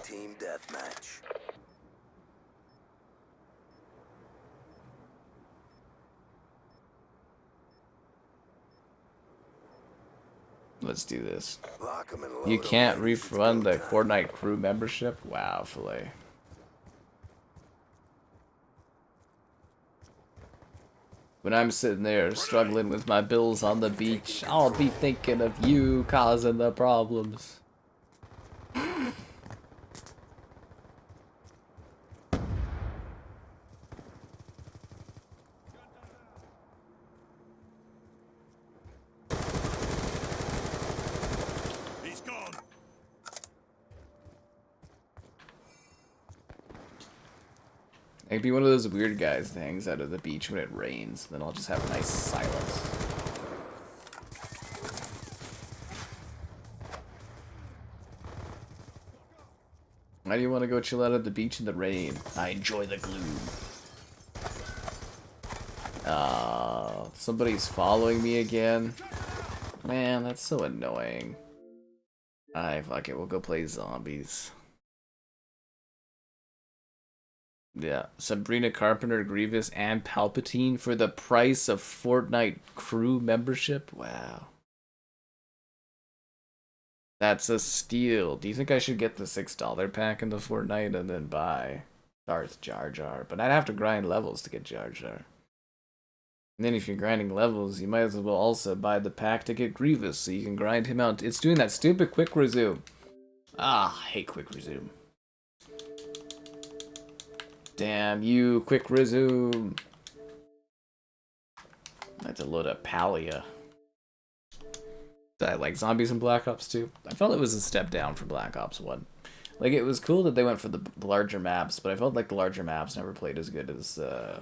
Speaker 2: Team deathmatch.
Speaker 1: Let's do this.
Speaker 2: Lock 'em and load
Speaker 1: You
Speaker 2: 'em,
Speaker 1: can't
Speaker 2: ladies. It's
Speaker 1: refund
Speaker 2: go
Speaker 1: the
Speaker 2: time.
Speaker 1: Fortnite crew membership? Wow, Filet. When I'm sitting there struggling with my bills on the beach, I'll be thinking of you causing the problems. I'd be one of those weird guys that hangs out at the beach when it rains. Then I'll just have nice silence. Why do you want to go chill out at the beach in the rain? I enjoy the gloom. Somebody's following me again. Man, that's so annoying. Fuck it, we'll go play zombies. Yeah, Sabrina Carpenter, Grievous, and Palpatine for the price of Fortnite crew membership? Wow. That's a steal. Do you think I should get the $6 pack in the Fortnite and then buy Darth Jar Jar? But I'd have to grind levels to get Jar Jar. And then if you're grinding levels, you might as well also buy the pack to get Grievous so you can grind him out. It's doing that stupid quick resume. Ah, I hate quick resume. Damn you, quick resume. I have to load up Palia. I like zombies in Black Ops 2. I felt it was a step down from Black Ops 1. Like, it was cool that they went for the larger maps, but I felt like the larger maps never played as good as the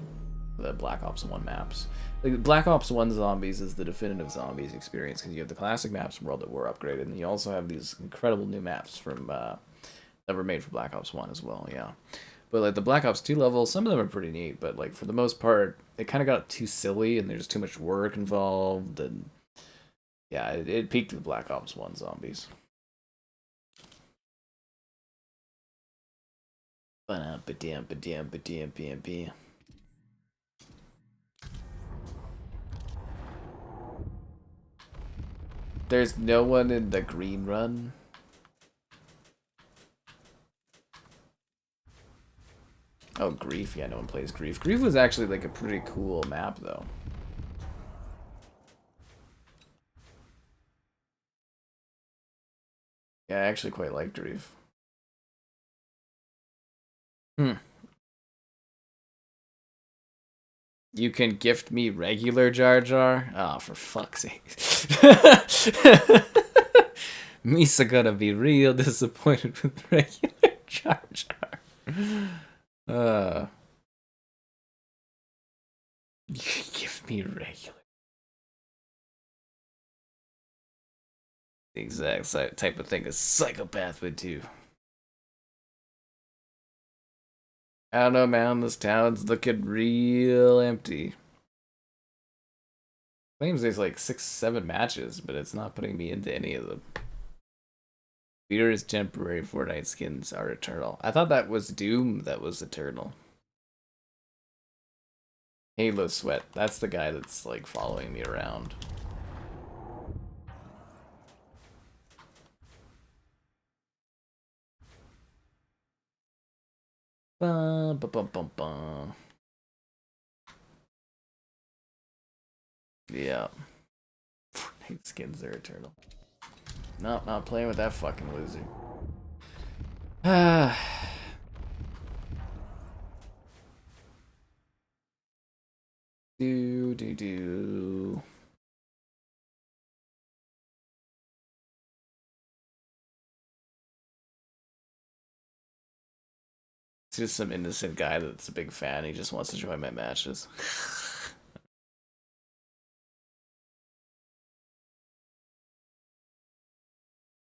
Speaker 1: Black Ops 1 maps. Like, Black Ops 1 zombies is the definitive zombies experience, because you have the classic maps from World at War upgraded, and you also have these incredible new maps from that were made for Black Ops 1 as well, yeah. But, like, the Black Ops 2 levels, some of them are pretty neat, but, like, for the most part, it kind of got too silly, and there's too much work involved, and yeah, it peaked with Black Ops 1 zombies. There's no one in the green run. Oh, Grief. Yeah, no one plays Grief. Grief was actually like a pretty cool map, though. Yeah, I actually quite like Grief. You can gift me regular Jar Jar? Oh, for fuck's sake. Misa gonna be real disappointed with regular Jar Jar. You can give me regular. The exact type of thing a psychopath would do. I don't know, man. This town's looking real empty. Claims there's like 6, 7 matches, but it's not putting me into any of them. Fear is temporary. Fortnite skins are eternal. I thought that was Doom that was eternal. Halo Sweat. That's the guy that's like following me around. Bum, bum, bum, bum, bum. Yeah. Fortnite skins are eternal. Nope, not playing with that fucking loser. Do. It's just some innocent guy that's a big fan. He just wants to join my matches.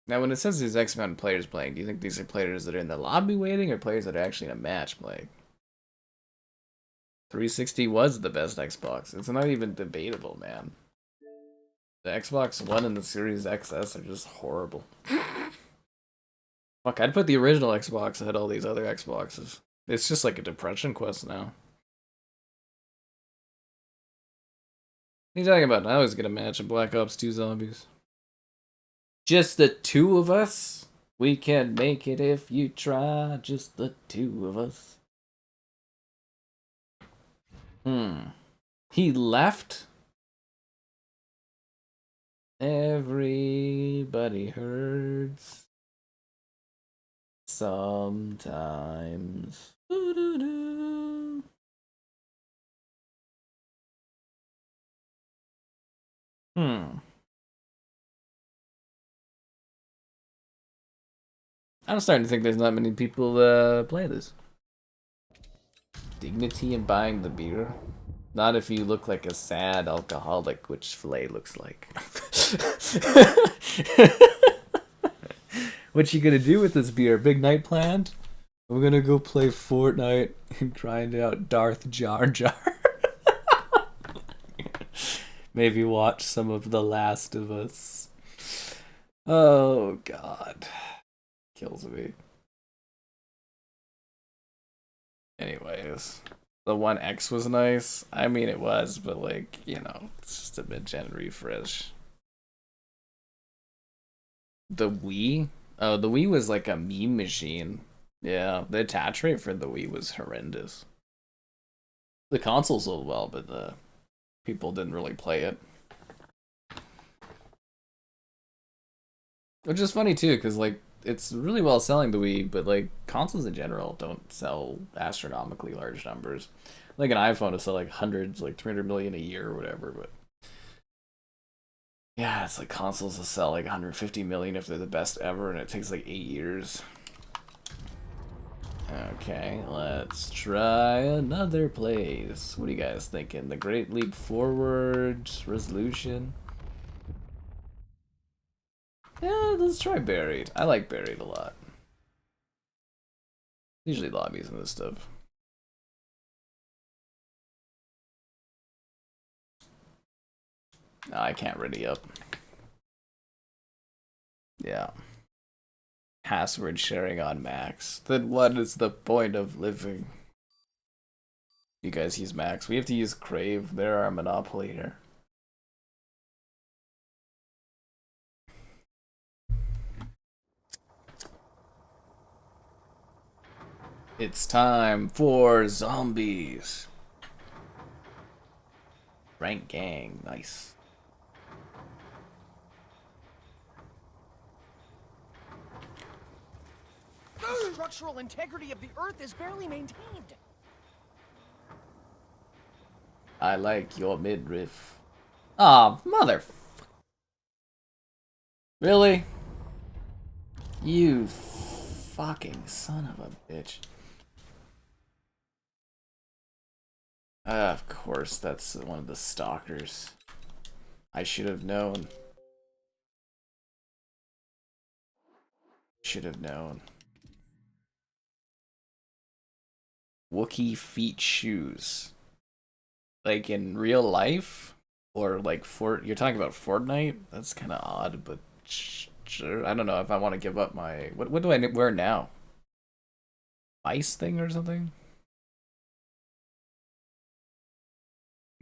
Speaker 1: Now, when it says there's X amount of players playing, do you think these are players that are in the lobby waiting or players that are actually in a match playing? 360 was the best Xbox. It's not even debatable, man. The Xbox One and the Series XS are just horrible. Fuck, I'd put the original Xbox ahead of all these other Xboxes. It's just like a depression quest now. What are you talking about? I always get a match of Black Ops 2 zombies. Just the two of us? We can make it if you try. Just the two of us. He left? Everybody hurts. Sometimes. Doo-doo-doo. I'm starting to think there's not many people play this. dignity in buying the beer. Not if you look like a sad alcoholic, which Flay looks like. What you gonna do with this beer? Big night planned? We're gonna go play Fortnite and grind out Darth Jar Jar. Maybe watch some of The Last of Us. Oh god. Kills me. Anyways. The 1X was nice. I mean it was, but like, you know, it's just a mid-gen refresh. The Wii? Oh, the Wii was like a meme machine. Yeah, the attach rate for the Wii was horrendous. The console sold well, but the people didn't really play it. Which is funny too, because like it's really well selling the Wii, but like consoles in general don't sell astronomically large numbers. Like an iPhone will sell like hundreds, like 300 million a year or whatever, but yeah, it's like consoles will sell like 150 million if they're the best ever, and it takes like 8 years. Okay, let's try another place. What are you guys thinking? The Great Leap Forward, Resolution? Yeah, let's try Buried. I like Buried a lot. Usually lobbies and this stuff. No, I can't ready up. Yeah. Password sharing on Max. Then what is the point of living? You guys use Max. We have to use Crave. They're our monopoly here. It's time for zombies. Rank gang. Nice.
Speaker 6: The structural integrity of the Earth is barely maintained.
Speaker 1: I like your midriff. Aw, mother. Really? You fucking son of a bitch. Of course, that's one of the stalkers. I should have known. Should have known. Wookiee feet shoes. Like in real life? Or like you're talking about Fortnite? That's kind of odd, but sure. I don't know if I want to give up my... What do I wear now? Ice thing or something?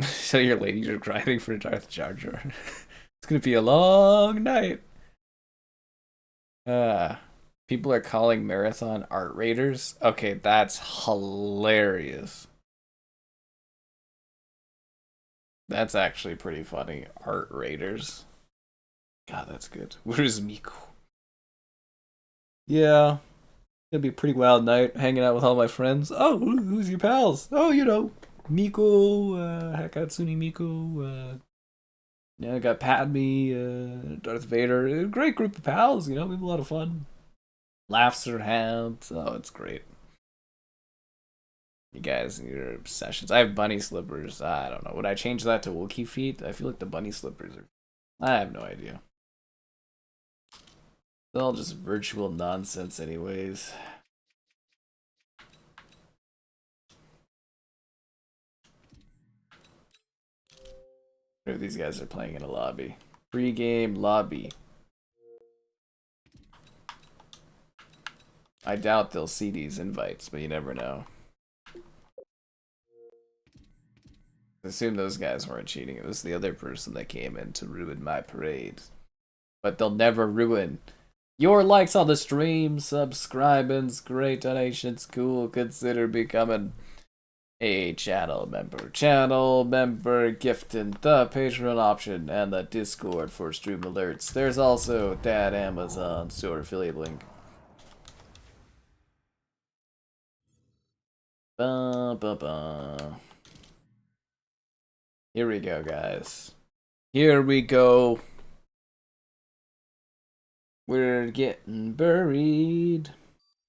Speaker 1: So your ladies are grinding for Darth Jar Jar. It's gonna be a long night. People are calling Marathon art raiders. Okay, that's hilarious. That's actually pretty funny. Art raiders. God, that's good. Where's Miku? Yeah. It'll be a pretty wild night hanging out with all my friends. Oh, who's your pals? Oh, you know, Miku, Hakatsuni Miku, yeah, I got Padme, Darth Vader. A great group of pals, you know, we have a lot of fun. Laughs are had. Oh, it's great. You guys and your obsessions. I have bunny slippers. I don't know. Would I change that to Wookiee feet? I feel like the bunny slippers are... I have no idea. It's all just virtual nonsense anyways. If these guys are playing in a lobby. Pre-game lobby. I doubt they'll see these invites, but you never know. I assume those guys weren't cheating. It was the other person that came in to ruin my parade. But they'll never ruin your likes on the stream, subscribings, great donations, cool. Consider becoming a channel member, gifting the Patreon option, and the Discord for stream alerts. There's also that Amazon store affiliate link. Ba, ba, ba. Here we go, guys. Here we go. We're getting buried.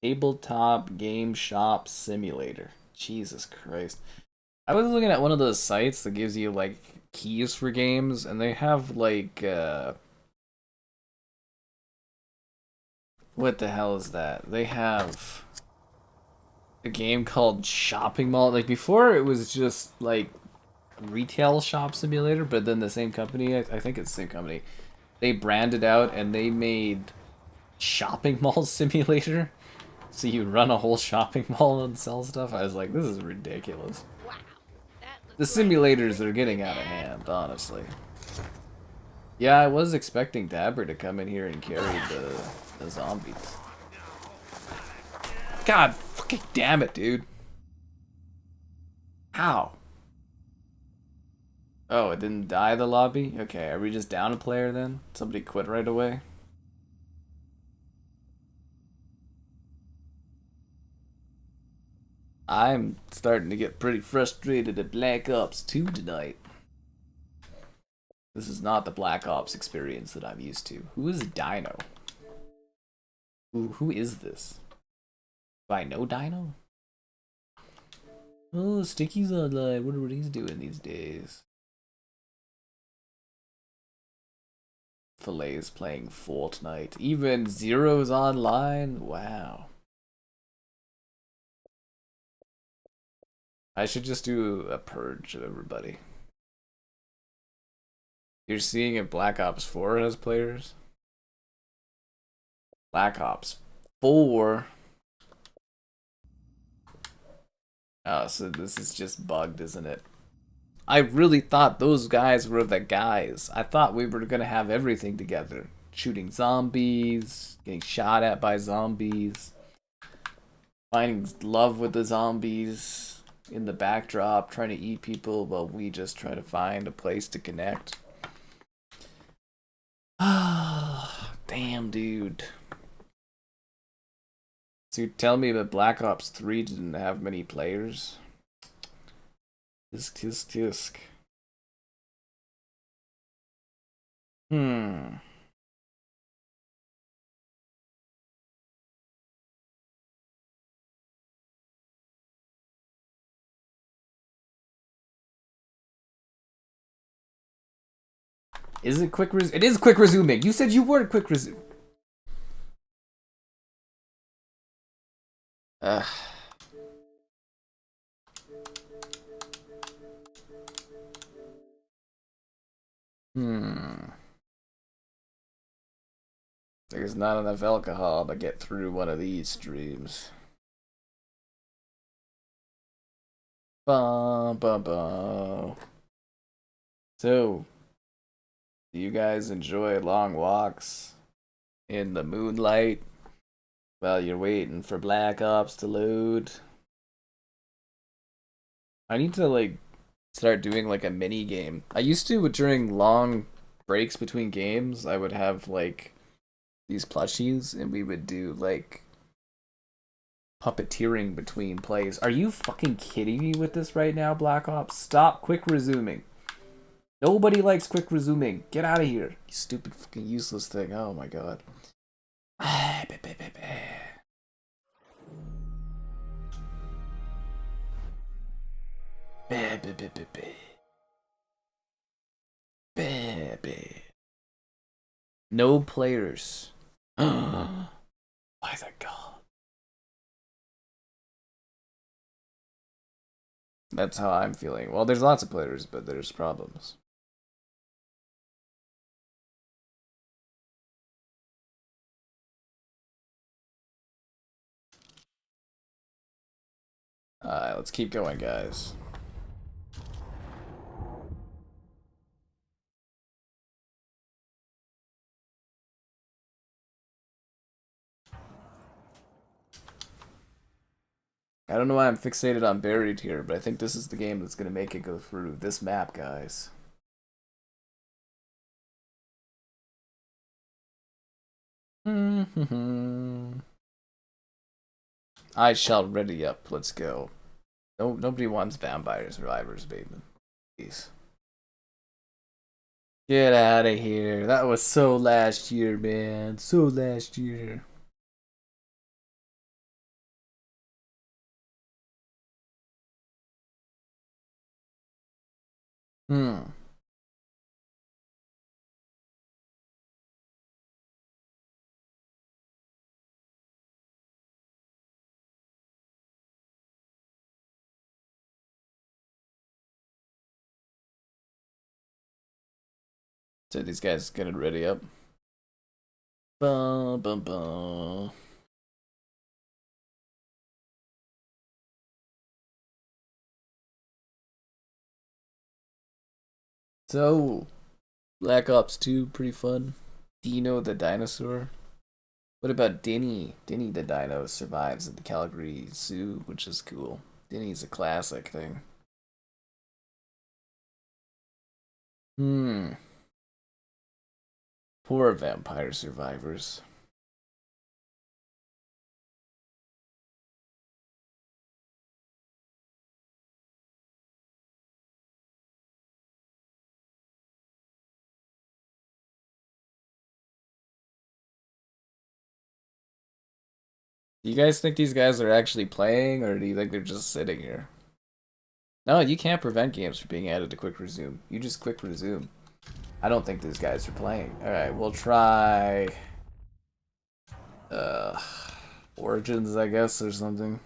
Speaker 1: Tabletop Game Shop Simulator. Jesus Christ. I was looking at one of those sites that gives you like keys for games, and they have like what the hell is that? They have a game called Shopping Mall. Like before it was just like retail shop simulator, but then the same company, I think it's the same company, they branded out and they made shopping mall simulator. So you run a whole shopping mall and sell stuff. I was like, this is ridiculous.
Speaker 6: Wow.
Speaker 1: The simulators are getting out of hand, honestly. Yeah, I was expecting Dabber to come in here and carry the zombies. God fucking damn it, dude. How? Oh, it didn't die, the lobby? Okay, are we just down a player then? Somebody quit right away? I'm starting to get pretty frustrated at Black Ops 2 tonight. This is not the Black Ops experience that I'm used to. Who is Dino? Who is this? Do I know Dino? Oh, Sticky's online. Wonder what he's doing these days. Fille's playing Fortnite. Even Zero's online? Wow. I should just do a purge of everybody. You're seeing if Black Ops 4 has players? Black Ops 4? Oh, so this is just bugged, isn't it? I really thought those guys were the guys. I thought we were gonna have everything together. Shooting zombies, getting shot at by zombies, finding love with the zombies in the backdrop, trying to eat people while we just try to find a place to connect. Ah, damn, dude. So you tell me that Black Ops 3 didn't have many players? Tisk. Is it quick it is quick resuming. You said you weren't quick resume. There's not enough alcohol to get through one of these streams. Bum, bum, bum. So, do you guys enjoy long walks in the moonlight while you're waiting for Black Ops to load? I need to like start doing like a mini game. I used to during long breaks between games, I would have like these plushies and we would do like puppeteering between plays. Are you fucking kidding me with this right now, Black Ops? Stop quick resuming. Nobody likes quick resuming. Get out of here. You stupid fucking useless thing. Oh my god. No players. By the god. That's how I'm feeling. Well, there's lots of players, but there's problems. Let's keep going, guys. I don't know why I'm fixated on Buried here, but I think this is the game that's going to make it go through this map, guys. I shall ready up. Let's go. No, nobody wants Vampire Survivors, baby. Please. Get out of here. That was so last year, man. So last year. Hmm. So these guys get it ready up. Bum, bum, bum. So, Black Ops 2, pretty fun. Dino the dinosaur. What about Denny? Denny the dino survives at the Calgary Zoo, which is cool. Denny's a classic thing. Hmm. Poor vampire survivors. Do you guys think these guys are actually playing, or do you think they're just sitting here? No, you can't prevent games from being added to quick resume. You just quick resume. I don't think these guys are playing. Alright, we'll try... Origins, I guess, or something.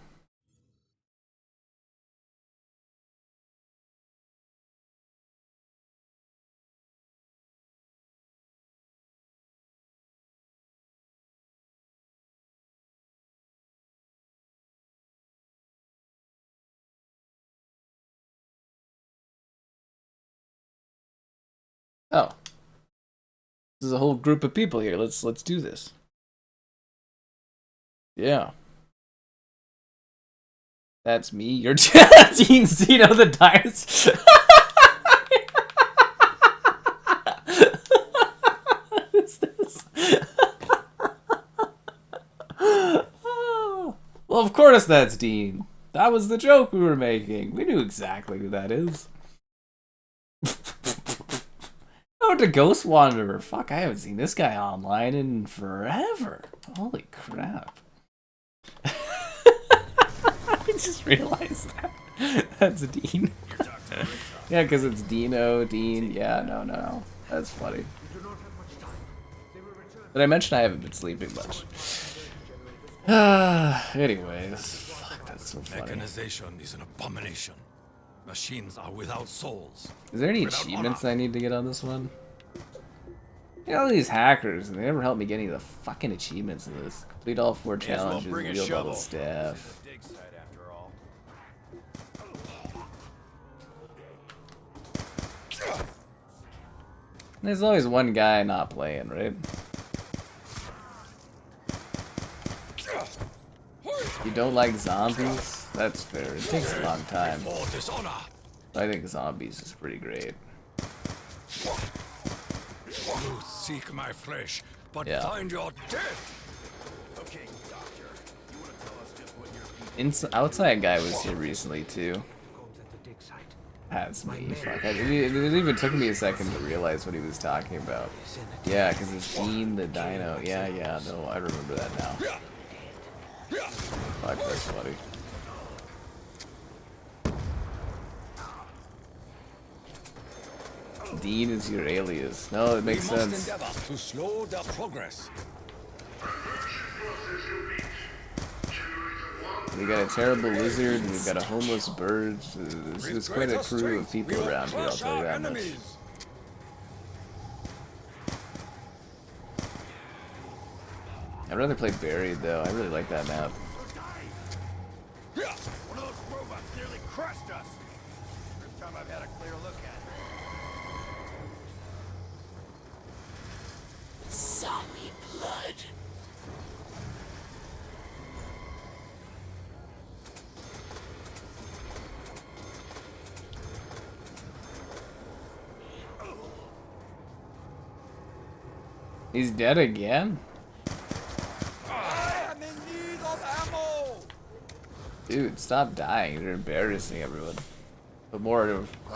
Speaker 1: Oh. There's a whole group of people here. Let's do this. Yeah. That's me. You're Dean Zeno the dinosaur. What is this? Well, of course that's Dean. That was the joke we were making. We knew exactly who that is. Oh, the Ghost Wanderer. Fuck, I haven't seen this guy online in forever. Holy crap. I just realized that. That's Dean. Yeah, because it's Dino, Dean. Yeah, no. That's funny. But I mentioned I haven't been sleeping much. Anyways. Fuck, that's so funny.
Speaker 5: Mechanization is an abomination. Machines are without souls.
Speaker 1: Is there any achievements I need to get on this one? You know, all these hackers, and they never help me get any of the fucking achievements in this. Complete all 4 challenges, wield all the staff. There's always one guy not playing, right? You don't like zombies? That's fair. It takes a long time. I think zombies is pretty great.
Speaker 5: You seek my flesh, but find your death. Okay, doctor. You want to tell us just what you're
Speaker 1: Outside guy was here recently too. That's me. Fuck. It even took me a second to realize what he was talking about. Yeah, because it's Dean the Dino. Yeah, no, I remember that now. Fuck, that's funny. Dean is your alias. No, it makes sense.
Speaker 5: To slow their progress.
Speaker 1: We got a terrible lizard, and we've got a homeless bird. There's quite a crew of people around here, I'll tell you that much. I'd rather play Buried, though. I really like that map.
Speaker 2: One of those robots nearly crushed us. First time I've had a clear look at it. Zombie blood.
Speaker 1: He's dead again?
Speaker 2: I am in need of ammo.
Speaker 1: Dude, stop dying. You're embarrassing everyone. But more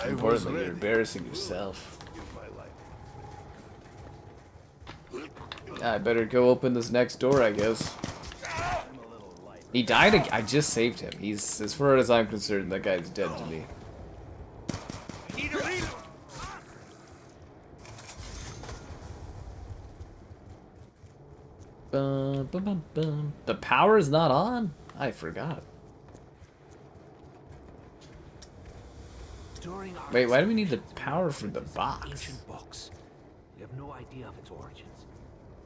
Speaker 1: importantly, you're embarrassing yourself. I better go open this next door, I guess. He died again. I just saved him. He's, as far as I'm concerned, that guy's dead to me. Bum, bum, bum, bum. The power is not on? I forgot. Wait, why do we need the power for the box?
Speaker 7: Ancient box. We have no idea of its origins.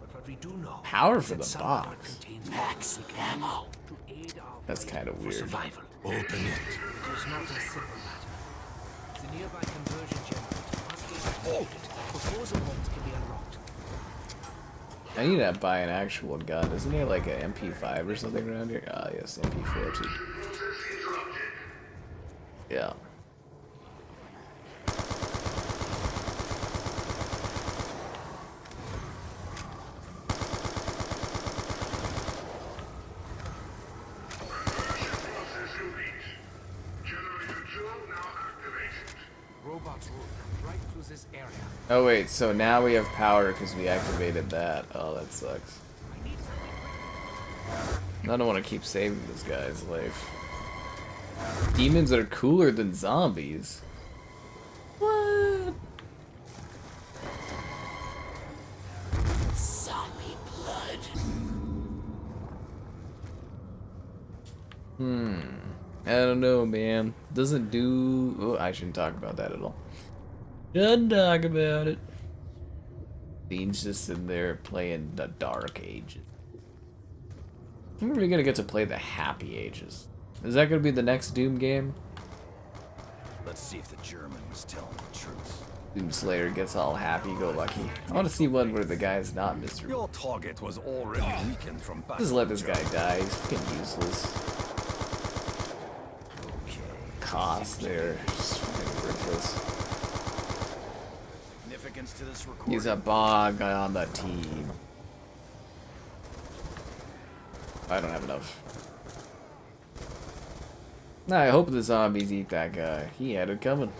Speaker 7: But what we do know
Speaker 1: Power
Speaker 7: is
Speaker 1: for
Speaker 7: that
Speaker 1: the
Speaker 7: some
Speaker 1: box?
Speaker 7: contains max ammo to aid our
Speaker 1: That's
Speaker 7: fight
Speaker 1: kind of
Speaker 7: for
Speaker 1: weird.
Speaker 7: survival.
Speaker 5: Open it.
Speaker 7: It is not a simple matter. The nearby conversion generator must be activated before the vault can be unlocked.
Speaker 1: I need to buy an actual gun. Isn't there like an MP5 or something around here? Ah, yes, MP40. Yeah.
Speaker 7: Robots route right through this area.
Speaker 1: Oh wait, so now we have power because we activated that. Oh, that sucks. I don't want to keep saving this guy's life. Demons are cooler than zombies. What?
Speaker 7: Zombie blood.
Speaker 1: I don't know, man. Doesn't do... Oh, I shouldn't talk about that at all. Shouldn't talk about it. Bean's just sitting there playing the Dark Ages. When are we gonna get to play the Happy Ages? Is that gonna be the next Doom game?
Speaker 2: Let's see if the German was telling the truth.
Speaker 1: Doom Slayer gets all happy-go-lucky. I want to see one where the guy's not miserable.
Speaker 2: Your target was already weakened from back.
Speaker 1: Just let this guy die. He's fucking useless. Cost there. Just fucking worthless.
Speaker 2: Significance to this recording.
Speaker 1: He's a bog guy on the team. I don't have enough. Nah, I hope the zombies eat that guy. He had it coming.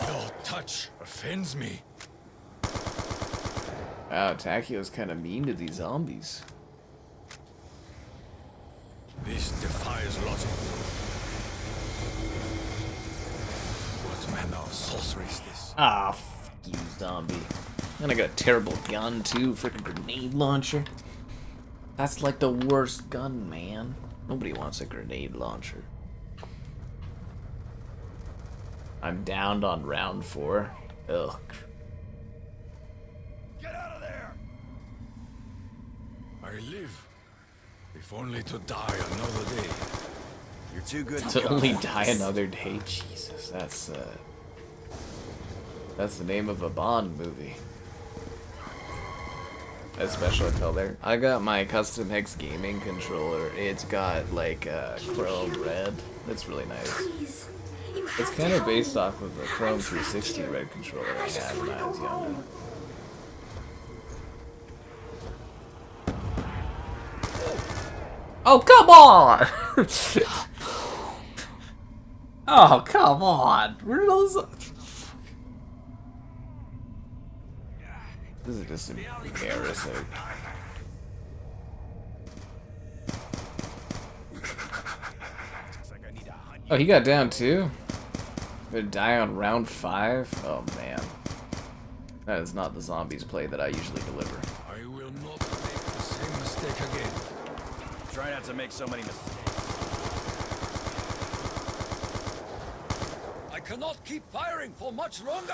Speaker 5: Your touch offends me.
Speaker 1: Wow, Takio's kind of mean to these zombies.
Speaker 5: This defies logic. What manner of sorcery is this?
Speaker 1: Ah, f you, zombie. And I got a terrible gun, too. Freaking grenade launcher. That's like the worst gun, man. Nobody wants a grenade launcher. I'm downed on round 4. Ugh.
Speaker 2: Get out of there!
Speaker 5: I live, if only to die another day.
Speaker 2: You're too good
Speaker 1: To only die another day? Jesus, that's the name of a Bond movie. That's special intel there. I got my custom Hex gaming controller. It's got like chrome red. That's really nice. It's kind of based off of the Chrome 360 red controller I had when I was younger. Oh, come on! Oh, come on! Where are those... This is just embarrassing. Oh, he got down too? Gonna die on round 5? Oh man. That is not the zombies play that I usually deliver.
Speaker 5: I will not make the same mistake again.
Speaker 2: Try not to make so many mistakes.
Speaker 5: I cannot keep firing for much longer.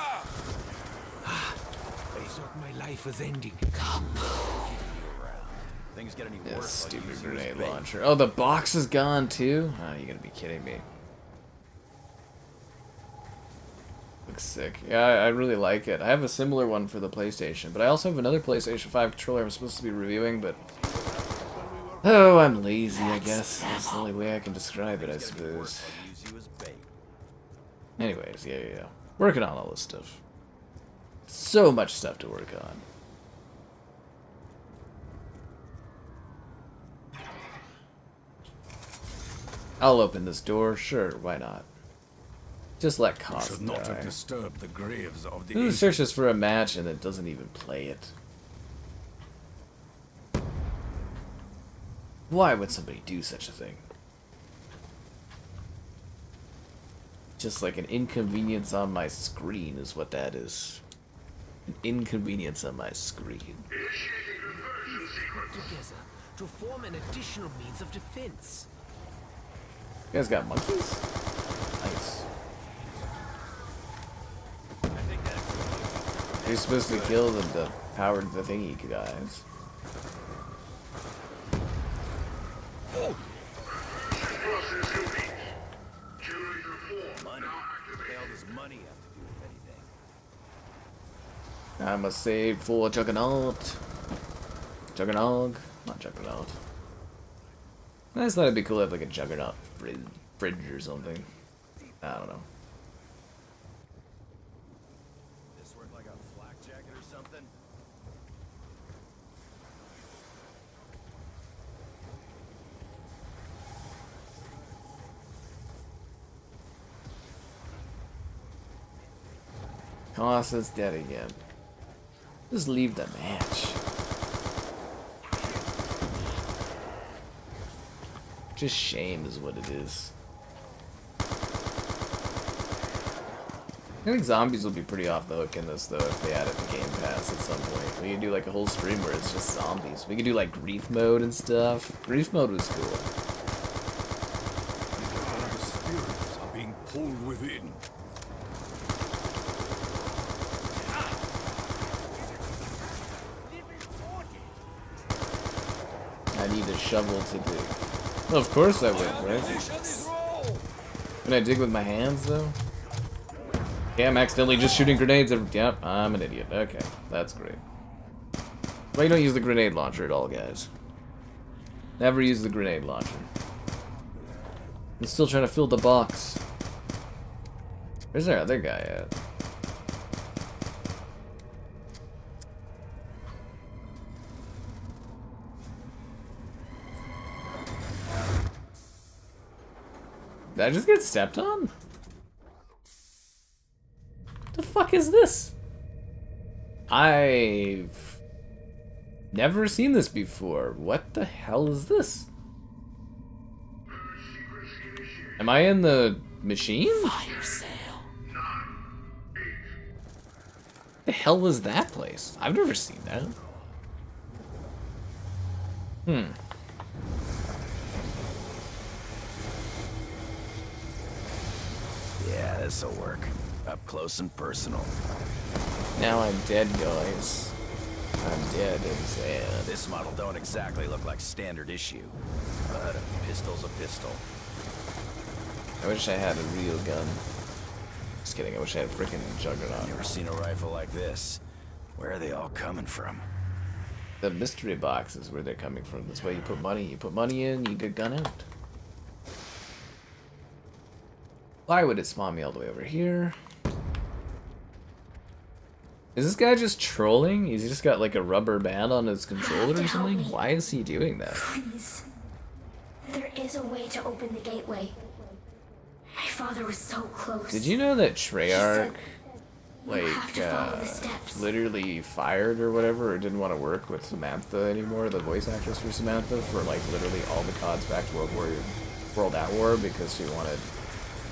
Speaker 7: I thought my life was ending.
Speaker 2: Things get any
Speaker 1: This
Speaker 2: worse.
Speaker 1: stupid grenade launcher. Oh, the box is gone too? Oh, you're gonna be kidding me. Looks sick. Yeah, I really like it. I have a similar one for the PlayStation, but I also have another PlayStation 5 controller I'm supposed to be reviewing, but... Oh, I'm lazy, I guess. That's the only way I can describe it, I suppose. Anyways, yeah. Working on all this stuff. So much stuff to work on. I'll open this door, sure, why not? Just let cost
Speaker 5: Should not have
Speaker 1: die.
Speaker 5: disturbed the graves of the
Speaker 1: Who
Speaker 5: ancients.
Speaker 1: searches for a match and it doesn't even play it? Why would somebody do such a thing? Just like an inconvenience on my screen is what that is. An inconvenience on my screen.
Speaker 7: Together to form an additional means of defense.
Speaker 1: You guys got monkeys? Nice. You're supposed to kill the power the thingy guys.
Speaker 2: Money. What the hell does money have to do with anything?
Speaker 1: I'm a save for Juggernaut. Juggernog? Not Juggernaut. I just thought it'd be cool to have like a Juggernaut bridge or something. I don't know.
Speaker 2: This work like a flak jacket or something?
Speaker 1: Cost is dead again. Just leave the match. Just shame is what it is. I think zombies will be pretty off the hook in this though if they add it to Game Pass at some point. We could do like a whole stream where it's just zombies. We could do like grief mode and stuff. Grief mode was cool.
Speaker 5: The spirits are being pulled within.
Speaker 1: I need a shovel to dig. Well, of course I would, right? Can I dig with my hands though? Yeah, I'm accidentally just shooting grenades every— Yep, I'm an idiot. Okay, that's great. Why you don't use the grenade launcher at all, guys? Never use the grenade launcher. I'm still trying to fill the box. Where's our other guy at? Did I just get stepped on? The fuck is this? I've never seen this before. What the hell is this? Am I in the machine?
Speaker 7: Fire sale.
Speaker 1: The hell was that place? I've never seen that.
Speaker 2: Yeah, this'll work. Up close and personal.
Speaker 1: Now I'm dead, guys. I'm dead and sad.
Speaker 2: This model don't exactly look like standard issue, but a pistol's a pistol.
Speaker 1: I wish I had a real gun. Just kidding, I wish I had a freaking Juggernaut.
Speaker 2: Never seen a rifle like this. Where are they all coming from?
Speaker 1: The mystery box is where they're coming from. That's why you put money in, you get gun out. Why would it spawn me all the way over here? Is this guy just trolling? He's just got like a rubber band on his controller or something? Why is he doing that?
Speaker 8: Please. There is a way to open the gateway. My father was so close.
Speaker 1: Did you know that Treyarch,
Speaker 8: "You have to follow the steps."
Speaker 1: literally fired or whatever, or didn't want to work with Samantha anymore, the voice actress for Samantha, for like literally all the CODs back to World at War because she wanted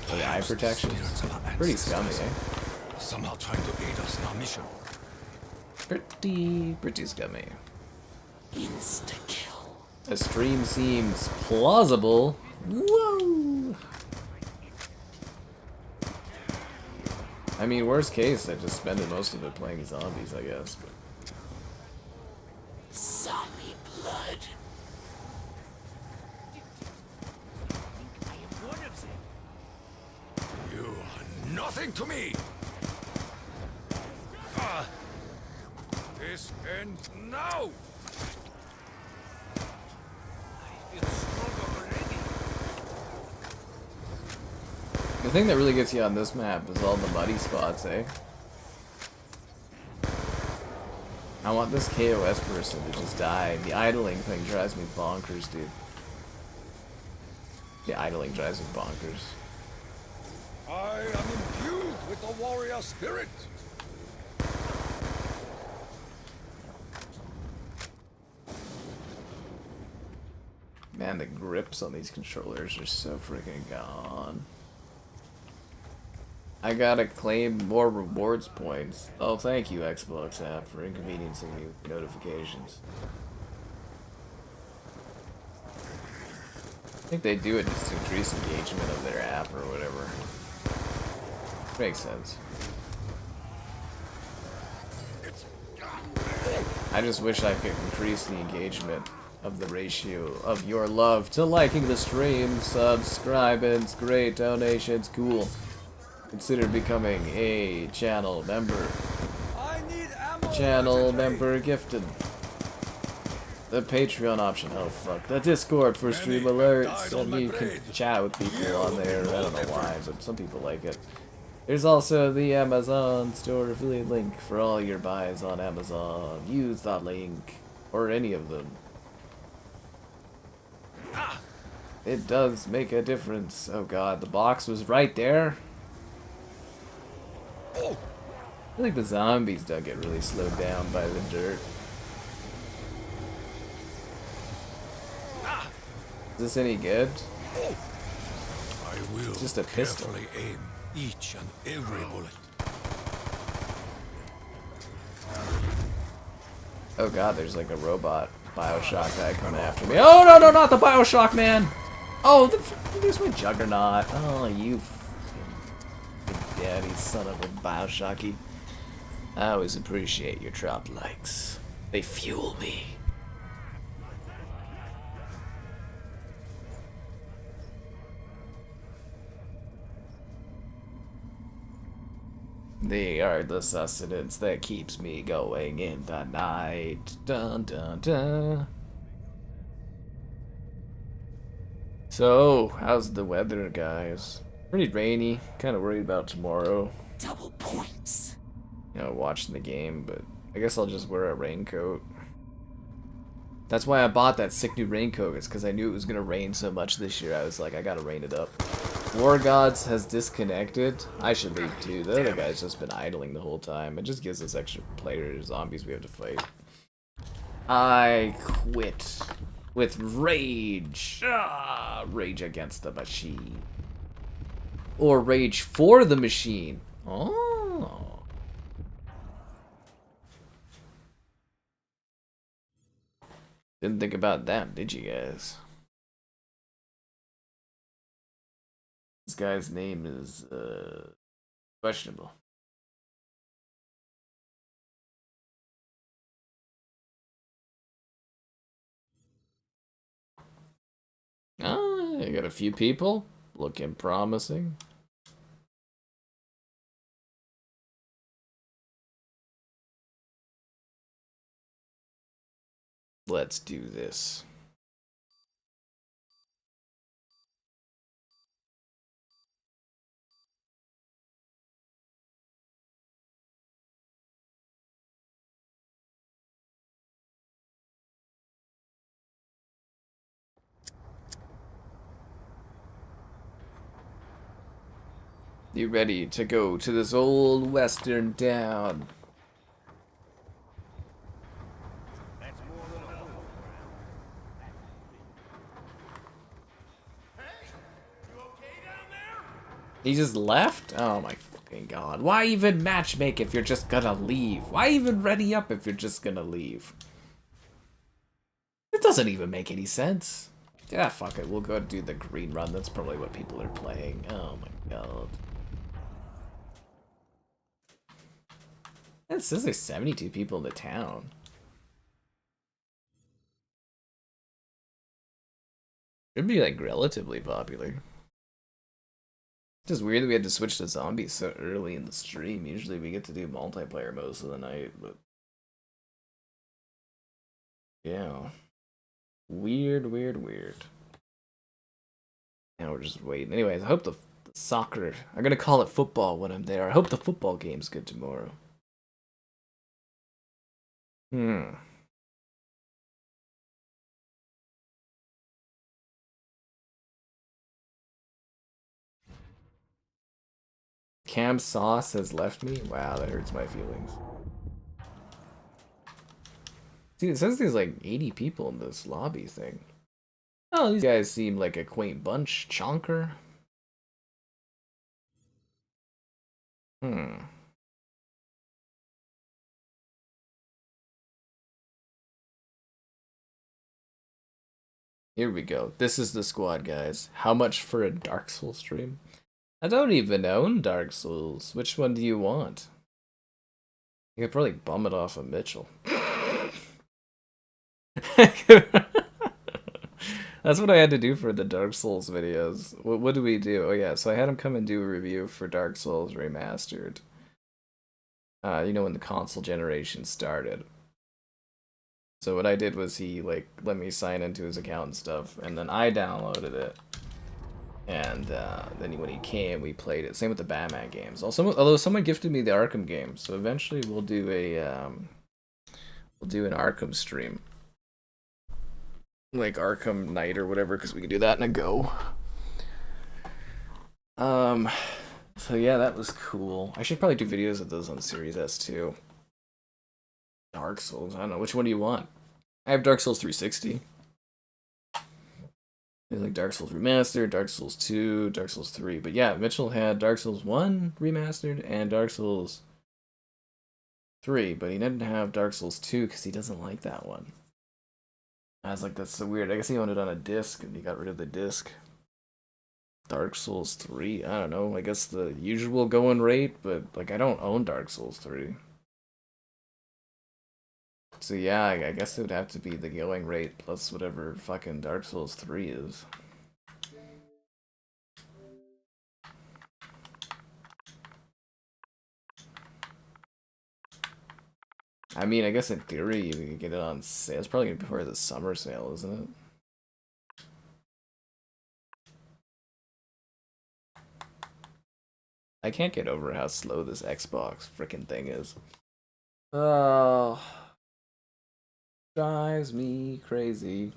Speaker 1: AI protection? Pretty scummy, eh?
Speaker 5: Somehow trying to aid us in our mission.
Speaker 1: Pretty scummy.
Speaker 7: Insta-kill.
Speaker 1: A stream seems plausible. Whoa! I mean, worst case, I just spend most of it playing zombies, I guess. But
Speaker 7: Zombie blood.
Speaker 6: I am one of them.
Speaker 5: You are nothing to me. This ends now.
Speaker 6: I feel stronger already.
Speaker 1: the thing that really gets you on this map is all the muddy spots, eh? I want this KOS person to just die. The idling thing drives me bonkers, dude. The idling drives me bonkers.
Speaker 5: I am imbued with the warrior spirit.
Speaker 1: Man, the grips on these controllers are so freaking gone. I gotta claim more rewards points. Oh, thank you, Xbox app, for inconveniencing me with notifications. I think they do it just to increase engagement of their app or whatever. Makes sense. I just wish I could increase the engagement of the ratio of your love to liking the stream, subscribing, great donations, cool. Consider becoming a channel member. Channel member gifted. The Patreon option, oh fuck. The Discord for stream alerts, and you can chat with people on there. I don't know why, but some people like it. There's also the Amazon store affiliate link for all your buys on Amazon. Use that link, or any of them. It does make a difference. Oh god, the box was right there. I feel like the zombies don't get really slowed down by the dirt. Is this any good?
Speaker 5: I will
Speaker 1: Just a pistol.
Speaker 5: carefully aim each and every bullet.
Speaker 1: Oh god, there's like a robot Bioshock guy coming after me. Oh no, no, not the Bioshock man! Oh, there's my Juggernaut. Oh, you big daddy son of a Bioshocky. I always appreciate your drop likes. They fuel me. They are the sustenance that keeps me going in the night. Dun dun dun. So, how's the weather, guys? Pretty rainy. Kind of worried about tomorrow.
Speaker 7: Double points.
Speaker 1: You know, watching the game, but I guess I'll just wear a raincoat. That's why I bought that sick new raincoat. It's because I knew it was gonna rain so much this year. I was like, I gotta rain it up. War Gods has disconnected. I should leave too. The other guy's just been idling the whole time. It just gives us extra players, zombies we have to fight. I quit with rage. Rage against the machine. Or rage for the machine. Oh. Didn't think about that, did you guys? This guy's name is questionable. Ah, I got a few people looking promising. Let's do this. You ready to go to this old western town? He just left? Oh my fucking god. Why even matchmake if you're just gonna leave? Why even ready up if you're just gonna leave? It doesn't even make any sense. Yeah, fuck it. We'll go do the green run. That's probably what people are playing. Oh my god. It says there's 72 people in the town. Should be like relatively popular. It's just weird that we had to switch to zombies so early in the stream. Usually we get to do multiplayer most of the night, but yeah. Weird. Now we're just waiting. Anyways, I hope the soccer, I'm gonna call it football when I'm there. I hope the football game's good tomorrow. Cam Sauce has left me? Wow, that hurts my feelings. See, it says there's like 80 people in this lobby thing. Oh, these guys seem like a quaint bunch. Chonker. Hmm. Here we go. This is the squad, guys. How much for a Dark Souls stream? I don't even own Dark Souls. Which one do you want? You could probably bum it off of Mitchell. That's what I had to do for the Dark Souls videos. What do we do? Oh yeah, so I had him come and do a review for Dark Souls Remastered. You know, when the console generation started. So what I did was he like let me sign into his account and stuff, and then I downloaded it. And then when he came, we played it. Same with the Batman games. Although someone gifted me the Arkham games, so eventually we'll do an Arkham stream, like Arkham Knight or whatever, because we can do that in a go. So yeah, that was cool. I should probably do videos of those on Series S too. Dark Souls. I don't know. Which one do you want? I have Dark Souls 360. There's like Dark Souls Remastered, Dark Souls 2, Dark Souls 3. But yeah, Mitchell had Dark Souls 1 Remastered and Dark Souls 3, but he didn't have Dark Souls 2 because he doesn't like that one. I was like, that's so weird. I guess he owned it on a disc and he got rid of the disc. Dark Souls 3, I don't know. I guess the usual going rate, but like I don't own Dark Souls 3. So yeah, I guess it would have to be the going rate plus whatever fucking Dark Souls 3 is. I mean, I guess in theory you could get it on sale. It's probably gonna be before the summer sale, isn't it? I can't get over how slow this Xbox freaking thing is. Oh, drives me crazy.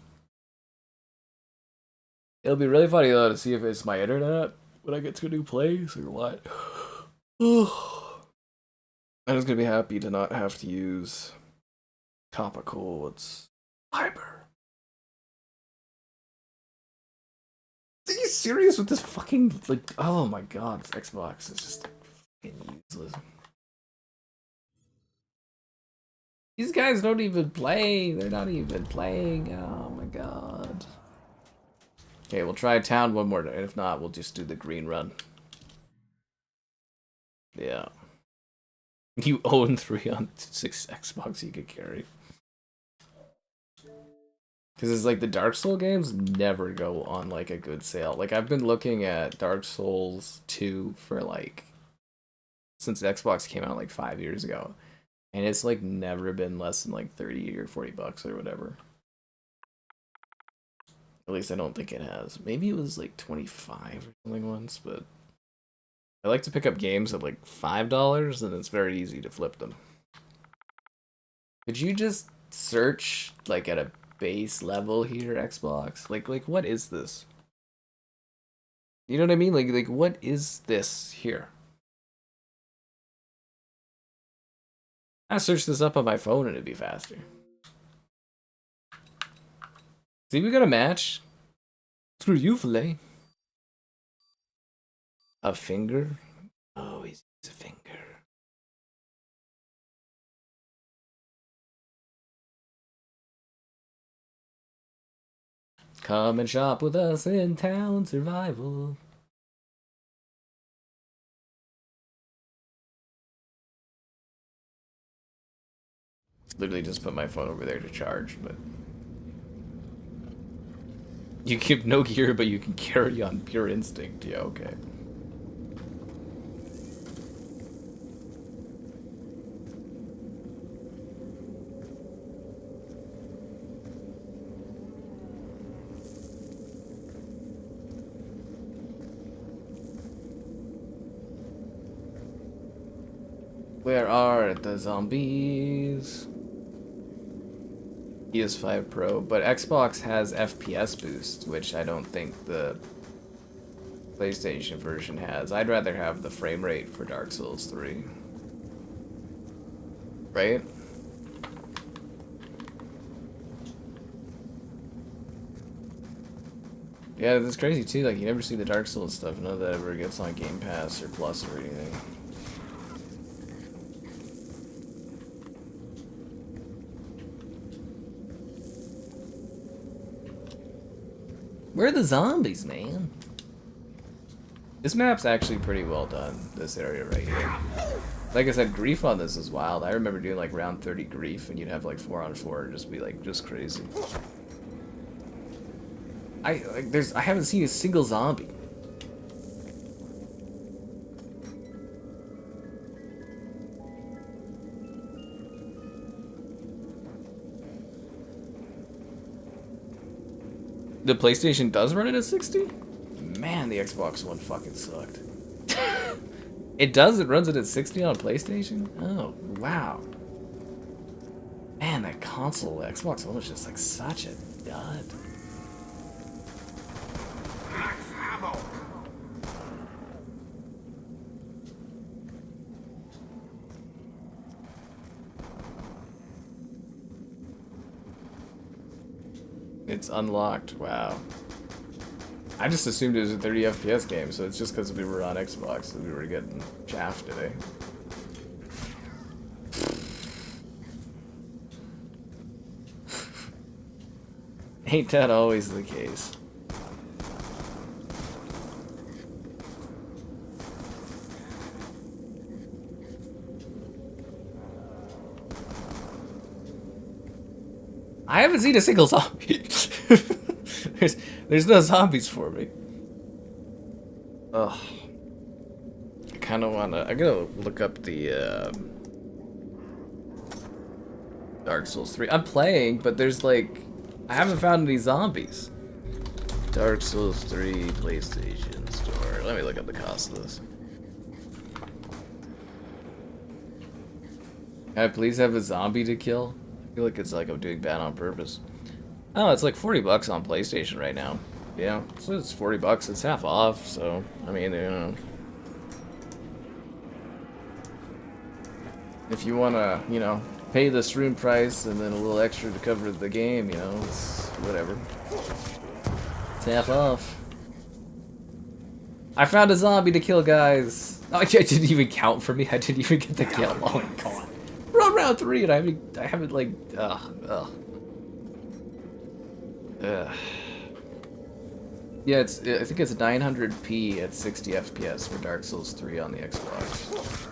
Speaker 1: It'll be really funny though to see if it's my internet when I get to a new place or what. I'm just gonna be happy to not have to use topical. It's fiber. Are you serious with this fucking like? Oh my god, this Xbox is just fucking useless. These guys don't even play. They're not even playing. Oh my god. Okay, we'll try town one more day. If not, we'll just do the green run. Yeah. You own 3 on 6 Xbox you could carry. Because it's like the Dark Souls games never go on like a good sale. Like I've been looking at Dark Souls 2 for like since Xbox came out like 5 years ago. And it's like never been less than like 30 or 40 bucks or whatever. At least I don't think it has. Maybe it was like 25 or something once, but I like to pick up games at like $5 and it's very easy to flip them. Could you just search like at a base level here, Xbox? Like what is this? You know what I mean? Like what is this here? I search this up on my phone and it'd be faster. See, we got a match. Through you, filet. A finger? Oh, he's a finger. Come and shop with us in Town Survival. Literally just put my phone over there to charge, but you give no gear, but you can carry on pure instinct. Yeah, okay. Where are the zombies? PS5 Pro, but Xbox has FPS boost, which I don't think the PlayStation version has. I'd rather have the frame rate for Dark Souls 3. Right? Yeah, that's crazy too. Like, you never see the Dark Souls stuff. None of that ever gets on Game Pass or Plus or anything. Where are the zombies, man? This map's actually pretty well done, this area right here. Like I said, grief on this is wild. I remember doing like round 30 grief and you'd have like 4-on-4 and just be like just crazy. I haven't seen a single zombie. The PlayStation does run it at 60? Man, the Xbox One fucking sucked. It does? It runs it at 60 on PlayStation? Oh, wow. Man, that console, the Xbox One was just like such a dud. It's unlocked. Wow. I just assumed it was a 30 FPS game, so it's just because we were on Xbox that we were getting chaffed today. Ain't that always the case? I haven't seen a single zombie. There's no zombies for me. Ugh. I kind of wanna. I gotta look up the Dark Souls 3. I'm playing, but there's like, I haven't found any zombies. Dark Souls 3 PlayStation Store. Let me look up the cost of this. Can I please have a zombie to kill? I feel like it's like I'm doing bad on purpose. Oh, it's like 40 bucks on PlayStation right now. Yeah, so it's 40 bucks. It's half off, so, I mean, you know. If you want to, you know, pay the stream price and then a little extra to cover the game, you know, it's whatever. It's half off. I found a zombie to kill, guys. Oh, it didn't even count for me. I didn't even get the kill. Oh my god. We're on round 3 and I haven't like, ugh. Yeah, I think it's 900p at 60 FPS for Dark Souls 3 on the Xbox.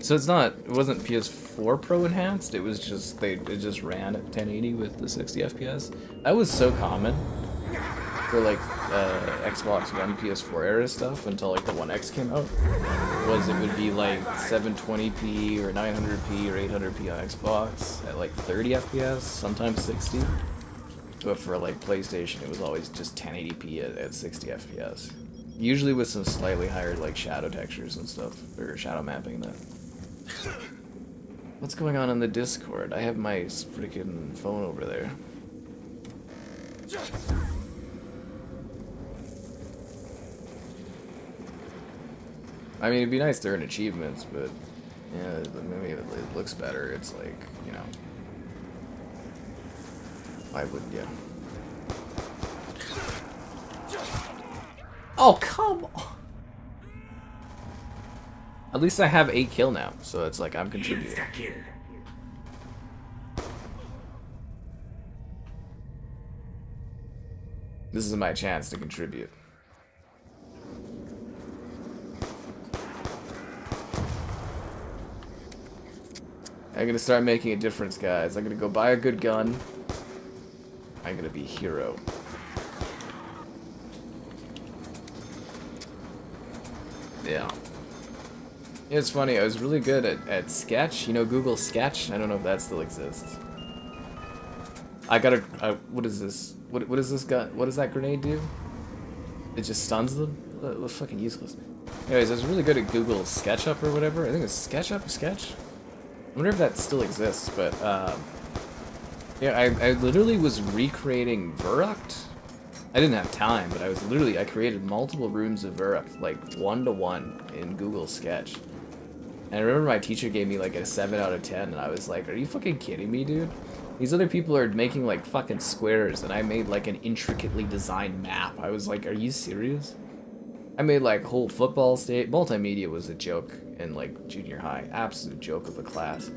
Speaker 1: So it wasn't PS4 Pro enhanced, it was just, it just ran at 1080 with the 60 FPS. That was so common for like Xbox One, PS4 era stuff until like the One X came out. It would be like 720p or 900p or 800p on Xbox at like 30 FPS, sometimes 60. But for like PlayStation, it was always just 1080p at 60 FPS. Usually with some slightly higher like shadow textures and stuff, or shadow mapping and that. What's going on in the Discord? I have my freaking phone over there. I mean, it'd be nice to earn achievements, but yeah, maybe it looks better. It's like, you know. Why wouldn't you? Oh, come on! At least I have 8 kill now, so it's like I'm contributing. This is my chance to contribute. I'm gonna start making a difference, guys. I'm gonna go buy a good gun. I'm gonna be a hero. Yeah. It's funny, I was really good at Sketch. You know Google Sketch? I don't know if that still exists. I got what is this? What is this gun? What does that grenade do? It just stuns them? That's fucking useless. Anyways, I was really good at Google SketchUp or whatever. I think it's SketchUp or Sketch? I wonder if that still exists, but yeah, I literally was recreating Vertigo. I didn't have time, but I created multiple rooms of Vertigo, like 1-to-1 in Google Sketch. And I remember my teacher gave me like a 7 out of 10, and I was like, are you fucking kidding me, dude? These other people are making like fucking squares, and I made like an intricately designed map. I was like, are you serious? I made like whole football state. Multimedia was a joke in like junior high. Absolute joke of a class.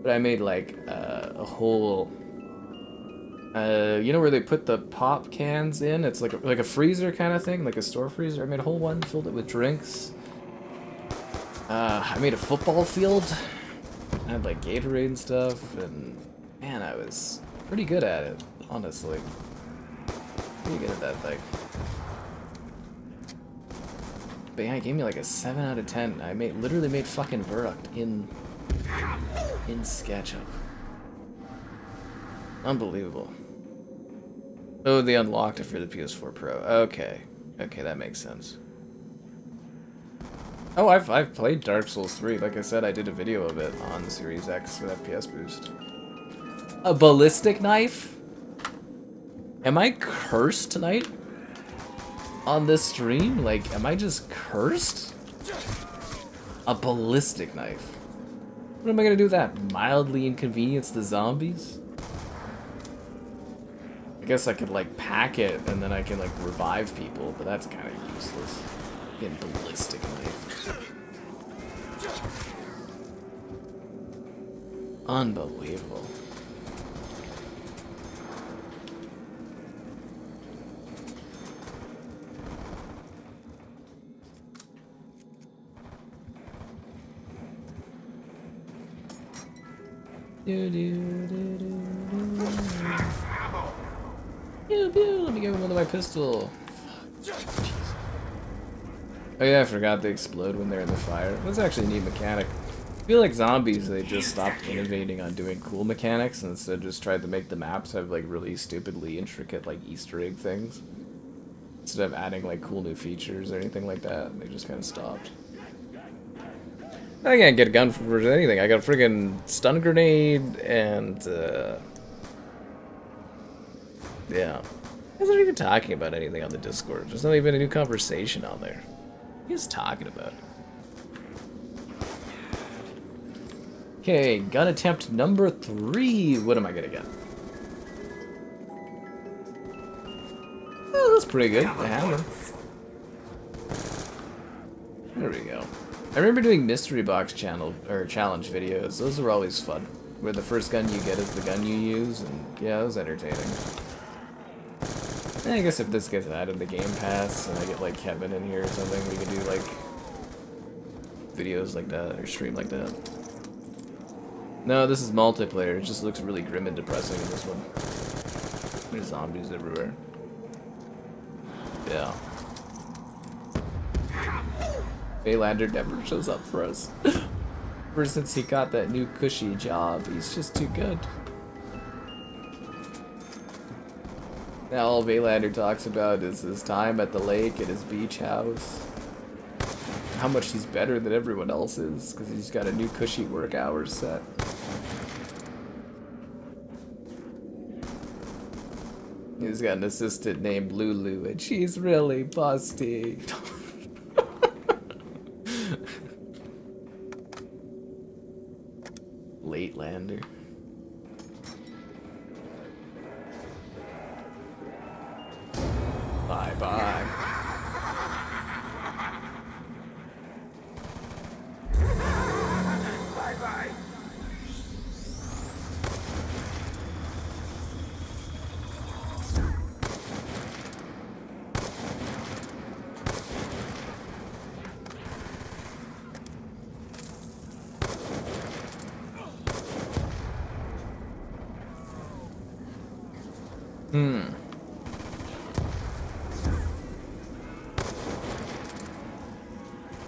Speaker 1: But I made like a whole You know where they put the pop cans in? It's like a freezer kind of thing, like a store freezer. I made a whole one, filled it with drinks. I made a football field. I had like Gatorade and stuff, and man, I was pretty good at it, honestly. Pretty good at that thing. But yeah, it gave me like a 7 out of 10. I literally made fucking Vertigo in SketchUp. Unbelievable. Oh, they unlocked it for the PS4 Pro. Okay. Okay, that makes sense. Oh, I've played Dark Souls 3. Like I said, I did a video of it on Series X with FPS boost. A ballistic knife? Am I cursed tonight? On this stream? Like, am I just cursed? A ballistic knife. What am I gonna do with that? Mildly inconvenience the zombies? I guess I could, like, pack it and then I can, like, revive people, but that's kind of useless. Getting ballistic knife. Unbelievable. Let me give him one of my pistol. Oh yeah, I forgot they explode when they're in the fire. That's actually a neat mechanic. I feel like zombies, they just stopped innovating on doing cool mechanics and instead just tried to make the maps have like really stupidly intricate like Easter egg things. Instead of adding like cool new features or anything like that, they just kind of stopped. I can't get a gun for anything. I got a friggin' stun grenade and yeah. You guys aren't even talking about anything on the Discord. There's not even a new conversation on there. What are you guys talking about? Okay, gun attempt number 3. What am I gonna get? Oh, that's pretty good. The hammer. There we go. I remember doing mystery box challenge videos. Those were always fun. Where the first gun you get is the gun you use, and yeah, it was entertaining. I guess if this gets added to Game Pass and I get like Kevin in here or something, we can do like videos like that or stream like that. No, this is multiplayer. It just looks really grim and depressing in this one. There's zombies everywhere. Yeah. Baylander never shows up for us. Ever since he got that new cushy job, he's just too good. Now all Baylander talks about is his time at the lake at his beach house. How much he's better than everyone else is, because he's got a new cushy work hours set. He's got an assistant named Lulu, and she's really busty. Late lander. Bye bye.
Speaker 2: Bye bye.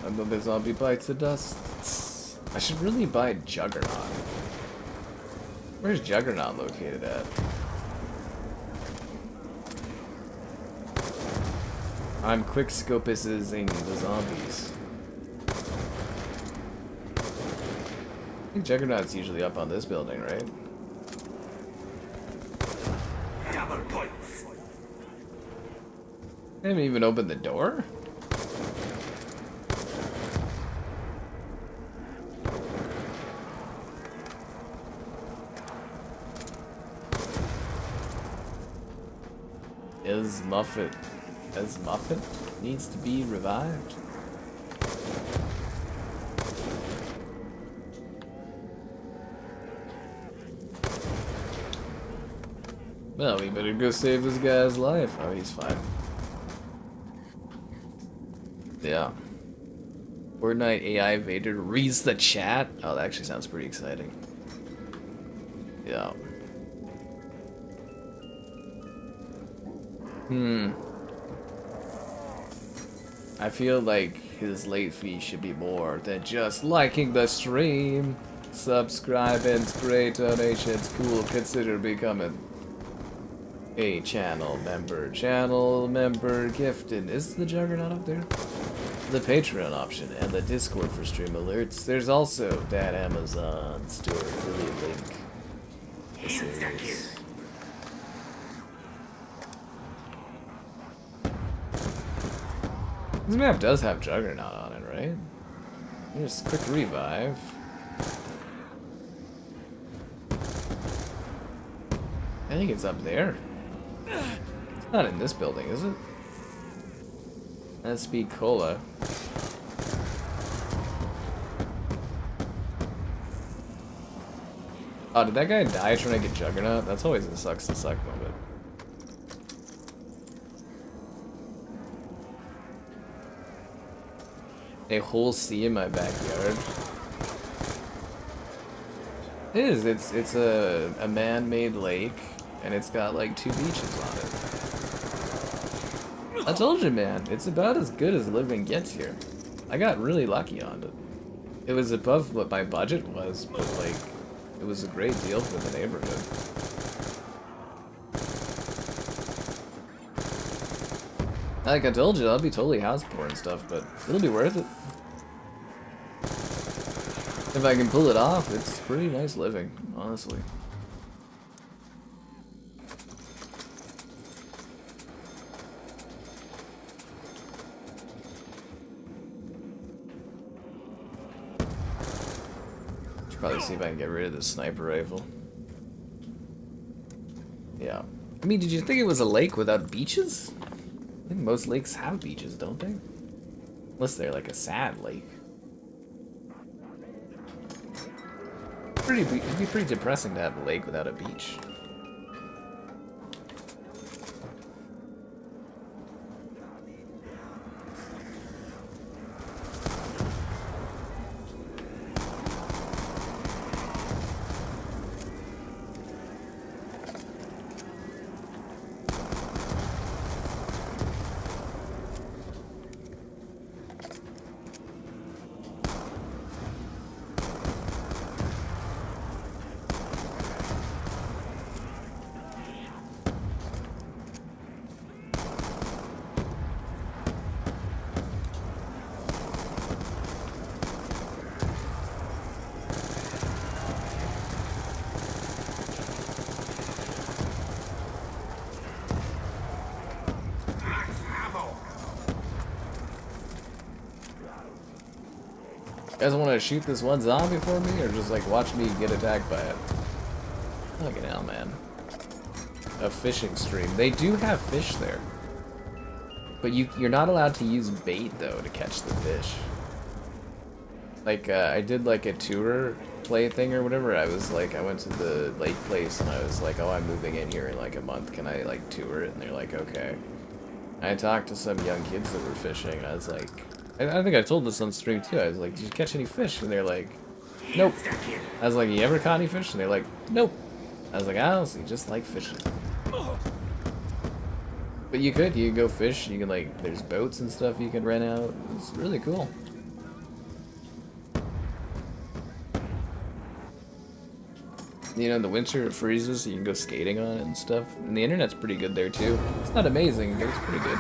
Speaker 1: Another zombie bites the dust. I should really buy Juggernaut. Where's Juggernaut located at? I'm quickscopusing the zombies. I think Juggernaut's usually up on this building, right?
Speaker 2: Double points.
Speaker 1: They haven't even opened the door? Muffet needs to be revived. Well, we better go save this guy's life. Oh, he's fine. Yeah. Fortnite AI Vader reads the chat? Oh, that actually sounds pretty exciting. Yeah. I feel like his late fee should be more than just liking the stream. Subscribing's great, donations cool, consider becoming a channel member. Channel member gifted. Is the Juggernaut up there? The Patreon option and the Discord for stream alerts. There's also that Amazon store affiliate link. This is... This map does have Juggernaut on it, right? Just quick revive. I think it's up there. It's not in this building, is it? SB Cola. Oh, did that guy die trying to get Juggernaut? That's always a sucks to suck moment. A whole sea in my backyard. It is. It's a man-made lake, and it's got like 2 beaches on it. I told you, man. It's about as good as living gets here. I got really lucky on it. It was above what my budget was, but like, it was a great deal for the neighborhood. Like I told you, I'll be totally house poor and stuff, but it'll be worth it. If I can pull it off, it's pretty nice living, honestly. Should probably see if I can get rid of this sniper rifle. Yeah. I mean, did you think it was a lake without beaches? I think most lakes have beaches, don't they? Unless they're like a sad lake. It'd be pretty depressing to have a lake without a beach. You guys want to shoot this one zombie for me, or just like watch me get attacked by it? Fucking hell, man. A fishing stream. They do have fish there. But you're not allowed to use bait, though, to catch the fish. Like, I did like a tour play thing or whatever. I was like, I went to the lake place and I was like, oh, I'm moving in here in like a month. Can I like tour it? And they're like, okay. I talked to some young kids that were fishing, and I was like, I think I told this on stream too. I was like, did you catch any fish? And they're like, nope. I was like, you ever caught any fish? And they're like, nope. I was like, I honestly just like fishing. But you could go fish. You can like, there's boats and stuff you can rent out. It's really cool. You know, in the winter it freezes, so you can go skating on it and stuff. And the internet's pretty good there too. It's not amazing, but it's pretty good.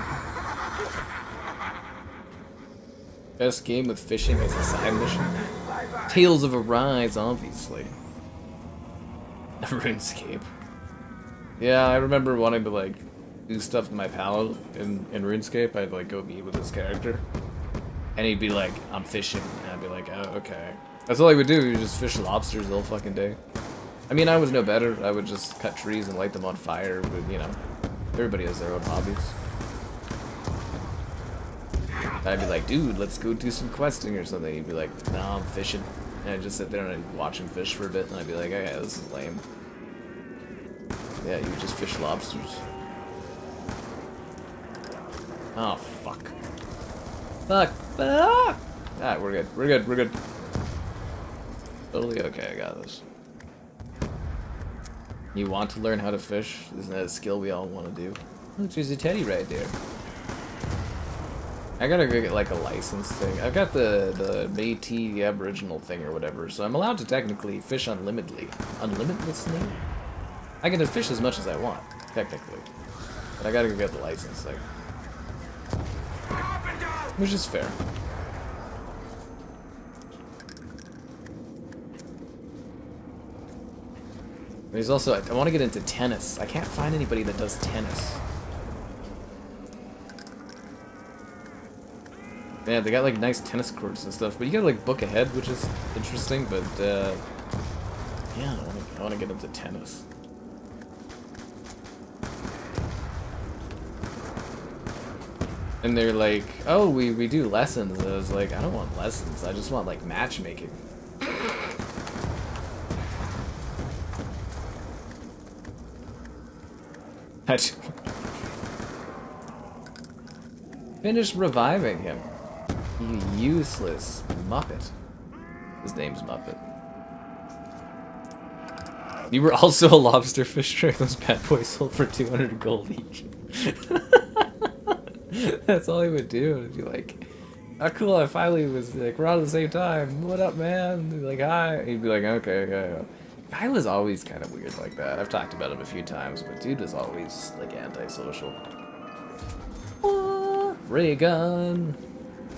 Speaker 1: Best game with fishing as a side mission? Tales of Arise, obviously. RuneScape. Yeah, I remember wanting to like do stuff to my pal in RuneScape. I'd like go meet with this character, and he'd be like, "I'm fishing," and I'd be like, "Oh, okay." That's all he would do. He would just fish lobsters all fucking day. I mean, I was no better. I would just cut trees and light them on fire. But you know, everybody has their own hobbies. I'd be like, dude, let's go do some questing or something. He'd be like, no, I'm fishing. And I'd just sit there and I'd watch him fish for a bit, and I'd be like, okay, this is lame. Yeah, you just fish lobsters. Oh, fuck. Fuck. Fuck! Alright, we're good. We're good. We're good. Totally okay, I got this. You want to learn how to fish? Isn't that a skill we all want to do? Look, there's a teddy right there. I gotta go get like a license thing. I've got the Métis Aboriginal thing or whatever, so I'm allowed to technically fish unlimitedly. Unlimitlessly? I can fish as much as I want, technically. But I gotta go get the license thing. Which is fair. There's also, I want to get into tennis. I can't find anybody that does tennis. Yeah, they got like nice tennis courts and stuff, but you gotta like book ahead, which is interesting, but yeah, I want to get into tennis. And they're like, oh, we do lessons. And I was like, I don't want lessons, I just want like matchmaking. Finish reviving him. You useless Muppet. His name's Muppet. You were also a lobster fisher. Those bad boys sold for 200 gold each. That's all he would do. He'd be like, oh cool, I finally was like, we're on at the same time. What up, man? He'd be like, hi. He'd be like, okay. Guy was always kind of weird like that. I've talked about him a few times, but dude was always like antisocial. Ray gun.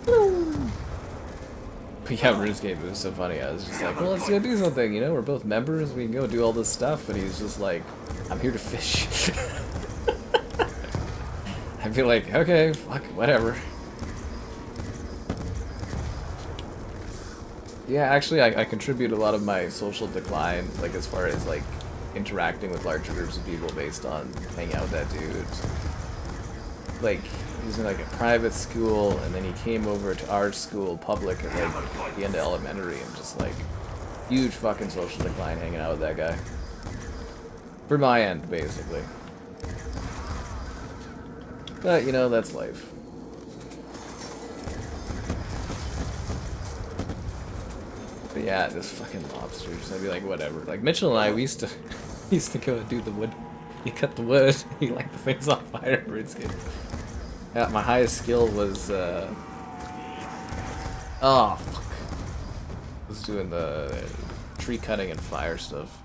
Speaker 1: But yeah, RuneScape was so funny. I was just like, well, let's go do something, you know? We're both members, we can go do all this stuff. And he's just like, I'm here to fish. I'd be like, okay, fuck, whatever. Yeah, actually, I contribute a lot of my social decline, like as far as like interacting with larger groups of people based on hanging out with that dude. Like, he was in like a private school, and then he came over to our school, public, at like the end of elementary, and just like huge fucking social decline hanging out with that guy. For my end, basically. But you know, that's life. But yeah, just fucking lobsters. I'd be like, whatever. Like Mitchell and I, we used to go and do the wood. You cut the wood, you light the things on fire. RuneScape. Yeah, my highest skill was oh fuck. Was doing the tree cutting and fire stuff.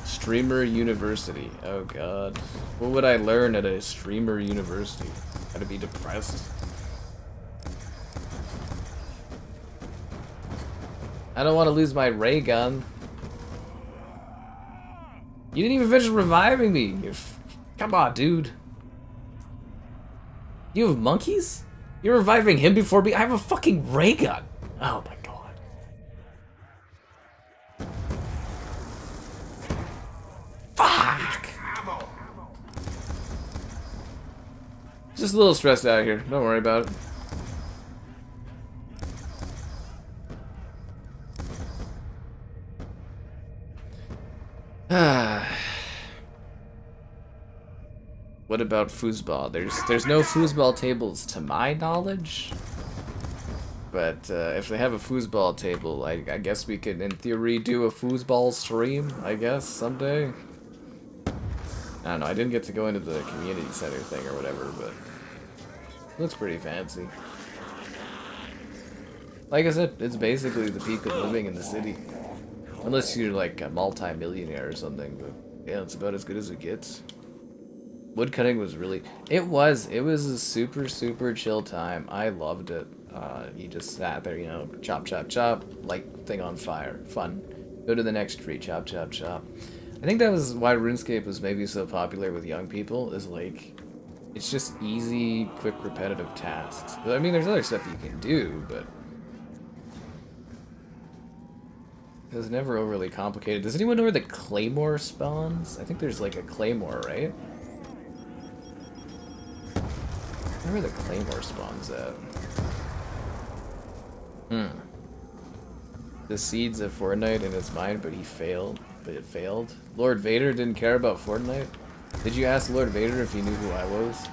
Speaker 1: Streamer University. Oh god. What would I learn at a streamer university? How to be depressed. I don't want to lose my ray gun. You didn't even finish reviving me. Come on, dude. You have monkeys? You're reviving him before me? I have a fucking ray gun. Oh my god. Fuck! Just a little stressed out here. Don't worry about it. What about foosball? There's no foosball tables to my knowledge. But if they have a foosball table, I guess we could, in theory, do a foosball stream, I guess, someday. I don't know, I didn't get to go into the community center thing or whatever, but it looks pretty fancy. Like I said, it's basically the peak of living in the city. Unless you're like a multi-millionaire or something, but yeah, it's about as good as it gets. Woodcutting was really... It was a super, super chill time. I loved it. You just sat there, you know, chop, chop, chop, light thing on fire. Fun. Go to the next tree, chop, chop, chop. I think that was why RuneScape was maybe so popular with young people, is like, it's just easy, quick, repetitive tasks. I mean, there's other stuff you can do, but... It was never overly complicated. Does anyone know where the claymore spawns? I think there's like a claymore, right? I wonder where the claymore spawns at. The seeds of Fortnite in his mind, but he failed. but it failed. Lord Vader didn't care about Fortnite? Did you ask Lord Vader if he knew who I was?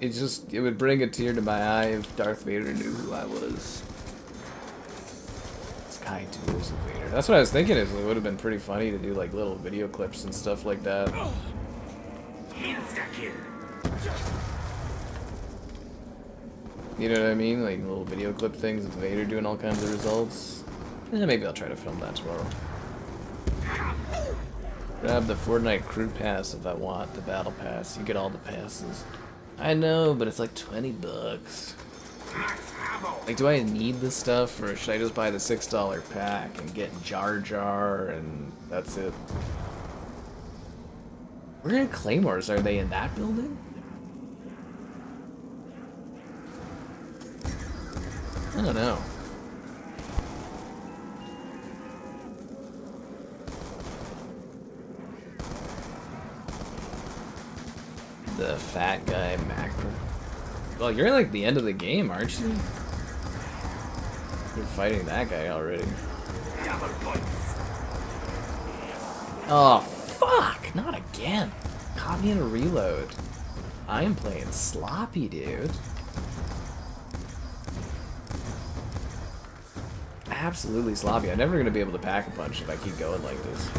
Speaker 1: It would bring a tear to my eye if Darth Vader knew who I was. Sky Tools of Vader. That's what I was thinking, is it would have been pretty funny to do like little video clips and stuff like that. You know what I mean? Like little video clip things with Vader doing all kinds of results. Maybe I'll try to film that tomorrow. Grab the Fortnite crew pass if I want the battle pass. You get all the passes. I know, but it's like 20 bucks. Like, do I need this stuff, or should I just buy the $6 pack and get Jar Jar and that's it? Where are Claymores? Are they in that building? I don't know. The fat guy, Magma. Well, you're like the end of the game, aren't you? You're fighting that guy already. Oh, fuck! Not again. Caught me in a reload. I am playing sloppy, dude. Absolutely sloppy. I'm never gonna be able to pack a punch if I keep going like this.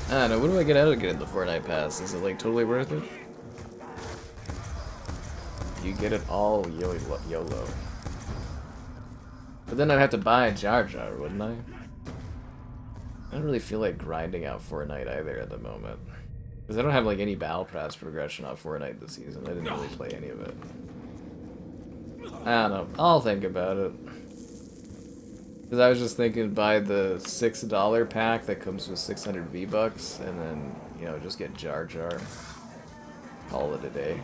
Speaker 1: I don't know, what do I get out of getting the Fortnite pass? Is it like totally worth it? You get it all YOLO. But then I'd have to buy a Jar Jar, wouldn't I? I don't really feel like grinding out Fortnite either at the moment. Because I don't have like any battle pass progression on Fortnite this season. I didn't really play any of it. I don't know. I'll think about it. Because I was just thinking buy the $6 pack that comes with 600 V-Bucks and then, you know, just get Jar Jar. Call it a day.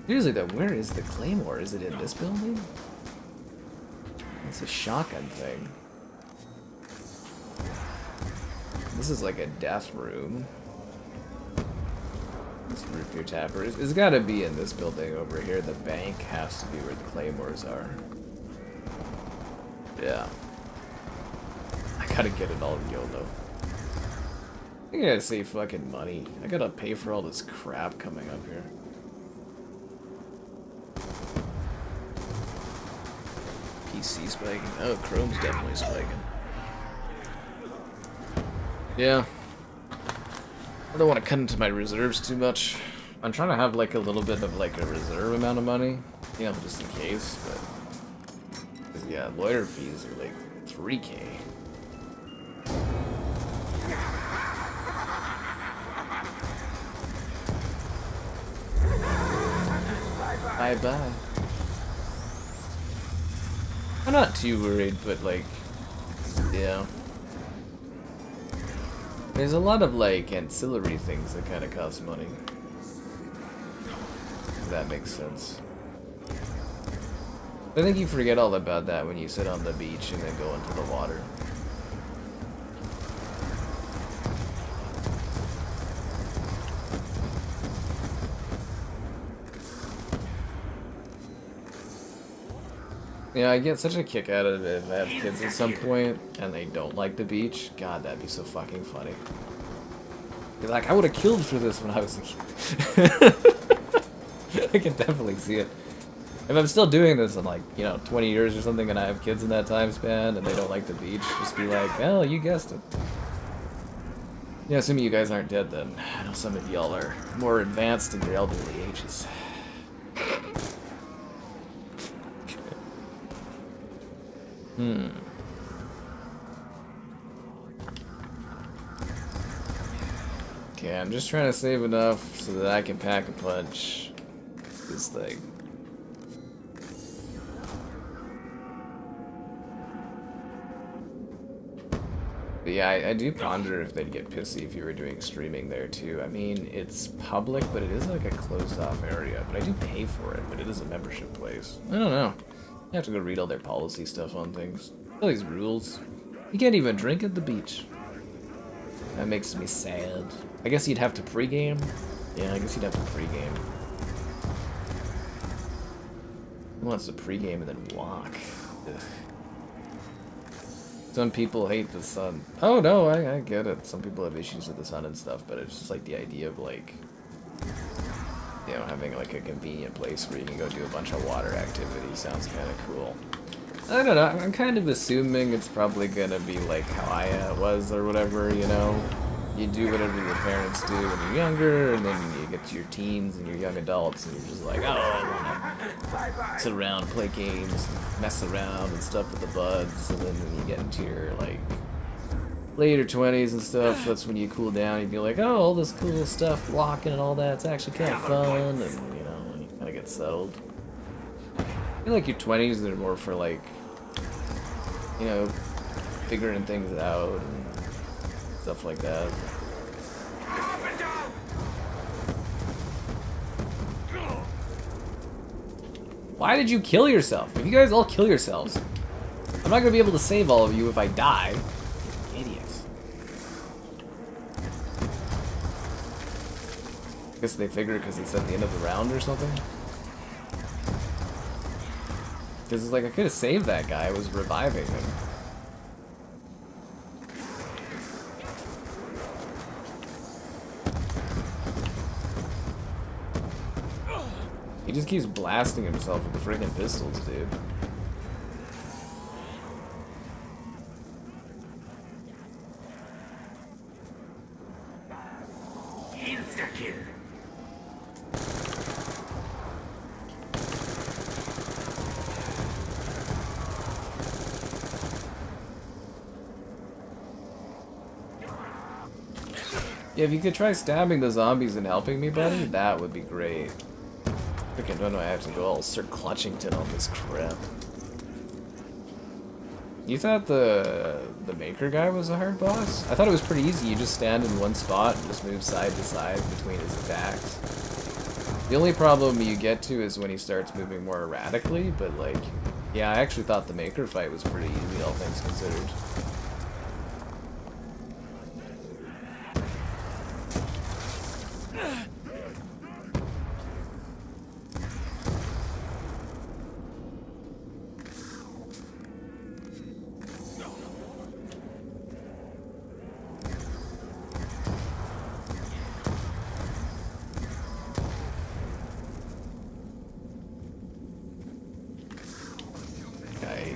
Speaker 1: Seriously though, where is the Claymore? Is it in this building? It's a shotgun thing. This is like a death room. This root beer tapper. It's gotta be in this building over here. The bank has to be where the Claymores are. Yeah. I gotta get it all YOLO. I gotta save fucking money. I gotta pay for all this crap coming up here. PC spiking. Oh, Chrome's definitely spiking. Yeah. I don't want to cut into my reserves too much. I'm trying to have like a little bit of like a reserve amount of money. You know, just in case, but... yeah, lawyer fees are like 3K. Bye-bye. I'm not too worried, but like, yeah. There's a lot of like ancillary things that kind of cost money. If that makes sense. I think you forget all about that when you sit on the beach and then go into the water. Yeah, I get such a kick out of it if I have kids at some point and they don't like the beach. God, that'd be so fucking funny. You're like, I would have killed for this when I was a kid. I can definitely see it. If I'm still doing this in like, you know, 20 years or something and I have kids in that time span and they don't like the beach, just be like, well, you guessed it. Yeah, assuming you guys aren't dead then. I know some of y'all are more advanced in your elderly ages. Okay, I'm just trying to save enough so that I can pack a punch this thing. But yeah, I do ponder if they'd get pissy if you were doing streaming there too. I mean, it's public, but it is like a closed off area. But I do pay for it, but it is a membership place. I don't know. I have to go read all their policy stuff on things. All these rules. You can't even drink at the beach. That makes me sad. I guess you'd have to pregame? Yeah, I guess you'd have to pregame. Who wants to pregame and then walk? Ugh. Some people hate the sun. Oh no, I get it. Some people have issues with the sun and stuff, but it's just like the idea of like, you know, having like a convenient place where you can go do a bunch of water activities sounds kind of cool. I don't know, I'm kind of assuming it's probably gonna be like how I was or whatever, you know? You do whatever your parents do when you're younger, and then you get to your teens and your young adults, and you're just like, oh, I wanna sit around, play games, and mess around and stuff with the buds, and then when you get into your, like, later 20s and stuff, that's when you cool down, you'd be like, oh, all this cool stuff, walking and all that, it's actually kind of fun, and, you know, you kind of get settled. I feel like your 20s are more for, like, you know, figuring things out, and stuff like that. Why did you kill yourself? If you guys all kill yourselves, I'm not gonna be able to save all of you if I die. Idiots. I guess they figured because it's at the end of the round or something. Because it's like I could have saved that guy. I was reviving him. He just keeps blasting himself with the friggin' pistols, dude.
Speaker 7: Insta-kill.
Speaker 1: Yeah, if you could try stabbing the zombies and helping me, buddy, that would be great. Freaking don't know, I have to go all Sir Clutchington on this crap. You thought the Maker guy was a hard boss? I thought it was pretty easy. You just stand in one spot and just move side to side between his attacks. The only problem you get to is when he starts moving more erratically, but like, yeah, I actually thought the Maker fight was pretty easy, all things considered.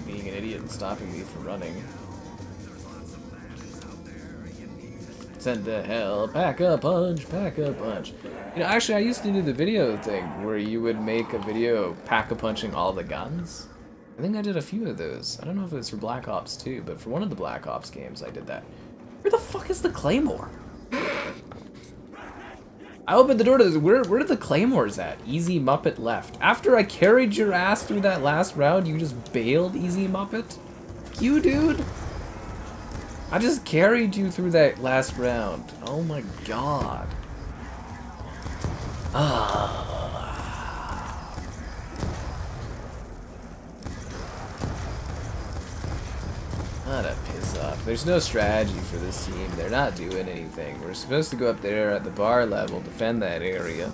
Speaker 1: Being an idiot and stopping me from running. Send to hell, pack a punch, pack a punch. You know, actually I used to do the video thing where you would make a video pack-a-punching all the guns. I think I did a few of those. I don't know if it was for Black Ops 2, but for one of the Black Ops games I did that. Where the fuck is the Claymore? I opened the door to this. Where are the Claymores at? Easy Muppet left. After I carried your ass through that last round, you just bailed, Easy Muppet? You, dude? I just carried you through that last round. Oh my god. What a piss off. There's no strategy for this team. They're not doing anything. We're supposed to go up there at the bar level, defend that area.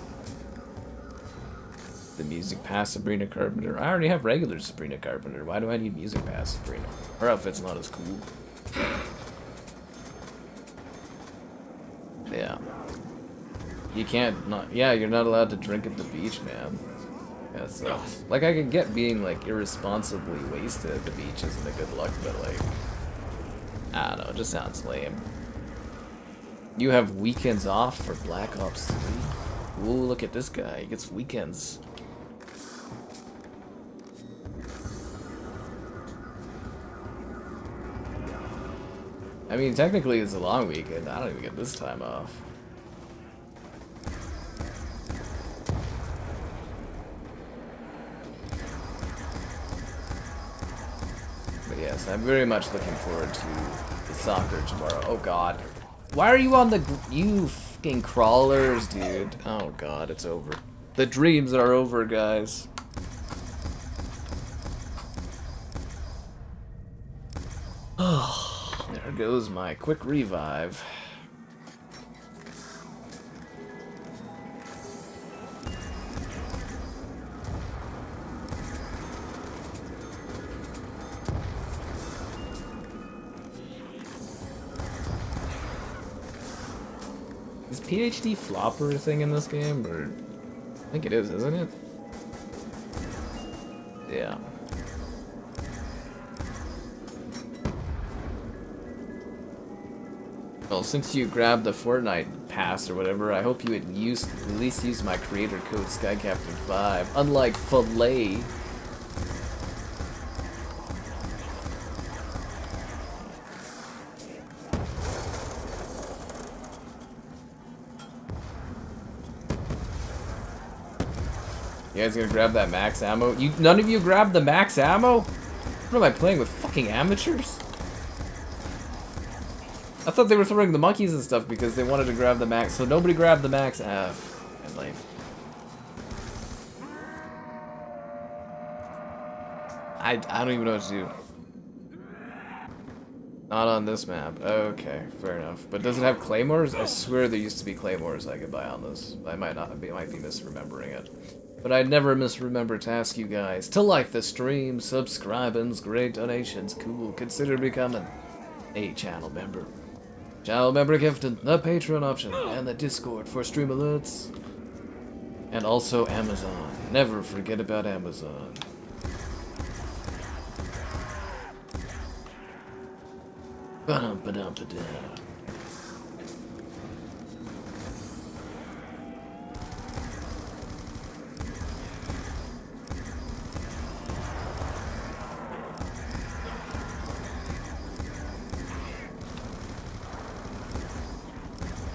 Speaker 1: The music pass Sabrina Carpenter. I already have regular Sabrina Carpenter. Why do I need music pass Sabrina? Her outfit's not as cool. Yeah. You can't not. Yeah, you're not allowed to drink at the beach, man. Yeah, so like I can get being like irresponsibly wasted at the beach isn't a good look, but like I don't know, it just sounds lame. You have weekends off for Black Ops 3? Ooh, look at this guy, he gets weekends. I mean, technically it's a long weekend, I don't even get this time off. But yes, I'm very much looking forward to the soccer tomorrow. Oh god. Why are you on the... You fucking crawlers, dude. Oh god, it's over. The dreams are over, guys. Oh, there goes my quick revive. PhD flopper thing in this game? Or I think it is, isn't it? Yeah. Well, since you grabbed the Fortnite pass or whatever, I hope you would at least use my creator code SkyCaptain5. Unlike Filet. You guys gonna grab that max ammo? None of you grabbed the max ammo? What am I playing with, fucking amateurs? I thought they were throwing the monkeys and stuff because they wanted to grab the max, so nobody grabbed the max ammo in life. I don't even know what to do. Not on this map. Okay, fair enough. But does it have claymores? I swear there used to be claymores I could buy on this. I might be misremembering it. But I'd never misremember to ask you guys to like the stream, subscribe, and great donations. Cool. Consider becoming a channel member. Channel member gifting, the Patreon option, and the Discord for stream alerts. And also Amazon. Never forget about Amazon. Ba-dum-ba-dum-ba-da.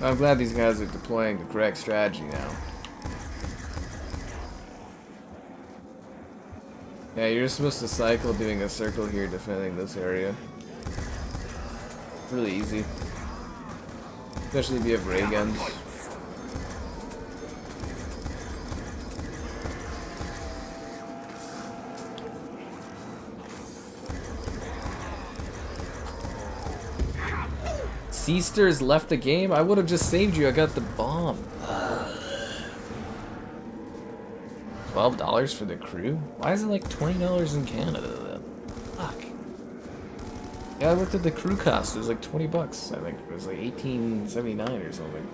Speaker 1: I'm glad these guys are deploying the correct strategy now. Yeah, you're supposed to cycle doing a circle here defending this area. Really easy. Especially if you have ray guns. Seasters left the game? I would have just saved you, I got the bomb. $12 for the crew? Why is it like $20 in Canada then? Fuck. Yeah, I looked at the crew cost, it was like 20 bucks. I think it was like $18.79 or something.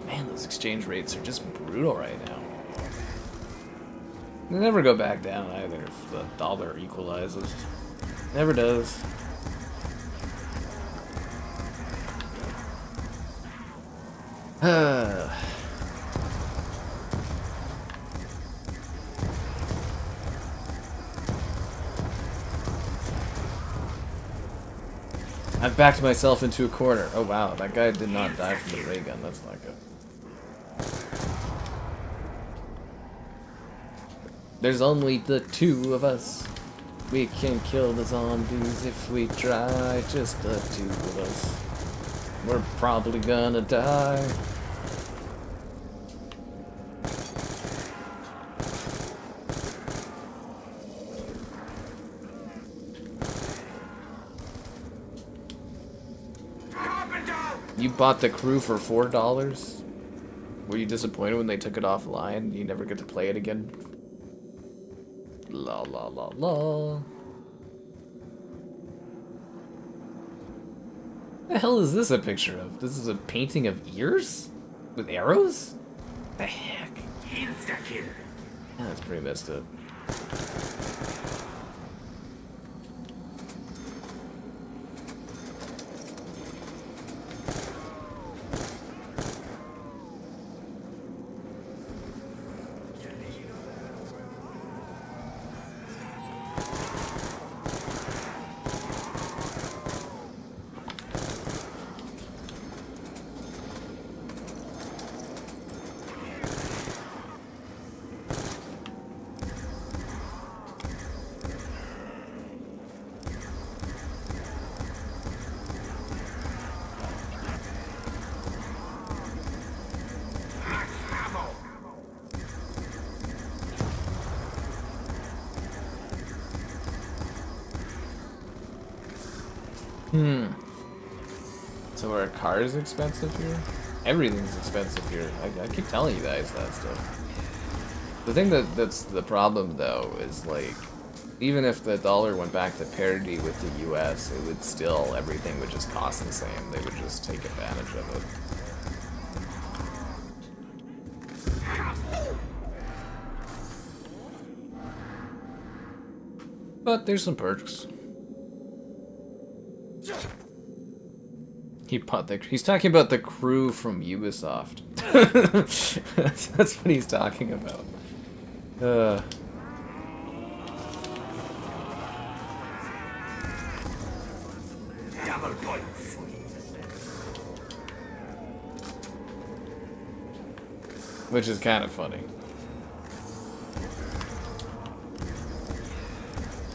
Speaker 1: Man, those exchange rates are just brutal right now. They never go back down either if the dollar equalizes. Never does. I've backed myself into a corner. Oh wow, that guy did not die from the ray gun. That's not good. There's only the two of us. We can kill the zombies if we try. Just the two of us. We're probably gonna die. You bought the crew for $4? Were you disappointed when they took it offline? You never get to play it again? La la la la. What the hell is this a picture of? This is a painting of ears? With arrows? What the heck? Yeah, that's pretty messed up. So are cars expensive here? Everything's expensive here. I keep telling you guys that stuff. The thing that's the problem though is like, even if the dollar went back to parity with the US, it would still, everything would just cost the same. They would just take advantage of it. But there's some perks. He's talking about the crew from Ubisoft. that's what he's talking about.
Speaker 5: Double points.
Speaker 1: Which is kind of funny.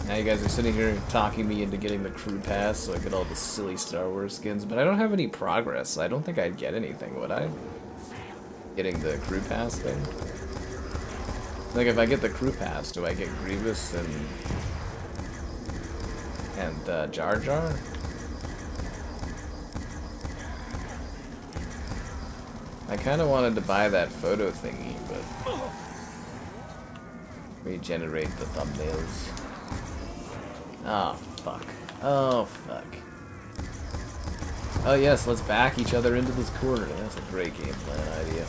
Speaker 1: Now you guys are sitting here talking me into getting the crew pass so I get all the silly Star Wars skins, but I don't have any progress, so I don't think I'd get anything, would I? Getting the crew pass thing? Like, if I get the crew pass, do I get Grievous and Jar Jar? I kind of wanted to buy that photo thingy, but regenerate the thumbnails. Oh, fuck. Oh, fuck. Oh, yes, let's back each other into this corner. That's a great game plan idea.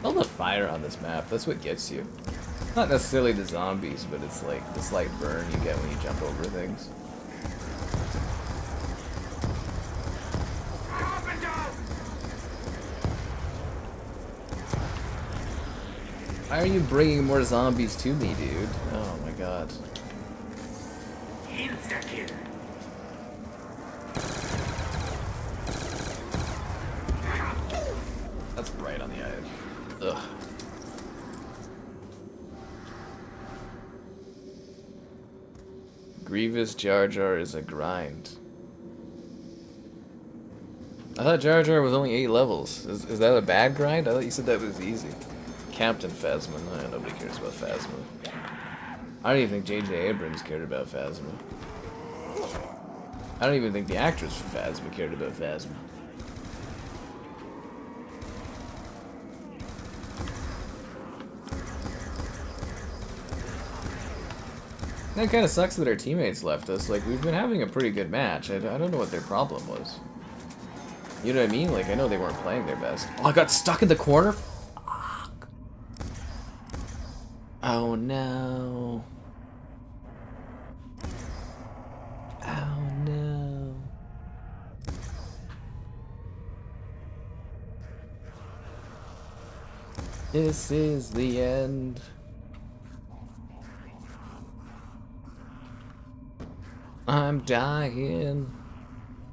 Speaker 1: All the fire on this map, that's what gets you. Not necessarily the zombies, but it's like the slight burn you get when you jump over things. Why are you bringing more zombies to me, dude? Oh my god.
Speaker 5: Insta-kill.
Speaker 1: That's right on the edge. Ugh. Grievous Jar Jar is a grind. I thought Jar Jar was only 8 levels. Is that a bad grind? I thought you said that was easy. Captain Phasma. No, nobody cares about Phasma. I don't even think J.J. Abrams cared about Phasma. I don't even think the actress for Phasma cared about Phasma. That kind of sucks that our teammates left us. Like, we've been having a pretty good match. I don't know what their problem was. You know what I mean? Like, I know they weren't playing their best. Oh, I got stuck in the corner? Fuck. Oh, no. Oh, no. This is the end. I'm dying.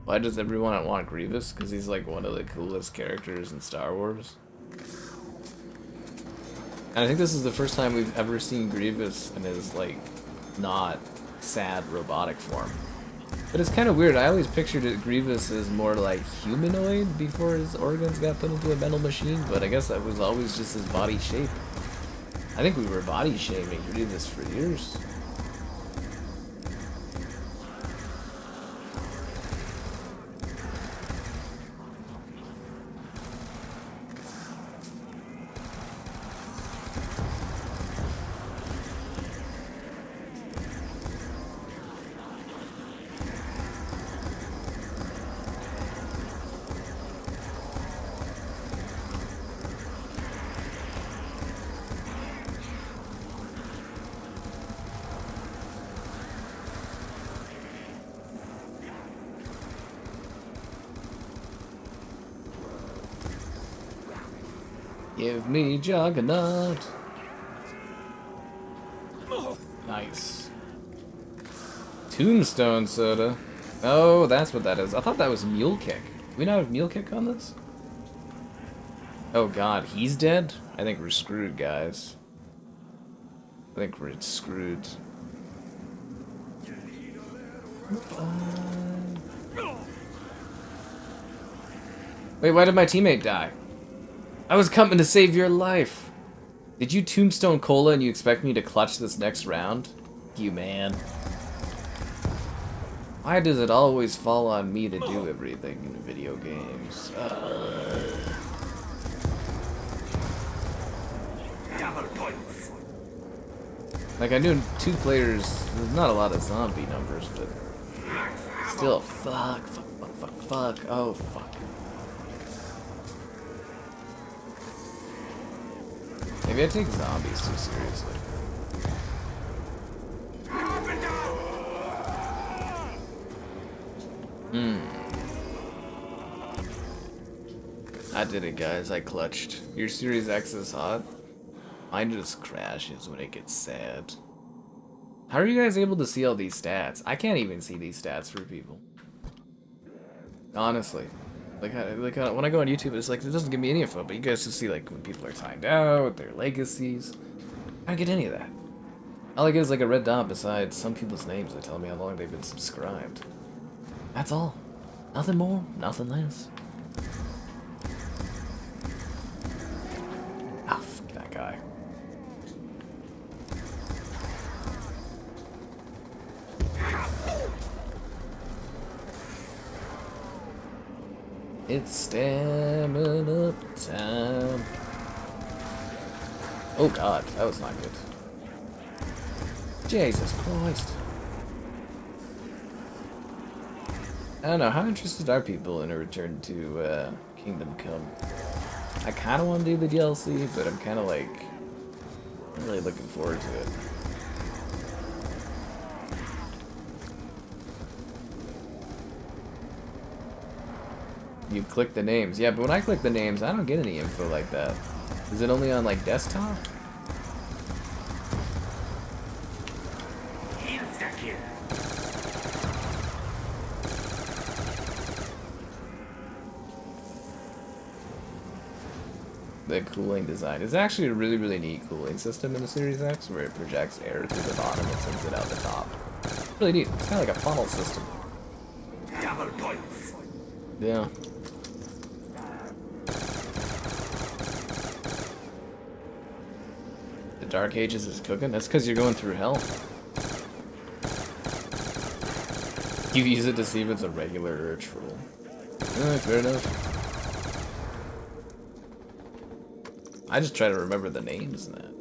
Speaker 1: Why does everyone want Grievous? Because he's like one of the coolest characters in Star Wars. And I think this is the first time we've ever seen Grievous in his like not sad robotic form. But it's kind of weird. I always pictured it Grievous as more like humanoid before his organs got put into a mental machine. But I guess that was always just his body shape. I think we were body shaming Grievous for years. Give me Juggernaut. Nice. Tombstone soda. Oh, that's what that is. I thought that was Mule Kick. Do we not have Mule Kick on this? Oh god, he's dead? I think we're screwed, guys. I think we're screwed. Wait, why did my teammate die? I was coming to save your life. Did you Tombstone Cola and you expect me to clutch this next round? You man. Why does it always fall on me to do everything in video games?
Speaker 5: Double points.
Speaker 1: Like, I knew 2 players, there's not a lot of zombie numbers, but still, fuck, oh, fuck. Maybe I take zombies too seriously. I did it, guys. I clutched. Your Series X is hot. Mine just crashes when it gets sad. How are you guys able to see all these stats? I can't even see these stats for people. Honestly. Like when I go on YouTube, it's like, it doesn't give me any info, but you guys just see like when people are timed out, their legacies. I don't get any of that. All I get is like a red dot beside some people's names that tell me how long they've been subscribed. That's all. Nothing more, nothing less. Ah, fuck that guy. It's stamina time. Oh god, that was not good. Jesus Christ. I don't know, how interested are people in a return to Kingdom Come? I kind of want to do the DLC, but I'm kind of like, I'm really looking forward to it. You click the names. Yeah, but when I click the names, I don't get any info like that. Is it only on like desktop? The cooling design is actually a really, really neat cooling system in the Series X, where it projects air through the bottom and sends it out the top. Really neat. It's kind of like a funnel system.
Speaker 5: Double points.
Speaker 1: Yeah. The Dark Ages is cooking? That's because you're going through hell. You use it to see if it's a regular or a troll. Fair enough. I just try to remember the names and that.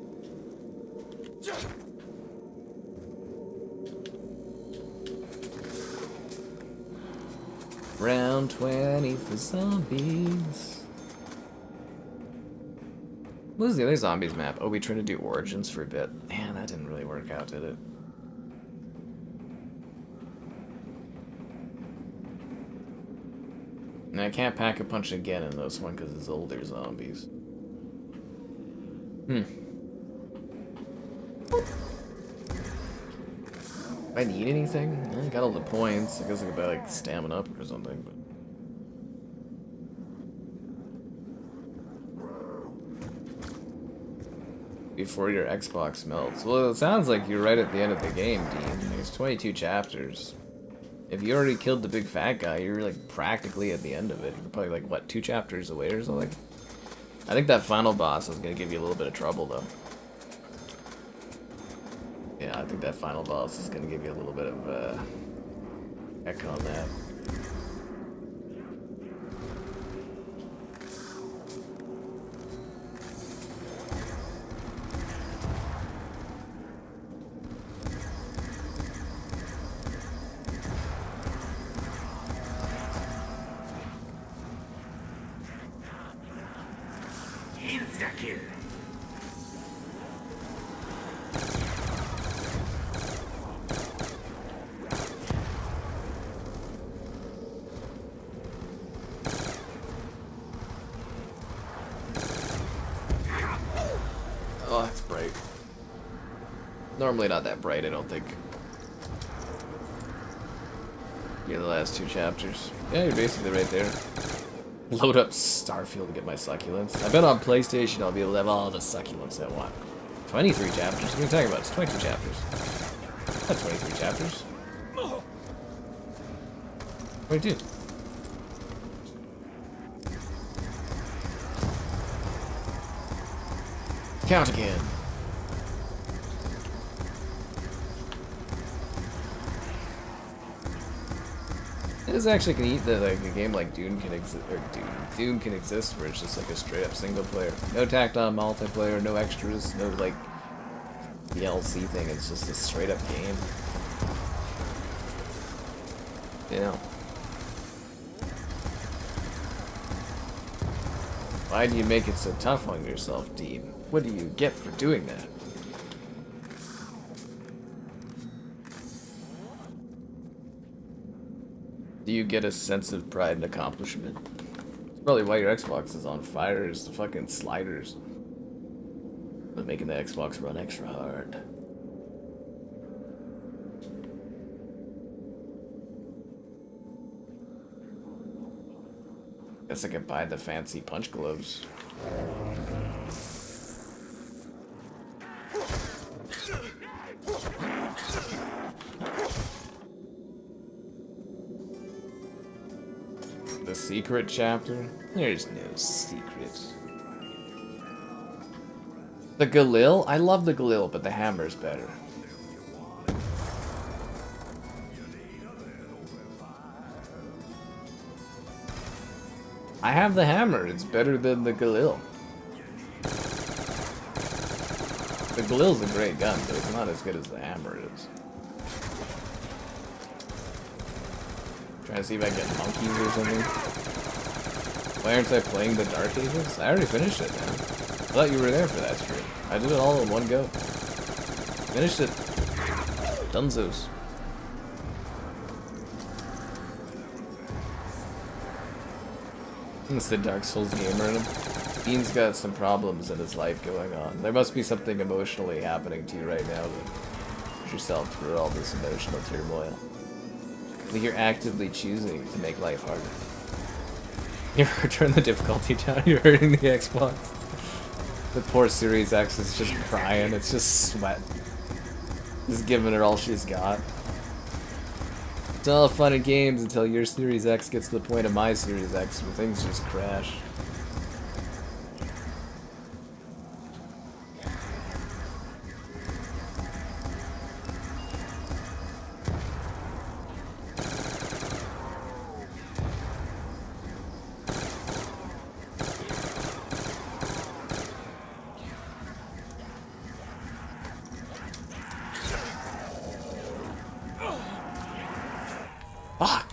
Speaker 1: Round 20 for zombies. What was the other zombies map? Oh, we tried to do Origins for a bit. Man, that didn't really work out, did it? And I can't pack a punch again in this one because it's older zombies. Do I need anything? I got all the points. I guess I could buy like stamina up or something, but before your Xbox melts. Well, it sounds like you're right at the end of the game, Dean. There's 22 chapters. If you already killed the big fat guy, you're like practically at the end of it. You're probably like, what, 2 chapters away or something? I think that final boss is gonna give you a little bit of trouble, though. Yeah, I think that final boss is gonna give you a little bit of, heck on that.
Speaker 5: Insta-kill.
Speaker 1: Oh, that's bright. Normally not that bright, I don't think. Yeah, the last 2 chapters. Yeah, you're basically right there. Load up Starfield to get my succulents. I bet on PlayStation I'll be able to have all the succulents I want. 23 chapters? What are you talking about? It's 22 chapters. Not 23 chapters. 22. Count again. It is actually can eat that like a game like Dune can exist, or Dune can exist where it's just like a straight up single player, no tacked on multiplayer, no extras, no like DLC thing. It's just a straight up game. Yeah. Why do you make it so tough on yourself, Dean? What do you get for doing that? Do you get a sense of pride and accomplishment? It's probably why your Xbox is on fire, is the fucking sliders. But making the Xbox run extra hard. Guess I could buy the fancy punch gloves. The secret chapter? There's no secret. The Galil? I love the Galil, but the hammer's better. I have the hammer. It's better than the Galil. The Galil's a great gun, but it's not as good as the hammer is. Trying to see if I can get monkeys or something. Why aren't I playing the Dark Ages? I already finished it, man. I thought you were there for that stream. I did it all in one go. Finished it. Dunzos. It's the Dark Souls gamer in him. Dean's got some problems in his life going on. There must be something emotionally happening to you right now that push yourself through all this emotional turmoil. Like you're actively choosing to make life harder. You ever turn the difficulty down? You're hurting the Xbox. The poor Series X is just crying. It's just sweat. Just giving her all she's got. It's all fun and games until your Series X gets to the point of my Series X where things just crash. Fuck!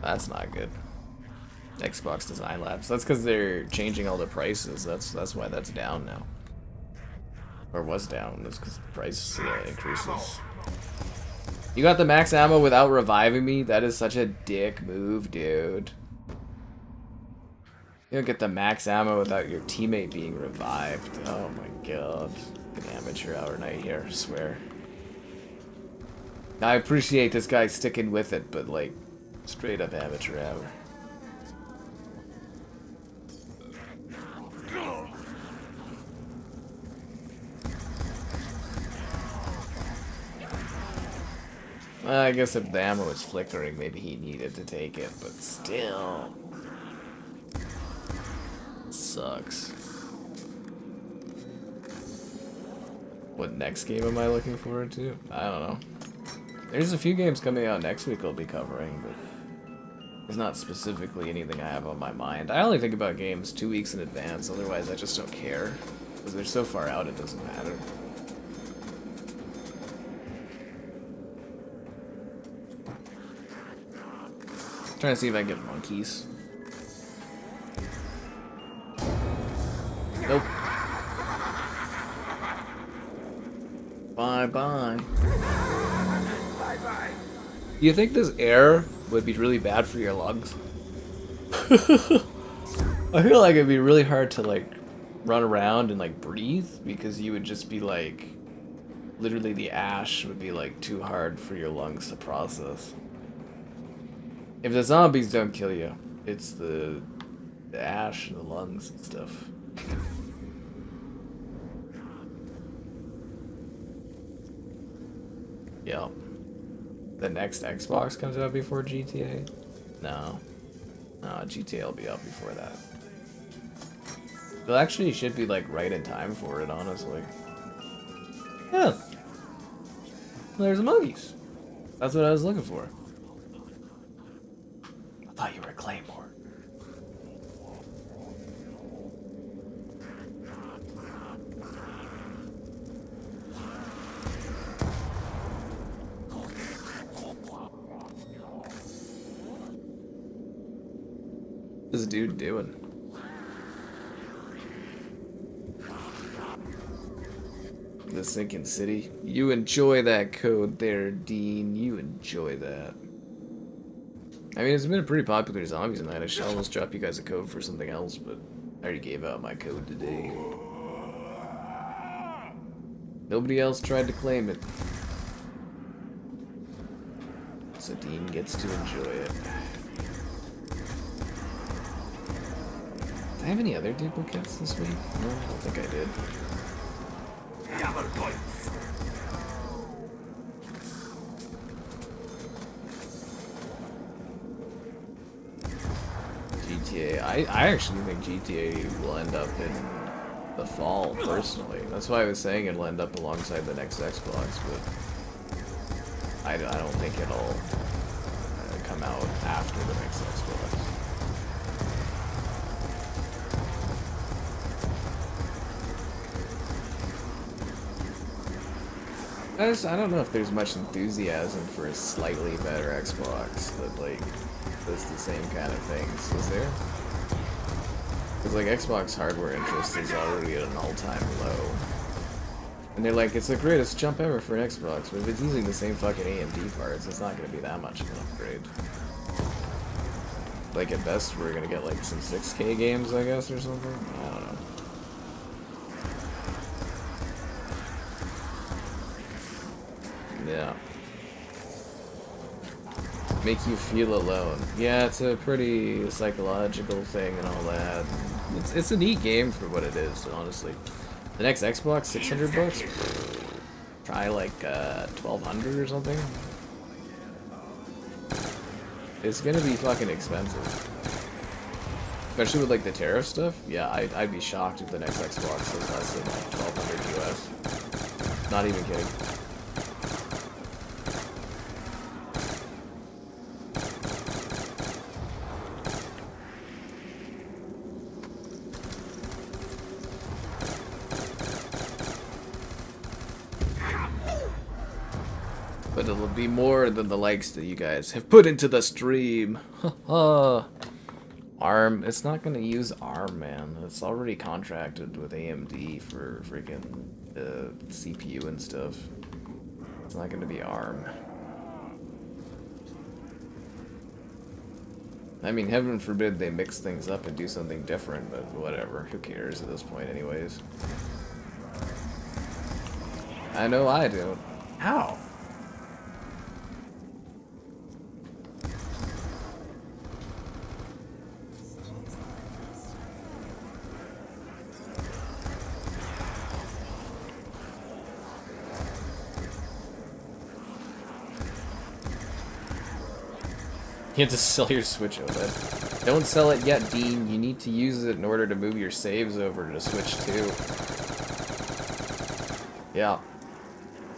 Speaker 1: That's not good. Xbox Design Labs. That's because they're changing all the prices. That's why that's down now. Or was down. That's because the price increases. You got the max ammo without reviving me? That is such a dick move, dude. You don't get the max ammo without your teammate being revived. Oh my god. An amateur hour night here, I swear. I appreciate this guy sticking with it, but like, straight up amateur hour. I guess if the ammo was flickering, maybe he needed to take it, but still. Sucks. What next game am I looking forward to? I don't know. There's a few games coming out next week I'll be covering, but there's not specifically anything I have on my mind. I only think about games 2 weeks in advance, otherwise I just don't care. Because they're so far out it doesn't matter. Trying to see if I can get monkeys. Nope. Bye-bye. Do you think this air would be really bad for your lungs? I feel like it'd be really hard to like run around and like breathe because you would just be like, literally the ash would be like too hard for your lungs to process. If the zombies don't kill you, it's the ash and the lungs and stuff. Yeah. The next Xbox comes out before GTA? No. No, GTA will be out before that. It actually should be like right in time for it, honestly. Yeah. There's monkeys. That's what I was looking for. I thought you were a Claymore. What's this dude doing? the sinking city. You enjoy that code there, Dean. You enjoy that. I mean, it's been a pretty popular zombies night. I should almost drop you guys a code for something else, but I already gave out my code today. Nobody else tried to claim it. So Dean gets to enjoy it. Did I have any other duplicates this week? No, I don't think I did.
Speaker 5: Double points.
Speaker 1: GTA. I actually think GTA will end up in the fall, personally. That's why I was saying it'll end up alongside the next Xbox, but I don't think it'll come out after the next Xbox. I don't know if there's much enthusiasm for a slightly better Xbox that, like, does the same kind of things, is there? Because, like, Xbox hardware interest is already at an all-time low. And they're like, it's the greatest jump ever for an Xbox, but if it's using the same fucking AMD parts, it's not going to be that much of an upgrade. Like, at best, we're going to get, like, some 6K games, I guess, or something? I don't know. Yeah. Make you feel alone. Yeah, it's a pretty psychological thing and all that. It's a neat game for what it is, honestly. The next Xbox, 600 bucks? Try like 1200 or something. It's gonna be fucking expensive. Especially with like the tariff stuff. Yeah, I'd be shocked if the next Xbox was less than like 1200 US. Not even kidding. But it'll be more than the likes that you guys have put into the stream. ARM, it's not gonna use ARM, man. It's already contracted with AMD for freaking CPU and stuff. It's not gonna be ARM. I mean, heaven forbid they mix things up and do something different, but whatever. Who cares at this point anyways? I know I do. How? You have to sell your Switch OLED. Don't sell it yet, Dean. You need to use it in order to move your saves over to Switch 2. Yeah.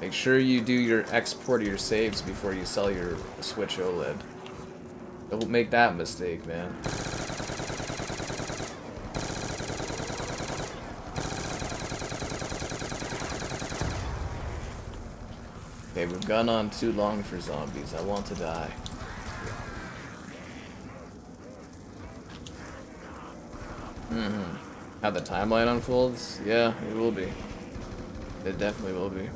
Speaker 1: Make sure you do your export of your saves before you sell your Switch OLED. Don't make that mistake, man. Okay, we've gone on too long for zombies. I want to die. How the timeline unfolds? Yeah, it will be. It definitely will be.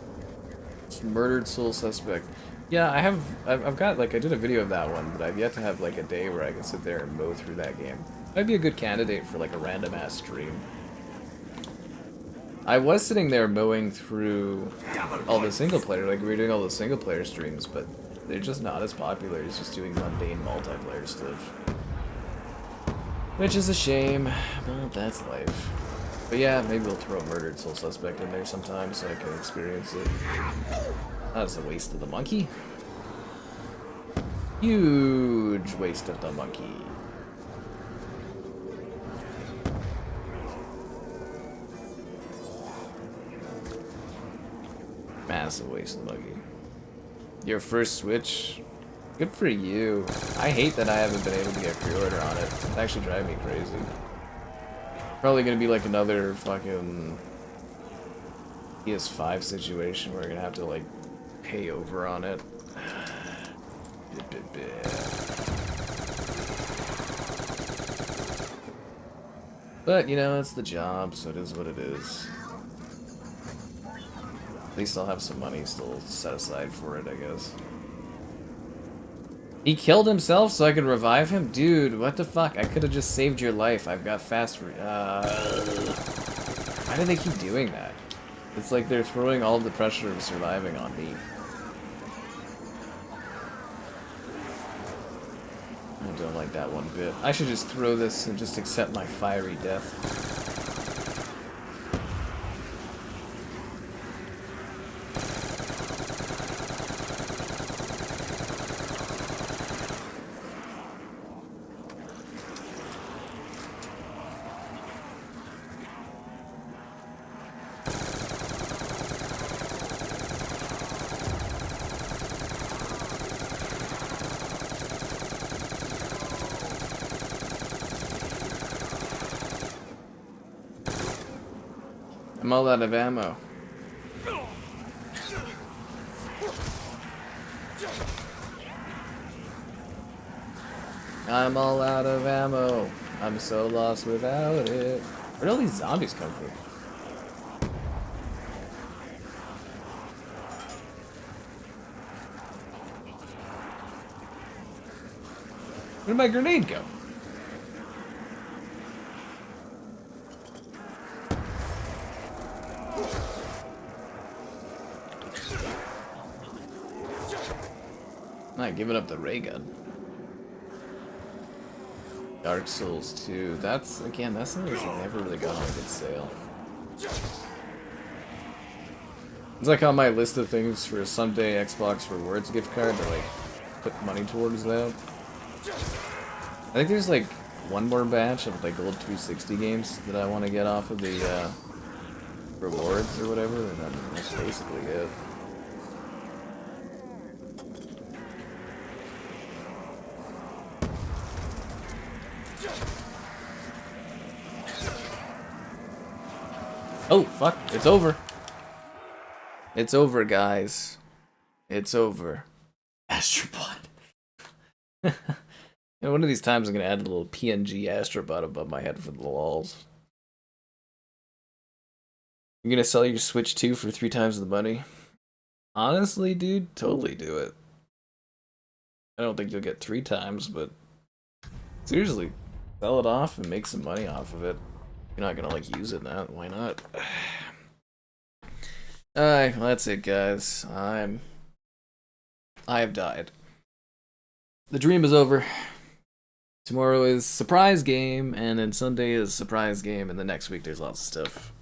Speaker 1: Murdered soul suspect. Yeah, I've got, like, I did a video of that one, but I've yet to have, like, a day where I can sit there and mow through that game. That'd be a good candidate for, like, a random-ass stream. I was sitting there mowing through all the single-player, like, we were doing all the single-player streams, but they're just not as popular as just doing mundane multiplayer stuff. Which is a shame, but that's life. But yeah, maybe we'll throw a murdered soul suspect in there sometime so I can experience it. That's a waste of the monkey. Huge waste of the monkey. Massive waste of the monkey. Your first Switch? Good for you. I hate that I haven't been able to get pre-order on it. It's actually driving me crazy. Probably gonna be like another fucking PS5 situation where we're gonna have to like pay over on it. But you know, it's the job, so it is what it is. least I'll have some money still set aside for it, I guess. He killed himself so I could revive him? Dude, what the fuck? I could have just saved your life. I've got fast... Why do they keep doing that? It's like they're throwing all of the pressure of surviving on me. I don't like that one bit. I should just throw this and just accept my fiery death. I'm all out of ammo. I'm all out of ammo. I'm so lost without it. Where'd all these zombies come from? Where'd my grenade go? Not giving up the ray gun. Dark Souls 2. That's, again, that's something that's never really gone on a good sale. It's like on my list of things for a someday Xbox Rewards gift card to like put money towards that. I think there's like one more batch of like old 360 games that I want to get off of the rewards or whatever, and then that's basically it. Oh, fuck. It's over. It's over, guys. It's over. Astrobot. And one of these times I'm going to add a little PNG Astrobot above my head for the walls. You're going to sell your Switch 2 for 3 times the money? Honestly, dude, totally do it. I don't think you'll get 3 times, but seriously, sell it off and make some money off of it. You're not gonna like use it now, why not? Alright, well, that's it, guys. I have died. The dream is over. Tomorrow is surprise game, and then Sunday is surprise game, and the next week there's lots of stuff.